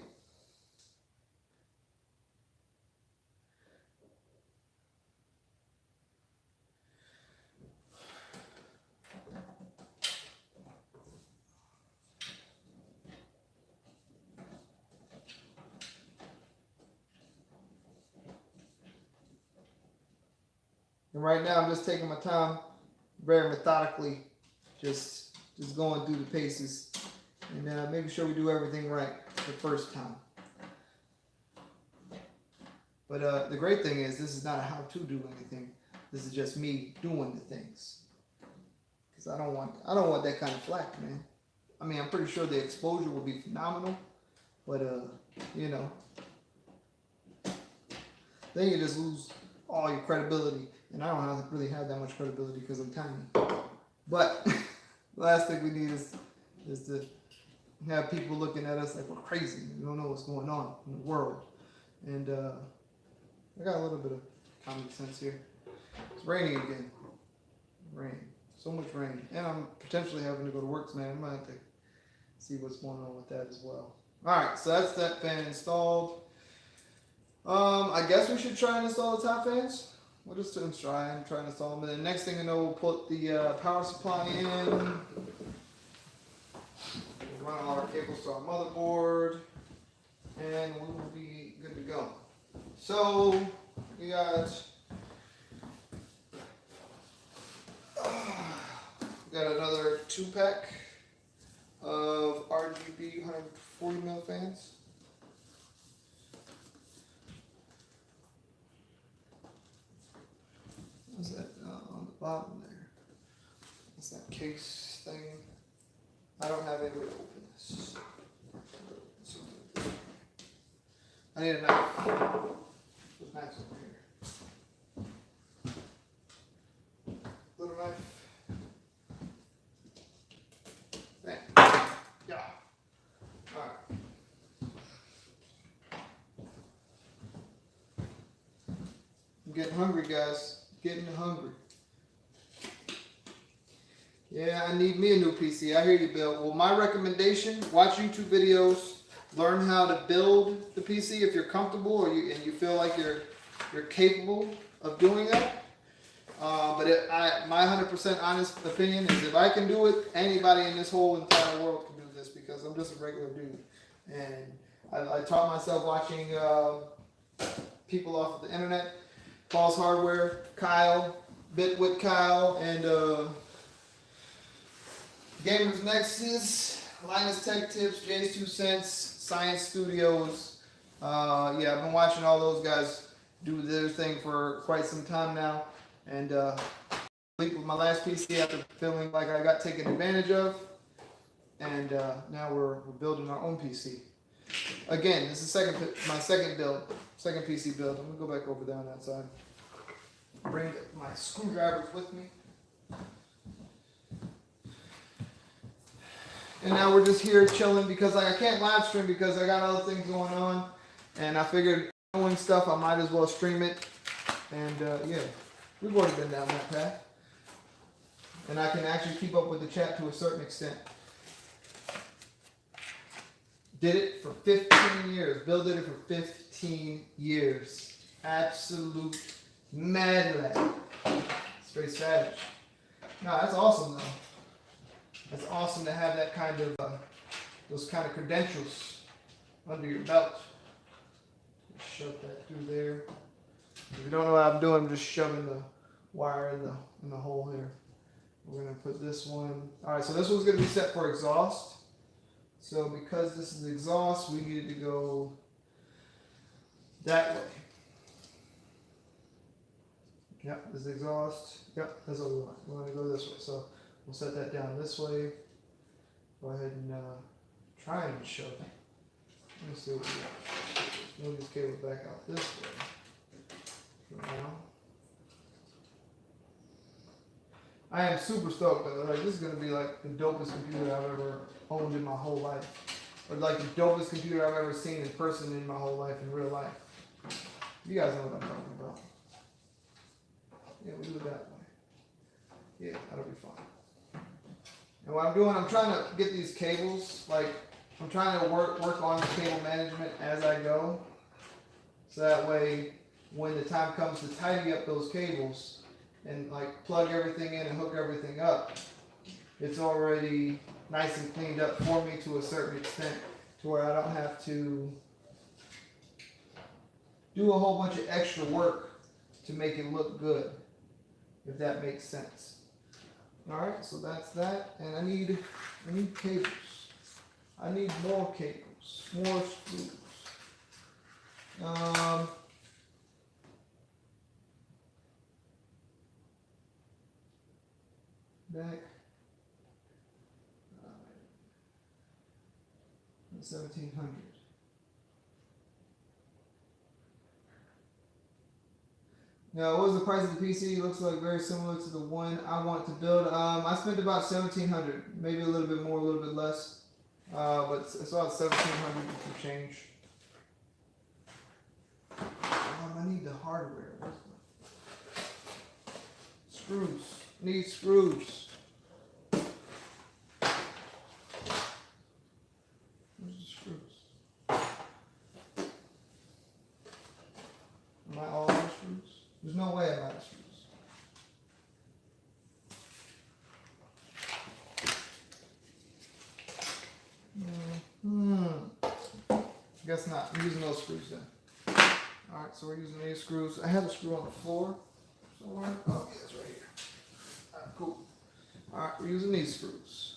[SPEAKER 1] And right now, I'm just taking my time, very methodically, just going through the paces, and making sure we do everything right the first time. But the great thing is, this is not a how to do anything. This is just me doing the things. Because I don't want that kind of flack, man. I mean, I'm pretty sure the exposure will be phenomenal, but you know, then you just lose all your credibility. And I don't really have that much credibility because I'm tiny. But the last thing we need is to have people looking at us like we're crazy. We don't know what's going on in the world. And I got a little bit of common sense here. It's raining again. Rain. So much rain. And I'm potentially having to go to work tonight. I might have to see what's going on with that as well. All right, so that's that fan installed. I guess we should try and install the top fans. We'll just try and install them. And then next thing you know, we'll put the power supply in. We'll run all our cables to our motherboard, and we will be good to go. So we got another 2-pack of RGB 140 mil fans. What's that on the bottom there? What's that case thing? I don't have any way to open this. I need a knife. There's knives over here. Little knife. Bam. Yeah. Alright. I'm getting hungry, guys. Getting hungry. Yeah, I need me a new PC. I hear you, Bill. Well, my recommendation, watch YouTube videos, learn how to build the PC if you're comfortable or you feel like you're capable of doing that. My 100% honest opinion is if I can do it, anybody in this whole entire world can do this because I'm just a regular dude. And I taught myself watching people off of the internet. Paul's Hardware, Kyle, Bitwit Kyle, and Gamers Nexus, Linus Tech Tips, Jay's 2 Cents, Science Studios. Yeah, I've been watching all those guys do their thing for quite some time now. And with my last PC after feeling like I got taken advantage of. And now we're building our own PC. Again, this is my second PC build. I'm gonna go back over there on that side. Bring my screwdrivers with me. And now we're just here chilling because I can't live stream because I got other things going on. And I figured doing stuff, I might as well stream it. And yeah, we've already been down that path. And I can actually keep up with the chat to a certain extent. Did it for 15 years. Bill did it for 15 years. Absolute mad lad. Straight savage. No, that's awesome though. It's awesome to have that kind of, those kind of credentials under your belt. Just shove that through there. If you don't know what I'm doing, I'm just shoving the wire in the hole here. We're gonna put this one. All right, so this one's gonna be set for exhaust. So because this is exhaust, we needed to go that way. Yep, this is exhaust. Yep, that's what we want. We want to go this way. So we'll set that down this way. Go ahead and try and shove it. Let me see what we got. Move this cable back out this way for now. I am super stoked though. Like, this is going to be like the dopest computer I've ever owned in my whole life. Or like the dopest computer I've ever seen in person in my whole life, in real life. You guys know what I'm talking about. Yeah, we do it that way. Yeah, that'll be fine. And what I'm doing, I'm trying to get these cables, like, I'm trying to work on the cable management as I go. So that way, when the time comes to tidy up those cables and like plug everything in and hook everything up, it's already nice and cleaned up for me to a certain extent to where I don't have to do a whole bunch of extra work to make it look good, if that makes sense. Alright, so that's that. And I need cables. I need more cables, more screws. Back. 1700. Now, what was the price of the PC? Looks like very similar to the one I want to build. I spent about $1,700, maybe a little bit more, a little bit less, but it's about $1,700 to change. I need the hardware. Where's my screws? Need screws. There's no way I'm out of screws. Guess not. I'm using those screws then. Alright, so we're using these screws. I have a screw on the floor somewhere. Oh, yeah, it's right here. Alright, cool. Alright, we're using these screws.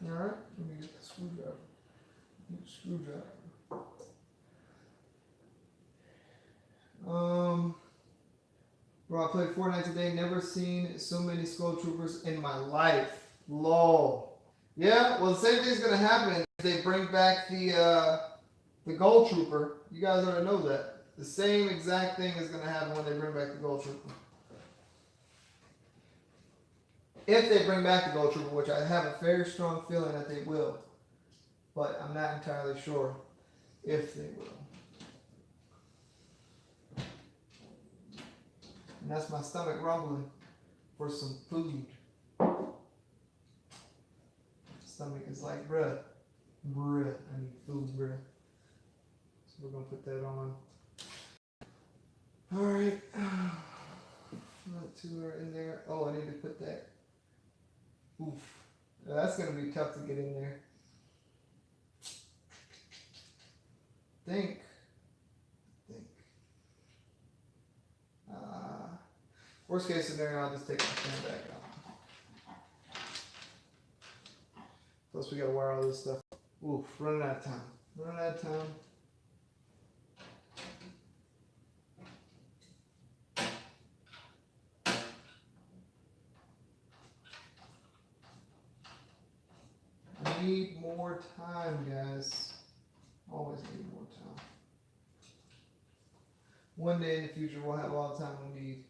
[SPEAKER 1] Alright, let me get the screwdriver. Bro, I played Fortnite today. Never seen so many Skull Troopers in my life. Lol. Yeah, well, the same thing's gonna happen if they bring back the Gold Trooper. You guys already know that. The same exact thing is gonna happen when they bring back the Gold Trooper. If they bring back the Gold Trooper, which I have a very strong feeling that they will, but I'm not entirely sure if they will. And that's my stomach rumbling for some food. Stomach is like, bruh, I need food, bruh. So we're gonna put that on. Alright. Not two are in there. Oh, I need to put that. Oof. That's gonna be tough to get in there. Think. Worst case scenario, I'll just take my fan back out. Plus we gotta wire all this stuff. Oof, running out of time. I need more time, guys. Always need more time. One day in the future, we'll have all the time we need.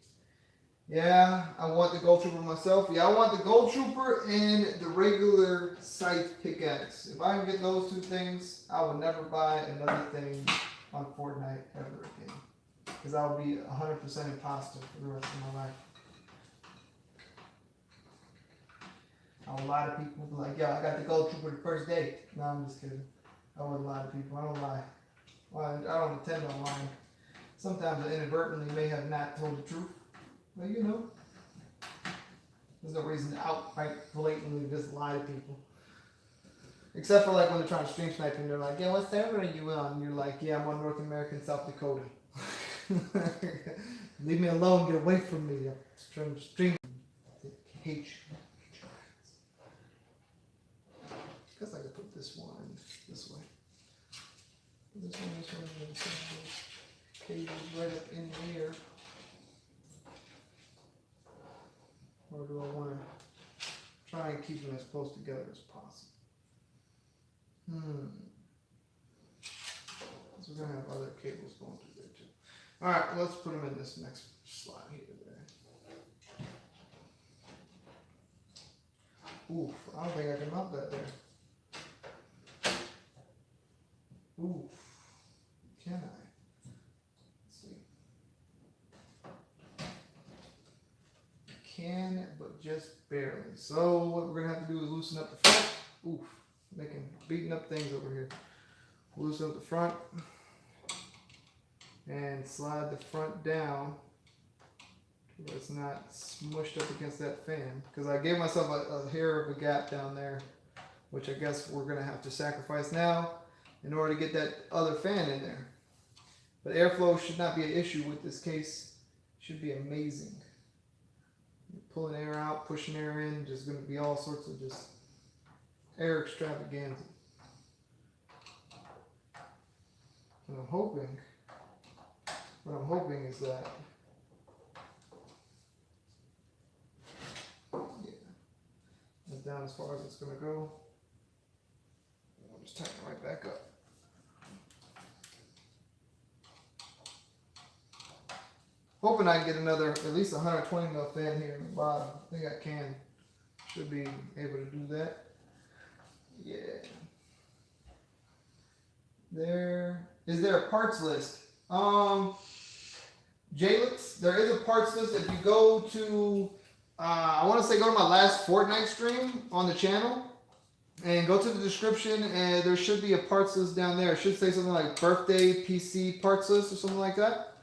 [SPEAKER 1] Yeah, I want the Gold Trooper myself. Yeah, I want the Gold Trooper and the regular scythe pickaxe. If I can get those two things, I will never buy another thing on Fortnite ever again. Because I'll be 100% imposter for the rest of my life. A lot of people will be like, yo, I got the Gold Trooper the first day. No, I'm just kidding. I wouldn't lie to people. I don't lie. Well, I don't intend on lying. Sometimes I inadvertently may have not told the truth. But you know, there's no reason to outright blatantly just lie to people. Except for like when they're trying to stream snipe and they're like, yeah, what server are you on? And you're like, yeah, I'm on North America and South Dakota. Leave me alone, get away from me. I'm trying to stream. I hate you. I guess I could put this one this way. This one. Cables right up in here. Or do I want to try and keep them as close together as possible? So we're going to have other cables going through there too. Alright, let's put them in this next slot here. Oof, I don't think I can mount that there. Oof, can I? Can, but just barely. So what we're gonna have to do is loosen up the front. Oof, beating up things over here. Loosen up the front and slide the front down so it's not smushed up against that fan. Because I gave myself a hair of a gap down there, which I guess we're gonna have to sacrifice now in order to get that other fan in there. But airflow should not be an issue with this case. It should be amazing. Pulling air out, pushing air in, just going to be all sorts of just air extravaganza. And what I'm hoping is that, yeah, that's down as far as it's going to go. I'll just tighten it right back up. Hoping I can get another, at least 120 mil fan here in the bottom. I think I can. Should be able to do that. Yeah. Is there a parts list? Jalix, there is a parts list. If you go to I want to say go to my last Fortnite stream on the channel and go to the description, and there should be a parts list down there. It should say something like birthday PC parts list or something like that.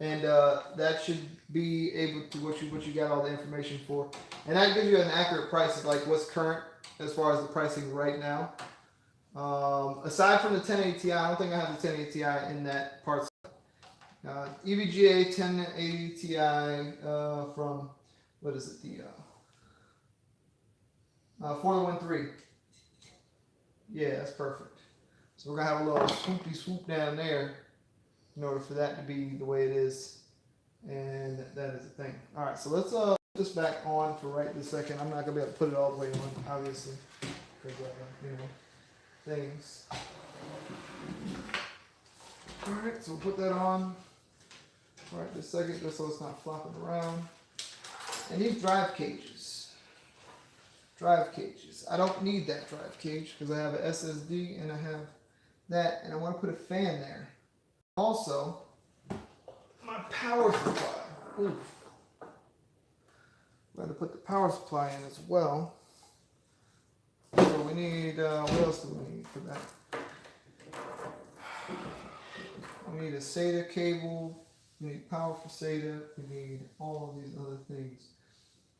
[SPEAKER 1] And that should be able to what you got all the information for. And that gives you an accurate price of like what's current as far as the pricing right now. Aside from the 1080 Ti, I don't think I have the 1080 Ti in that parts. EVGA 1080 Ti from, what is it, the 4013. Yeah, that's perfect. So we're gonna have a little swoopy swoop down there in order for that to be the way it is, and that is the thing. All right, so let's put this back on for right this second. I'm not gonna be able to put it all the way on, obviously, because you know, things. All right, so we'll put that on right this second, just so it's not flopping around. And these drive cages. I don't need that drive cage because I have an SSD and I have that, and I want to put a fan there. Also, my power supply. Oof. I'm going to put the power supply in as well. So we need, what else do we need for that? We need a SATA cable. We need power for SATA. We need all of these other things.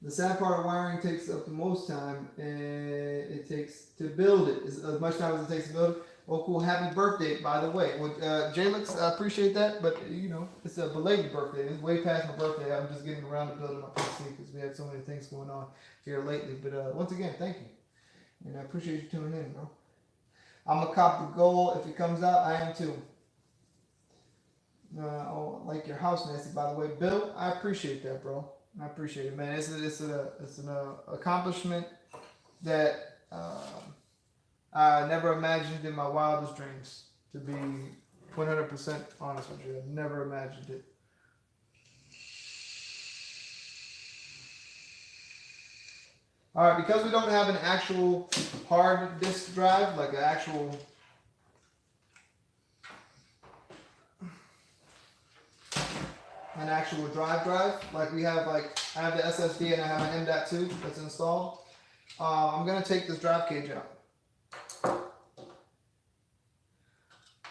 [SPEAKER 1] The sad part of wiring takes up the most time, and it takes to build it as much time as it takes to build it. Oh, cool! Happy birthday, by the way. Well, Jalix, I appreciate that, but you know it's a belated birthday. It's way past my birthday. I'm just getting around to building my PC because we had so many things going on here lately. But once again, thank you, and I appreciate you tuning in, bro. I'm a cop the goal if it comes out. I am too. Oh, like your house, Nancy. By the way, Bill, I appreciate that, bro. I appreciate it, man. It's an accomplishment that I never imagined in my wildest dreams. To be 100% honest with you, I never imagined it. All right, because we don't have an actual hard disk drive, like an actual drive, like we have, like I have the SSD and I have an M.2 that's installed. I'm gonna take this drive cage out.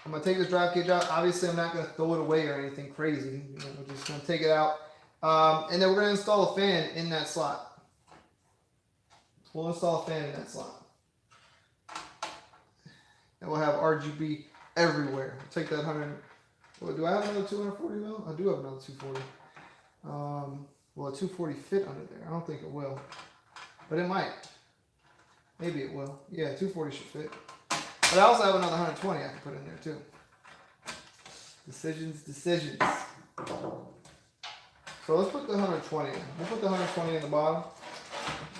[SPEAKER 1] Obviously, I'm not gonna throw it away or anything crazy. You know, we're just gonna take it out, and then we're gonna install a fan in that slot. We'll install a fan in that slot, and we'll have RGB everywhere. We'll take that 100. Well, do I have another 240 mil? I do have another 240. Will a 240 fit under there? I don't think it will, but it might. Maybe it will. Yeah, 240 should fit. But I also have another 120 I can put in there too. Decisions. So let's put the 120 in. We'll put the 120 in the bottom.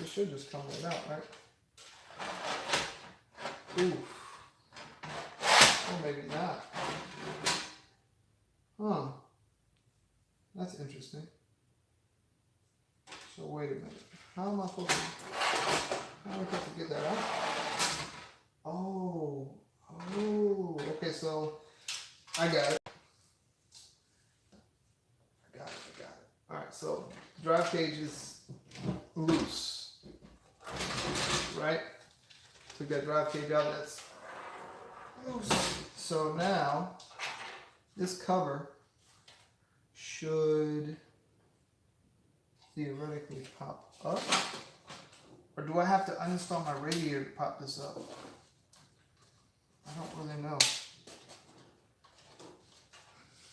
[SPEAKER 1] This should just come right out, right? Ooh. Or maybe not. Huh. That's interesting. So wait a minute. How am I supposed to get that out? Oh. Okay, so I got it. Alright, so the drive cage is loose. Right? Took that drive cage out, that's loose. So now this cover should theoretically pop up. Or do I have to uninstall my radiator to pop this up? I don't really know.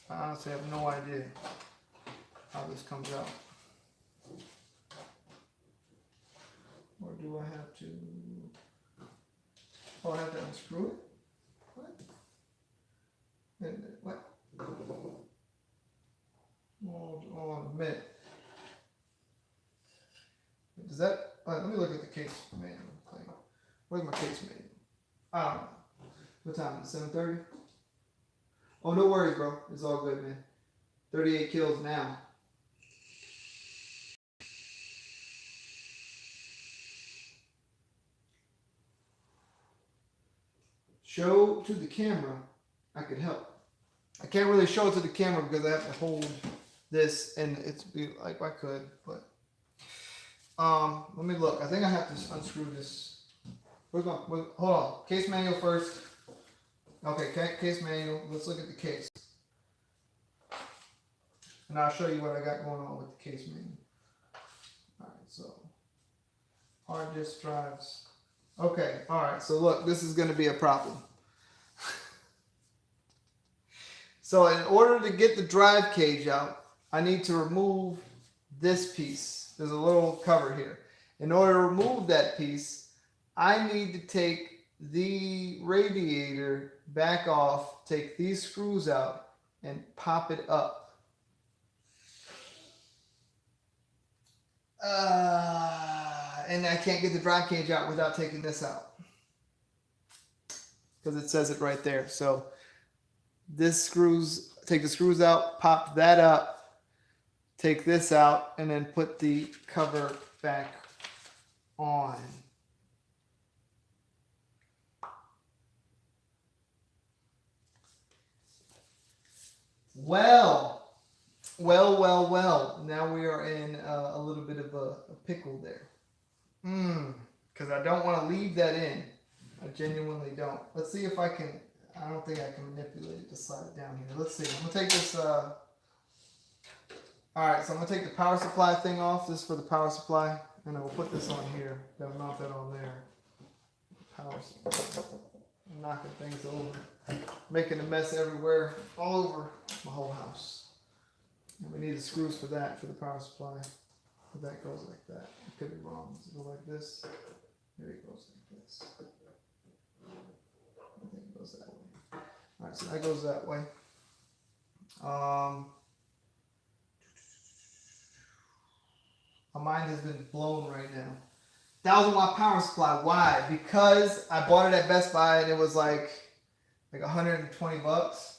[SPEAKER 1] I honestly have no idea how this comes out. Or do I have to... Oh, I have to unscrew it? What? And what? Hold on a minute. Does that... let me look at the case manual thing. Where's my case manual? I don't know. What time is it? 7:30? Oh, no worries, bro. It's all good, man. 38 kills now. Show to the camera. I could help. I can't really show it to the camera because I have to hold this, and it's like I could, but Let me look. I think I have to unscrew this. Hold on. Case manual first. Okay, case manual. Let's look at the case. And I'll show you what I got going on with the case manual. Alright, so hard disk drives. Okay, alright, so look, this is going to be a problem. So in order to get the drive cage out, I need to remove this piece. There's a little cover here. In order to remove that piece, I need to take the radiator back off, take these screws out, and pop it up. And I can't get the drive cage out without taking this out. Because it says it right there. So this screws, take the screws out, pop that up, take this out, and then put the cover back on. Well. Now we are in a little bit of a pickle there. Because I don't want to leave that in. I genuinely don't. Let's see if I can. I don't think I can manipulate it to slide it down here. Let's see. I'm going to take this. Alright, so I'm going to take the power supply thing off. This is for the power supply. And I will put this on here. Then mount that on there. Power supply. I'm knocking things over. Making a mess everywhere. All over my whole house. And we need the screws for that, for the power supply. But that goes like that. It could be wrong. Does it go like this? Maybe it goes like this. I think it goes that way. Alright, so that goes that way. My mind has been blown right now. 1,000-watt power supply. Why? Because I bought it at Best Buy and it was like $120.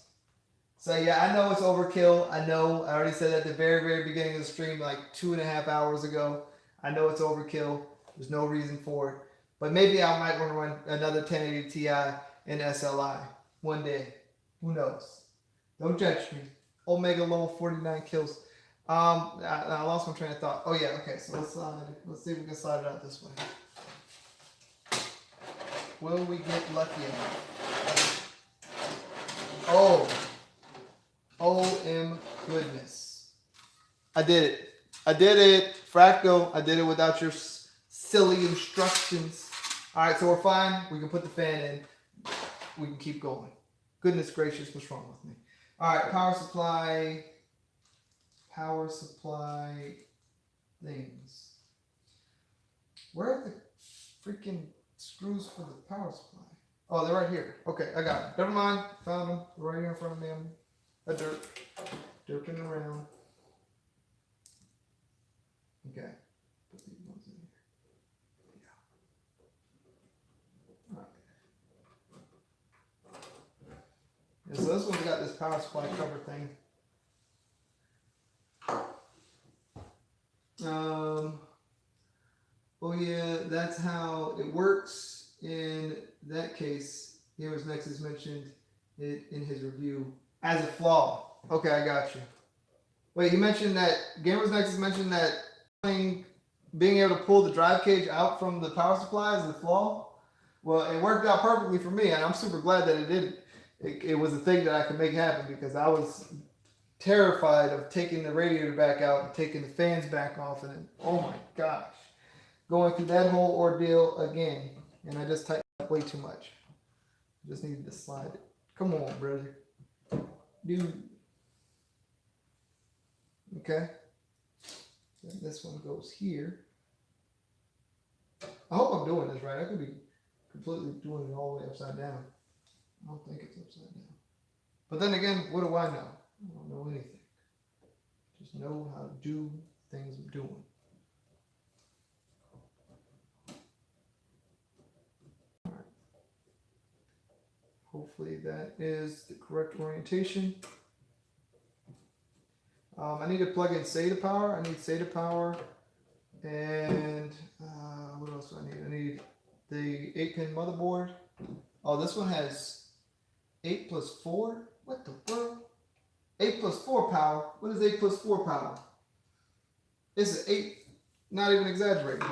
[SPEAKER 1] So yeah, I know it's overkill. I know. I already said at the very, very beginning of the stream, like 2.5 hours ago. I know it's overkill. There's no reason for it. But maybe I might want to run another 1080 Ti in SLI one day. Who knows? Don't judge me. Omega low 49 kills. I lost my train of thought. Oh yeah, okay. So let's see if we can slide it out this way. Will we get lucky enough? Oh. OM goodness. I did it. I did it. Fractal, I did it without your silly instructions. Alright, so we're fine. We can put the fan in. We can keep going. Goodness gracious, what's wrong with me? Alright, power supply things. Where are the freaking screws for the power supply? Oh, they're right here. Okay, I got it. Never mind. Found them. They're right here in front of me. Derping around. Okay. Put these ones in here. Yeah. Alright. Yeah, so this one's got this power supply cover thing. Oh yeah, that's how it works. In that case, IXxNASTYxXI mentioned it in his review as a flaw. Okay, I got you. Wait, he mentioned that IXxNASTYxXI mentioned that being able to pull the drive cage out from the power supply is a flaw. Well, it worked out perfectly for me, and I'm super glad that it did. It was a thing that I could make happen because I was terrified of taking the radiator back out and taking the fans back off, and then, oh my gosh, going through that whole ordeal again. And I just tightened up way too much. Just needed to slide it. Come on, brother. Dude. Okay. Then this one goes here. I hope I'm doing this right. I could be completely doing it all the way upside down. I don't think it's upside down. But then again, what do I know? I don't know anything. Just know how to do things I'm doing. Hopefully that is the correct orientation. I need to plug in SATA power. I need SATA power. And what else do I need? I need the 8-pin motherboard. Oh, this one has 8 plus 4? What the world? 8 plus 4 power? What is 8 plus 4 power? It's an 8. Not even exaggerating.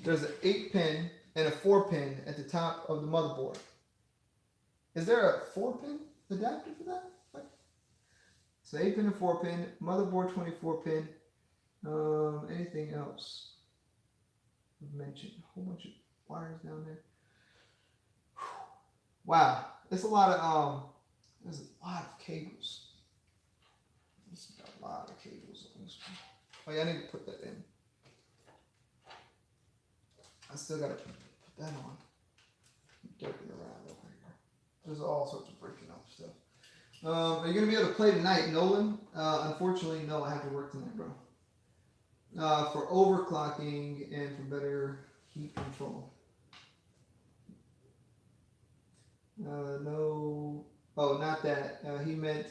[SPEAKER 1] There's an 8-pin and a 4-pin at the top of the motherboard. Is there a 4-pin adapter for that? So 8-pin and 4-pin, motherboard 24-pin. Anything else? I've mentioned a whole bunch of wires down there. Wow, there's a lot of cables. There's a lot of cables on this one. Oh yeah, I need to put that in. I still gotta put that on. I'm dirking around over here. There's all sorts of breaking off stuff. Are you gonna be able to play tonight, Nolan? Unfortunately, no. I have to work tonight, bro. For overclocking and for better heat control. No. Oh, not that. He meant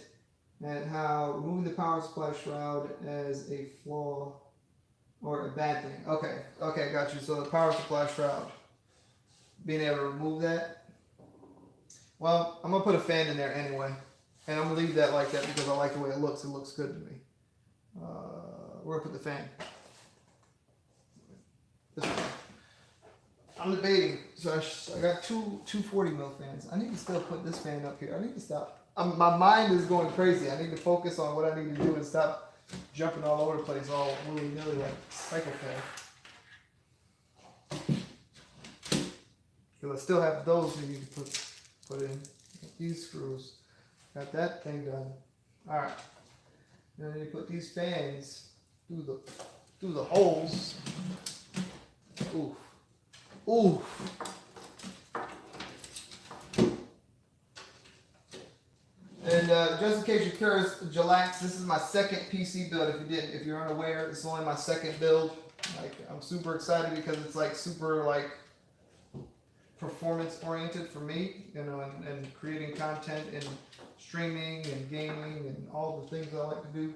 [SPEAKER 1] that how removing the power supply shroud as a flaw or a bad thing. Okay, okay, got you. So the power supply shroud, being able to remove that. Well, I'm gonna put a fan in there anyway, and I'm gonna leave that like that because I like the way it looks. It looks good to me. We're gonna put the fan. This way. I'm debating. So I got two 240 mil fans. I need to still put this fan up here. I need to stop. My mind is going crazy. I need to focus on what I need to do and stop jumping all over the place, all willy-nilly like a psychopath. Because I still have those we need to put in. Got these screws. Got that thing done. All right. Now I need to put these fans through the holes. Ooh. Ooh. And just in case you're curious, Jalax, this is my second PC build. If you're unaware, it's only my second build. Like, I'm super excited because it's like super like performance oriented for me, you know, and creating content and streaming and gaming and all the things I like to do.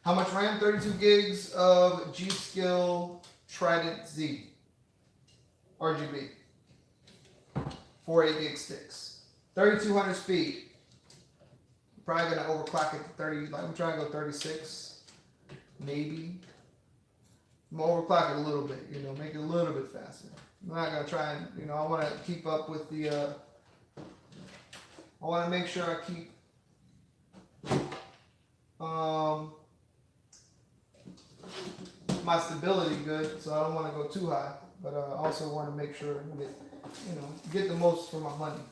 [SPEAKER 1] How much RAM? 32 gigs of G-Skill Trident Z RGB. 4 8-gig sticks. 3200 speed. Probably gonna overclock it to 30. Like I'm trying to go 36, maybe. I'm gonna overclock it a little bit, you know, make it a little bit faster. I'm not gonna try and, you know, I want to keep up with the. I want to make sure I keep. My stability good, so I don't want to go too high, but I also want to make sure I get the most for my money.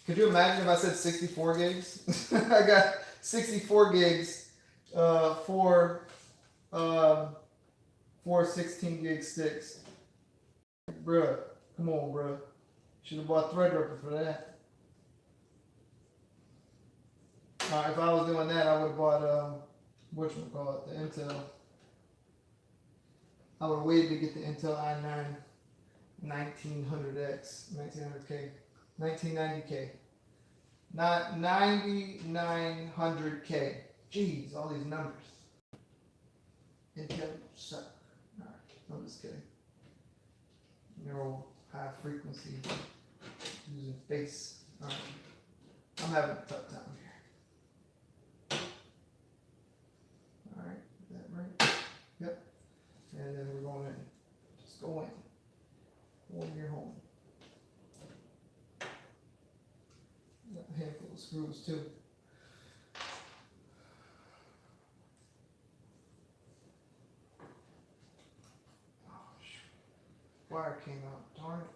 [SPEAKER 1] Could you imagine if I said 64 gigs? I got 64 gigs for 16 gig sticks. Bruh, come on, bruh. Should have bought Threadripper for that. If I was doing that, I would have bought whatchamacallit, the Intel. I would have waited to get the Intel i9 1900X, 1900K, 1990K. Not 9900K. Jeez, all these numbers. Intel suck. Alright, I'm just kidding. Neural high frequency using face. Alright. I'm having a tough time here. Alright, is that right? Yep. And then we're going in. Just go in. Go in your home. Got a handful of screws too. Oh, shoot. Wire came out, darn it.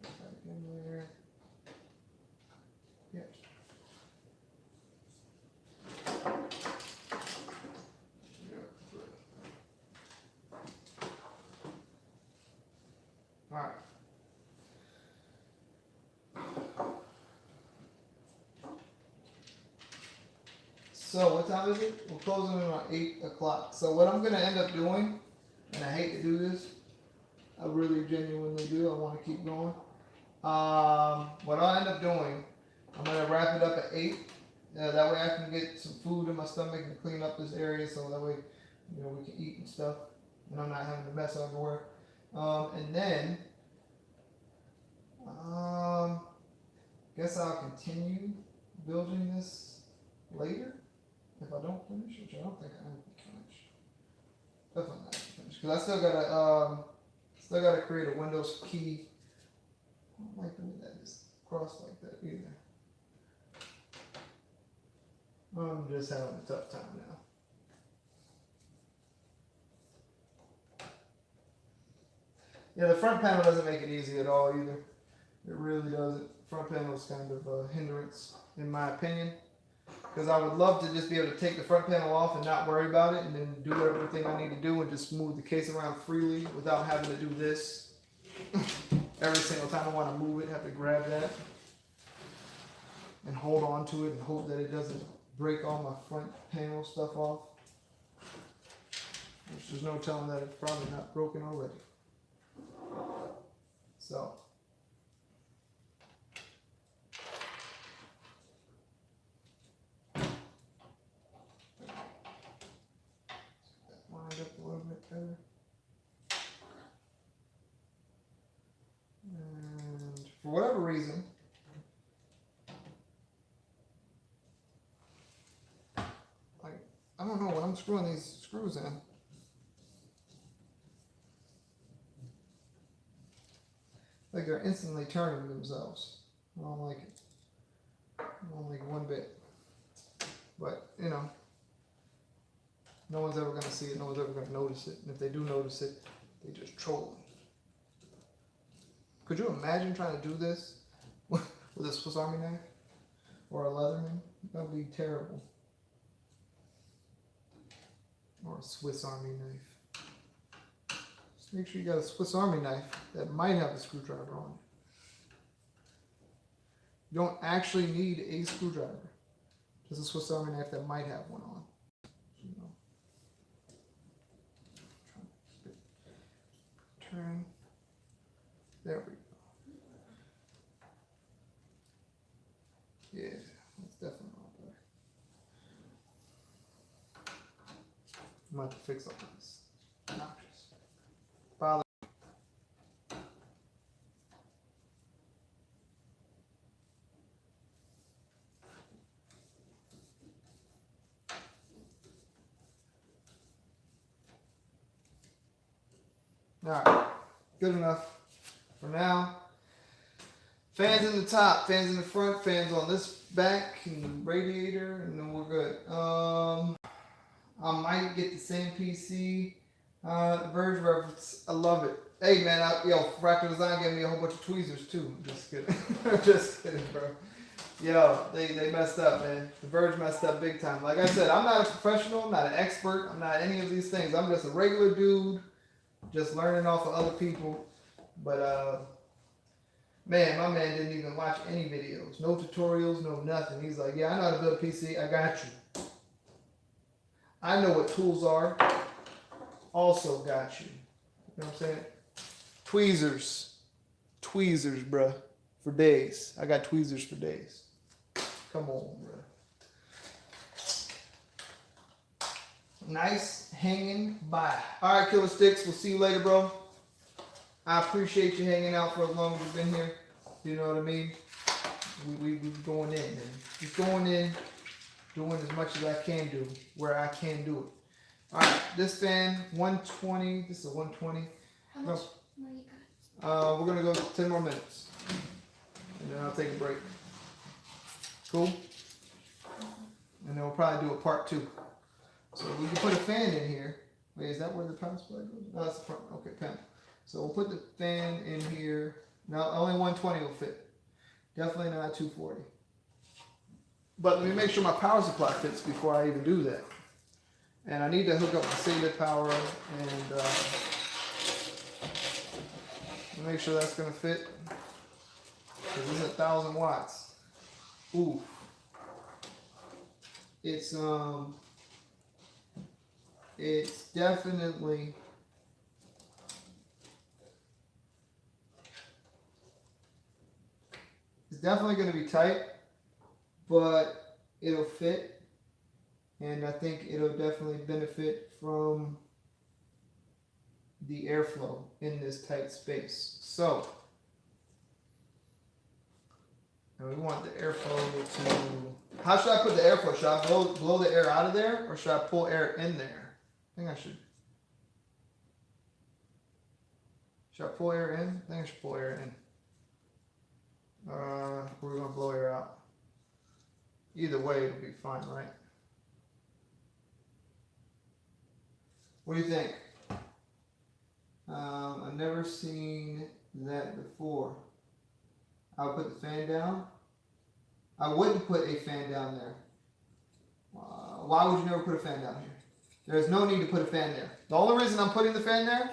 [SPEAKER 1] Back in there. Yep. All right. So what time is it? We're closing around 8 o'clock. So what I'm going to end up doing, and I hate to do this, I really genuinely do, I want to keep going. What I'll end up doing, I'm going to wrap it up at 8. That way I can get some food in my stomach and clean up this area so that way, you know, we can eat and stuff. And I'm not having to mess everywhere. And then, guess I'll continue building this later if I don't finish, which I don't think I am finished. Definitely not finished because I still gotta create a Windows key. I don't like the way that is crossed like that either. I'm just having a tough time now. Yeah, the front panel doesn't make it easy at all either. It really doesn't. Front panel is kind of a hindrance, in my opinion. Because I would love to just be able to take the front panel off and not worry about it and then do everything I need to do and just move the case around freely without having to do this. Every single time I want to move it, I have to grab that and hold on to it and hope that it doesn't break all my front panel stuff off. Which there's no telling that it's probably not broken already. So. Lined up a little bit better. And for whatever reason, I don't know when I'm screwing these screws in. Like they're instantly turning themselves. I don't like it. I don't like it one bit. But, you know, no one's ever going to see it. No one's ever going to notice it. And if they do notice it, they just troll it. Could you imagine trying to do this with a Swiss Army knife? Or a Leatherman? That would be terrible. Or a Swiss Army knife. Just make sure you got a Swiss Army knife that might have a screwdriver on it. You don't actually need a screwdriver. Just a Swiss Army knife that might have one on. You know. Turn. There we go. Yeah, that's definitely not better. I'm going to have to fix all this. Obnoxious. Bother. Alright, good enough for now. Fans in the top, fans in the front, fans on this back, and the radiator, and then we're good. I might get the same PC, the Verge reference. I love it. Hey man, Fractal Design gave me a whole bunch of tweezers too. Just kidding. Just kidding, bro. Yo, they messed up, man. The Verge messed up big time. Like I said, I'm not a professional, I'm not an expert, I'm not any of these things. I'm just a regular dude, just learning off of other people. But man, my man didn't even watch any videos. No tutorials, no nothing. He's like, yeah, I know how to build a PC. I got you. I know what tools are. Also got you. You know what I'm saying? Tweezers. Tweezers, bruh. For days. I got tweezers for days. Come on, bruh. Nice hanging by. All right, Killer Sticks. We'll see you later, bro. I appreciate you hanging out for as long as you've been here. You know what I mean? We going in, man. Just going in, doing as much as I can do, where I can do it. All right, this fan, 120. This is a 120.
[SPEAKER 2] How much more you got?
[SPEAKER 1] We're gonna go 10 more minutes, and then I'll take a break. Cool? And then we'll probably do a part 2. So we can put a fan in here. Wait, is that where the power supply goes? No, that's the front. Okay, panel. So we'll put the fan in here. Now, only 120 will fit. Definitely not 240. But let me make sure my power supply fits before I even do that. And I need to hook up my SATA power and make sure that's going to fit. Because this is 1,000 watts. Ooh. It's definitely... It's definitely going to be tight, but it'll fit, and I think it'll definitely benefit from the airflow in this tight space. So, And we want the airflow to... How should I put the airflow? Should I blow the air out of there? Or should I pull air in there? I think I should... Should I pull air in? I think I should pull air in. We're going to blow air out. Either way, it'll be fine, right? What do you think? I've never seen that before. I'll put the fan down. I wouldn't put a fan down there. Why would you never put a fan down here? There's no need to put a fan there. The only reason I'm putting the fan there,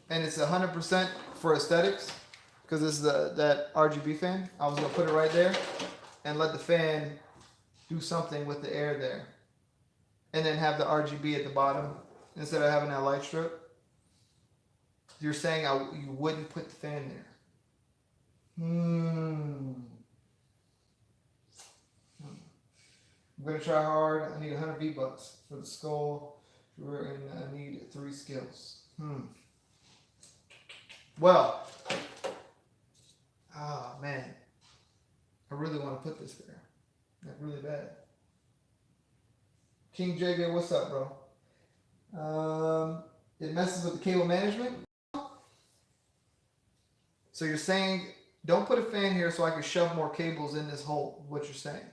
[SPEAKER 1] and it's 100% for aesthetics, because this is that RGB fan. I was going to put it right there and let the fan do something with the air there. And then have the RGB at the bottom instead of having that light strip. You're saying you wouldn't put the fan there. I'm going to try hard. I need 100 V-Bucks for the skull. And I need 3 skills. Well. Ah, man. I really want to put this there. Like, really bad. King JJ, what's up, bro? It messes with the cable management. So you're saying, don't put a fan here so I can shove more cables in this hole, what you're saying.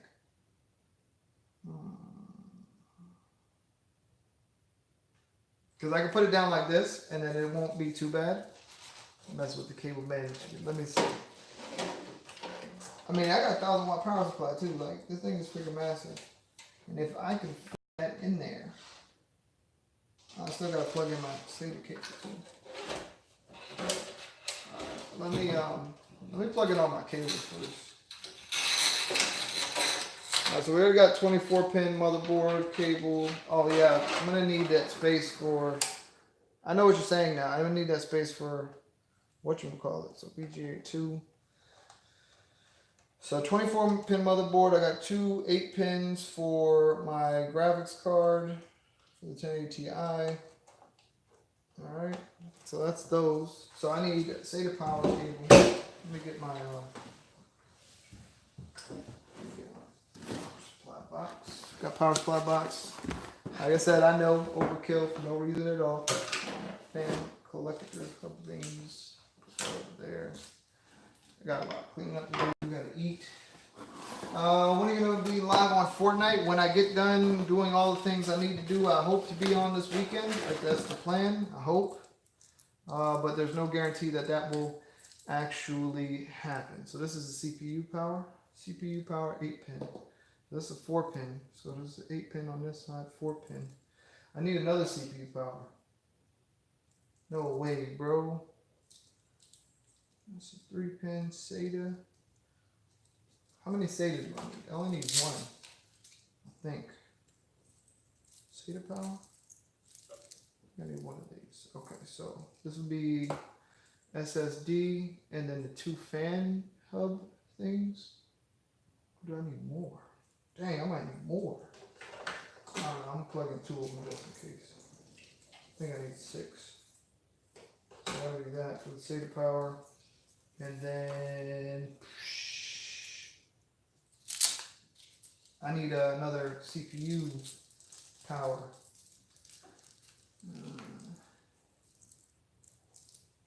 [SPEAKER 1] Because I can put it down like this, and then it won't be too bad. Mess with the cable management. Let me see. I mean, I got 1,000 watt power supply too. Like, this thing is freaking massive. And if I can put that in there, I still gotta plug in my SATA cable too. Let me plug in all my cables first. Alright, so we already got 24-pin motherboard cable. Oh yeah, I'm gonna need that space for. I know what you're saying now. I'm gonna need that space for whatchamacallit. So VGA 2. So 24-pin motherboard. I got 2 8-pins for my graphics card for the 1080 Ti. All right. So that's those. So I need SATA power cable. Let me get my supply box. Got power supply box. Like I said, I know overkill for no reason at all. Fan collector, a couple things over there. I got a lot of cleaning up to do. We gotta eat. When are you gonna be live on Fortnite? When I get done doing all the things I need to do, I hope to be on this weekend. Like, that's the plan. I hope. But there's no guarantee that that will actually happen. So this is the CPU power. CPU power 8-pin. This is a 4-pin. So there's an 8-pin on this side, 4-pin. I need another CPU power. No way, bro. This is 3-pin SATA. How many SATAs do I need? I only need 1, I think. SATA power? I need 1 of these. Okay, so this would be SSD and then the 2 fan hub things. Or do I need more? Dang, I might need more. I don't know, I'm plugging 2 of them just in case. I think I need 6. So I'll do that for the SATA power. And then I need another CPU power.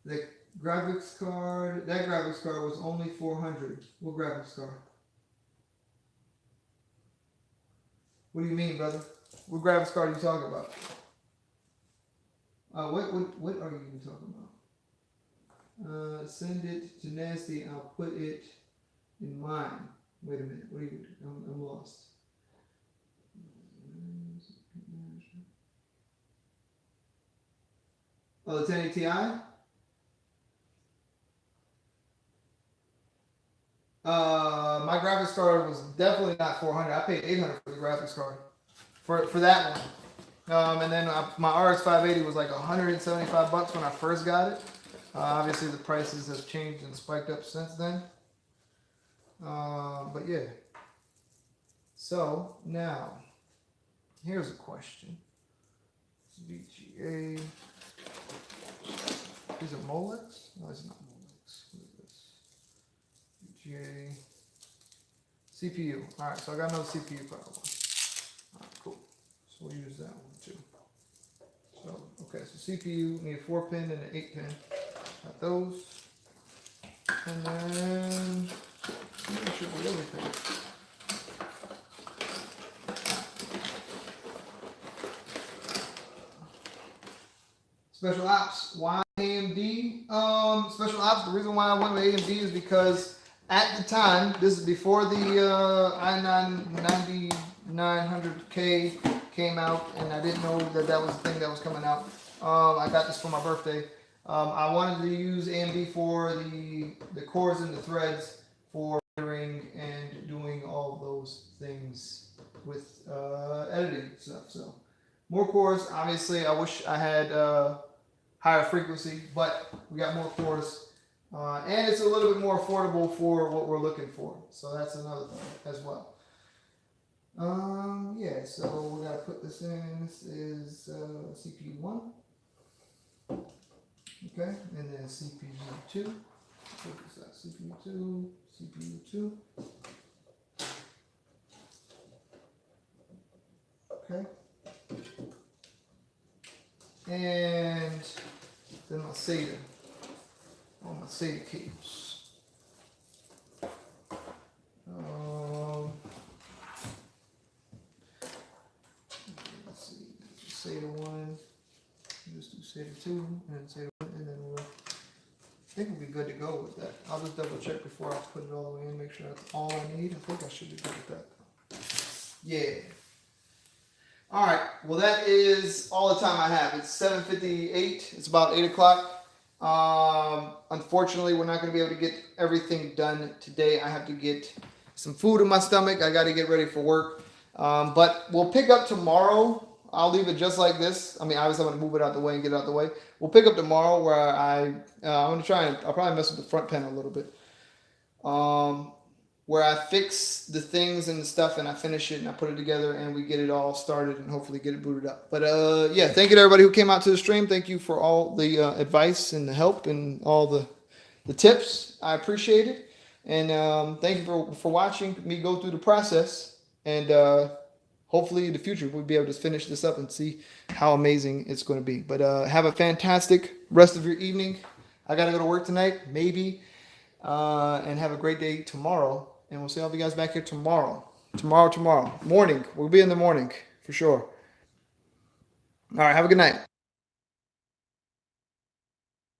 [SPEAKER 1] The graphics card, that graphics card was only 400. What graphics card? What do you mean, brother? What graphics card are you talking about? What are you even talking about? Send it to Nasty. I'll put it in mine. Wait a minute. What are you? I'm lost. Oh, the 1080 Ti? My graphics card was definitely not 400. I paid 800 for the graphics card for that one. And then my RX 580 was like 175 bucks when I first got it. Obviously, the prices have changed and spiked up since then. But yeah. So now, here's a question. VGA. Is it Molex? No, it's not Molex. What is this? VGA. CPU. All right, so I got another CPU power one. All right, cool. So we'll use that one too. So, okay, so CPU, need a 4-pin and an 8-pin. Got those. And then, that should be everything. Special ops, why AMD? Special ops, the reason why I went with AMD is because at the time, this is before the i9 9900K came out, and I didn't know that that was the thing that was coming out. I got this for my birthday. I wanted to use AMD for the cores and the threads for rendering and doing all those things with editing stuff. So more cores. Obviously, I wish I had higher frequency, but we got more cores, and it's a little bit more affordable for what we're looking for. So that's another thing as well. Yeah, so we gotta put this in. This is CPU 1. Okay, and then CPU 2. What is that? CPU 2, CPU 2. Okay. And then my SATA. All my SATA cables. Let's see. SATA 1. Just do SATA 2 and then SATA 1, and then I think we'll be good to go with that. I'll just double check before I put it all the way in, make sure that's all I need. I think I should be good with that. Yeah. All right. Well, that is all the time I have. It's 7:58. It's about 8 o'clock. Unfortunately, we're not going to be able to get everything done today. I have to get some food in my stomach. I got to get ready for work. But we'll pick up tomorrow. I'll leave it just like this. I mean, obviously, I'm going to move it out the way and get it out the way. We'll pick up tomorrow where I'm going to try and I'll probably mess with the front panel a little bit. Where I fix the things and the stuff and I finish it and I put it together and we get it all started and hopefully get it booted up. But yeah, thank you to everybody who came out to the stream. Thank you for all the advice and the help and all the tips. I appreciate it. And thank you for watching me go through the process. And hopefully in the future we'll be able to finish this up and see how amazing it's going to be. But have a fantastic rest of your evening. I got to go to work tonight, maybe. And have a great day tomorrow. And we'll see all of you guys back here tomorrow. Tomorrow. Morning. We'll be in the morning for sure. All right. Have a good night.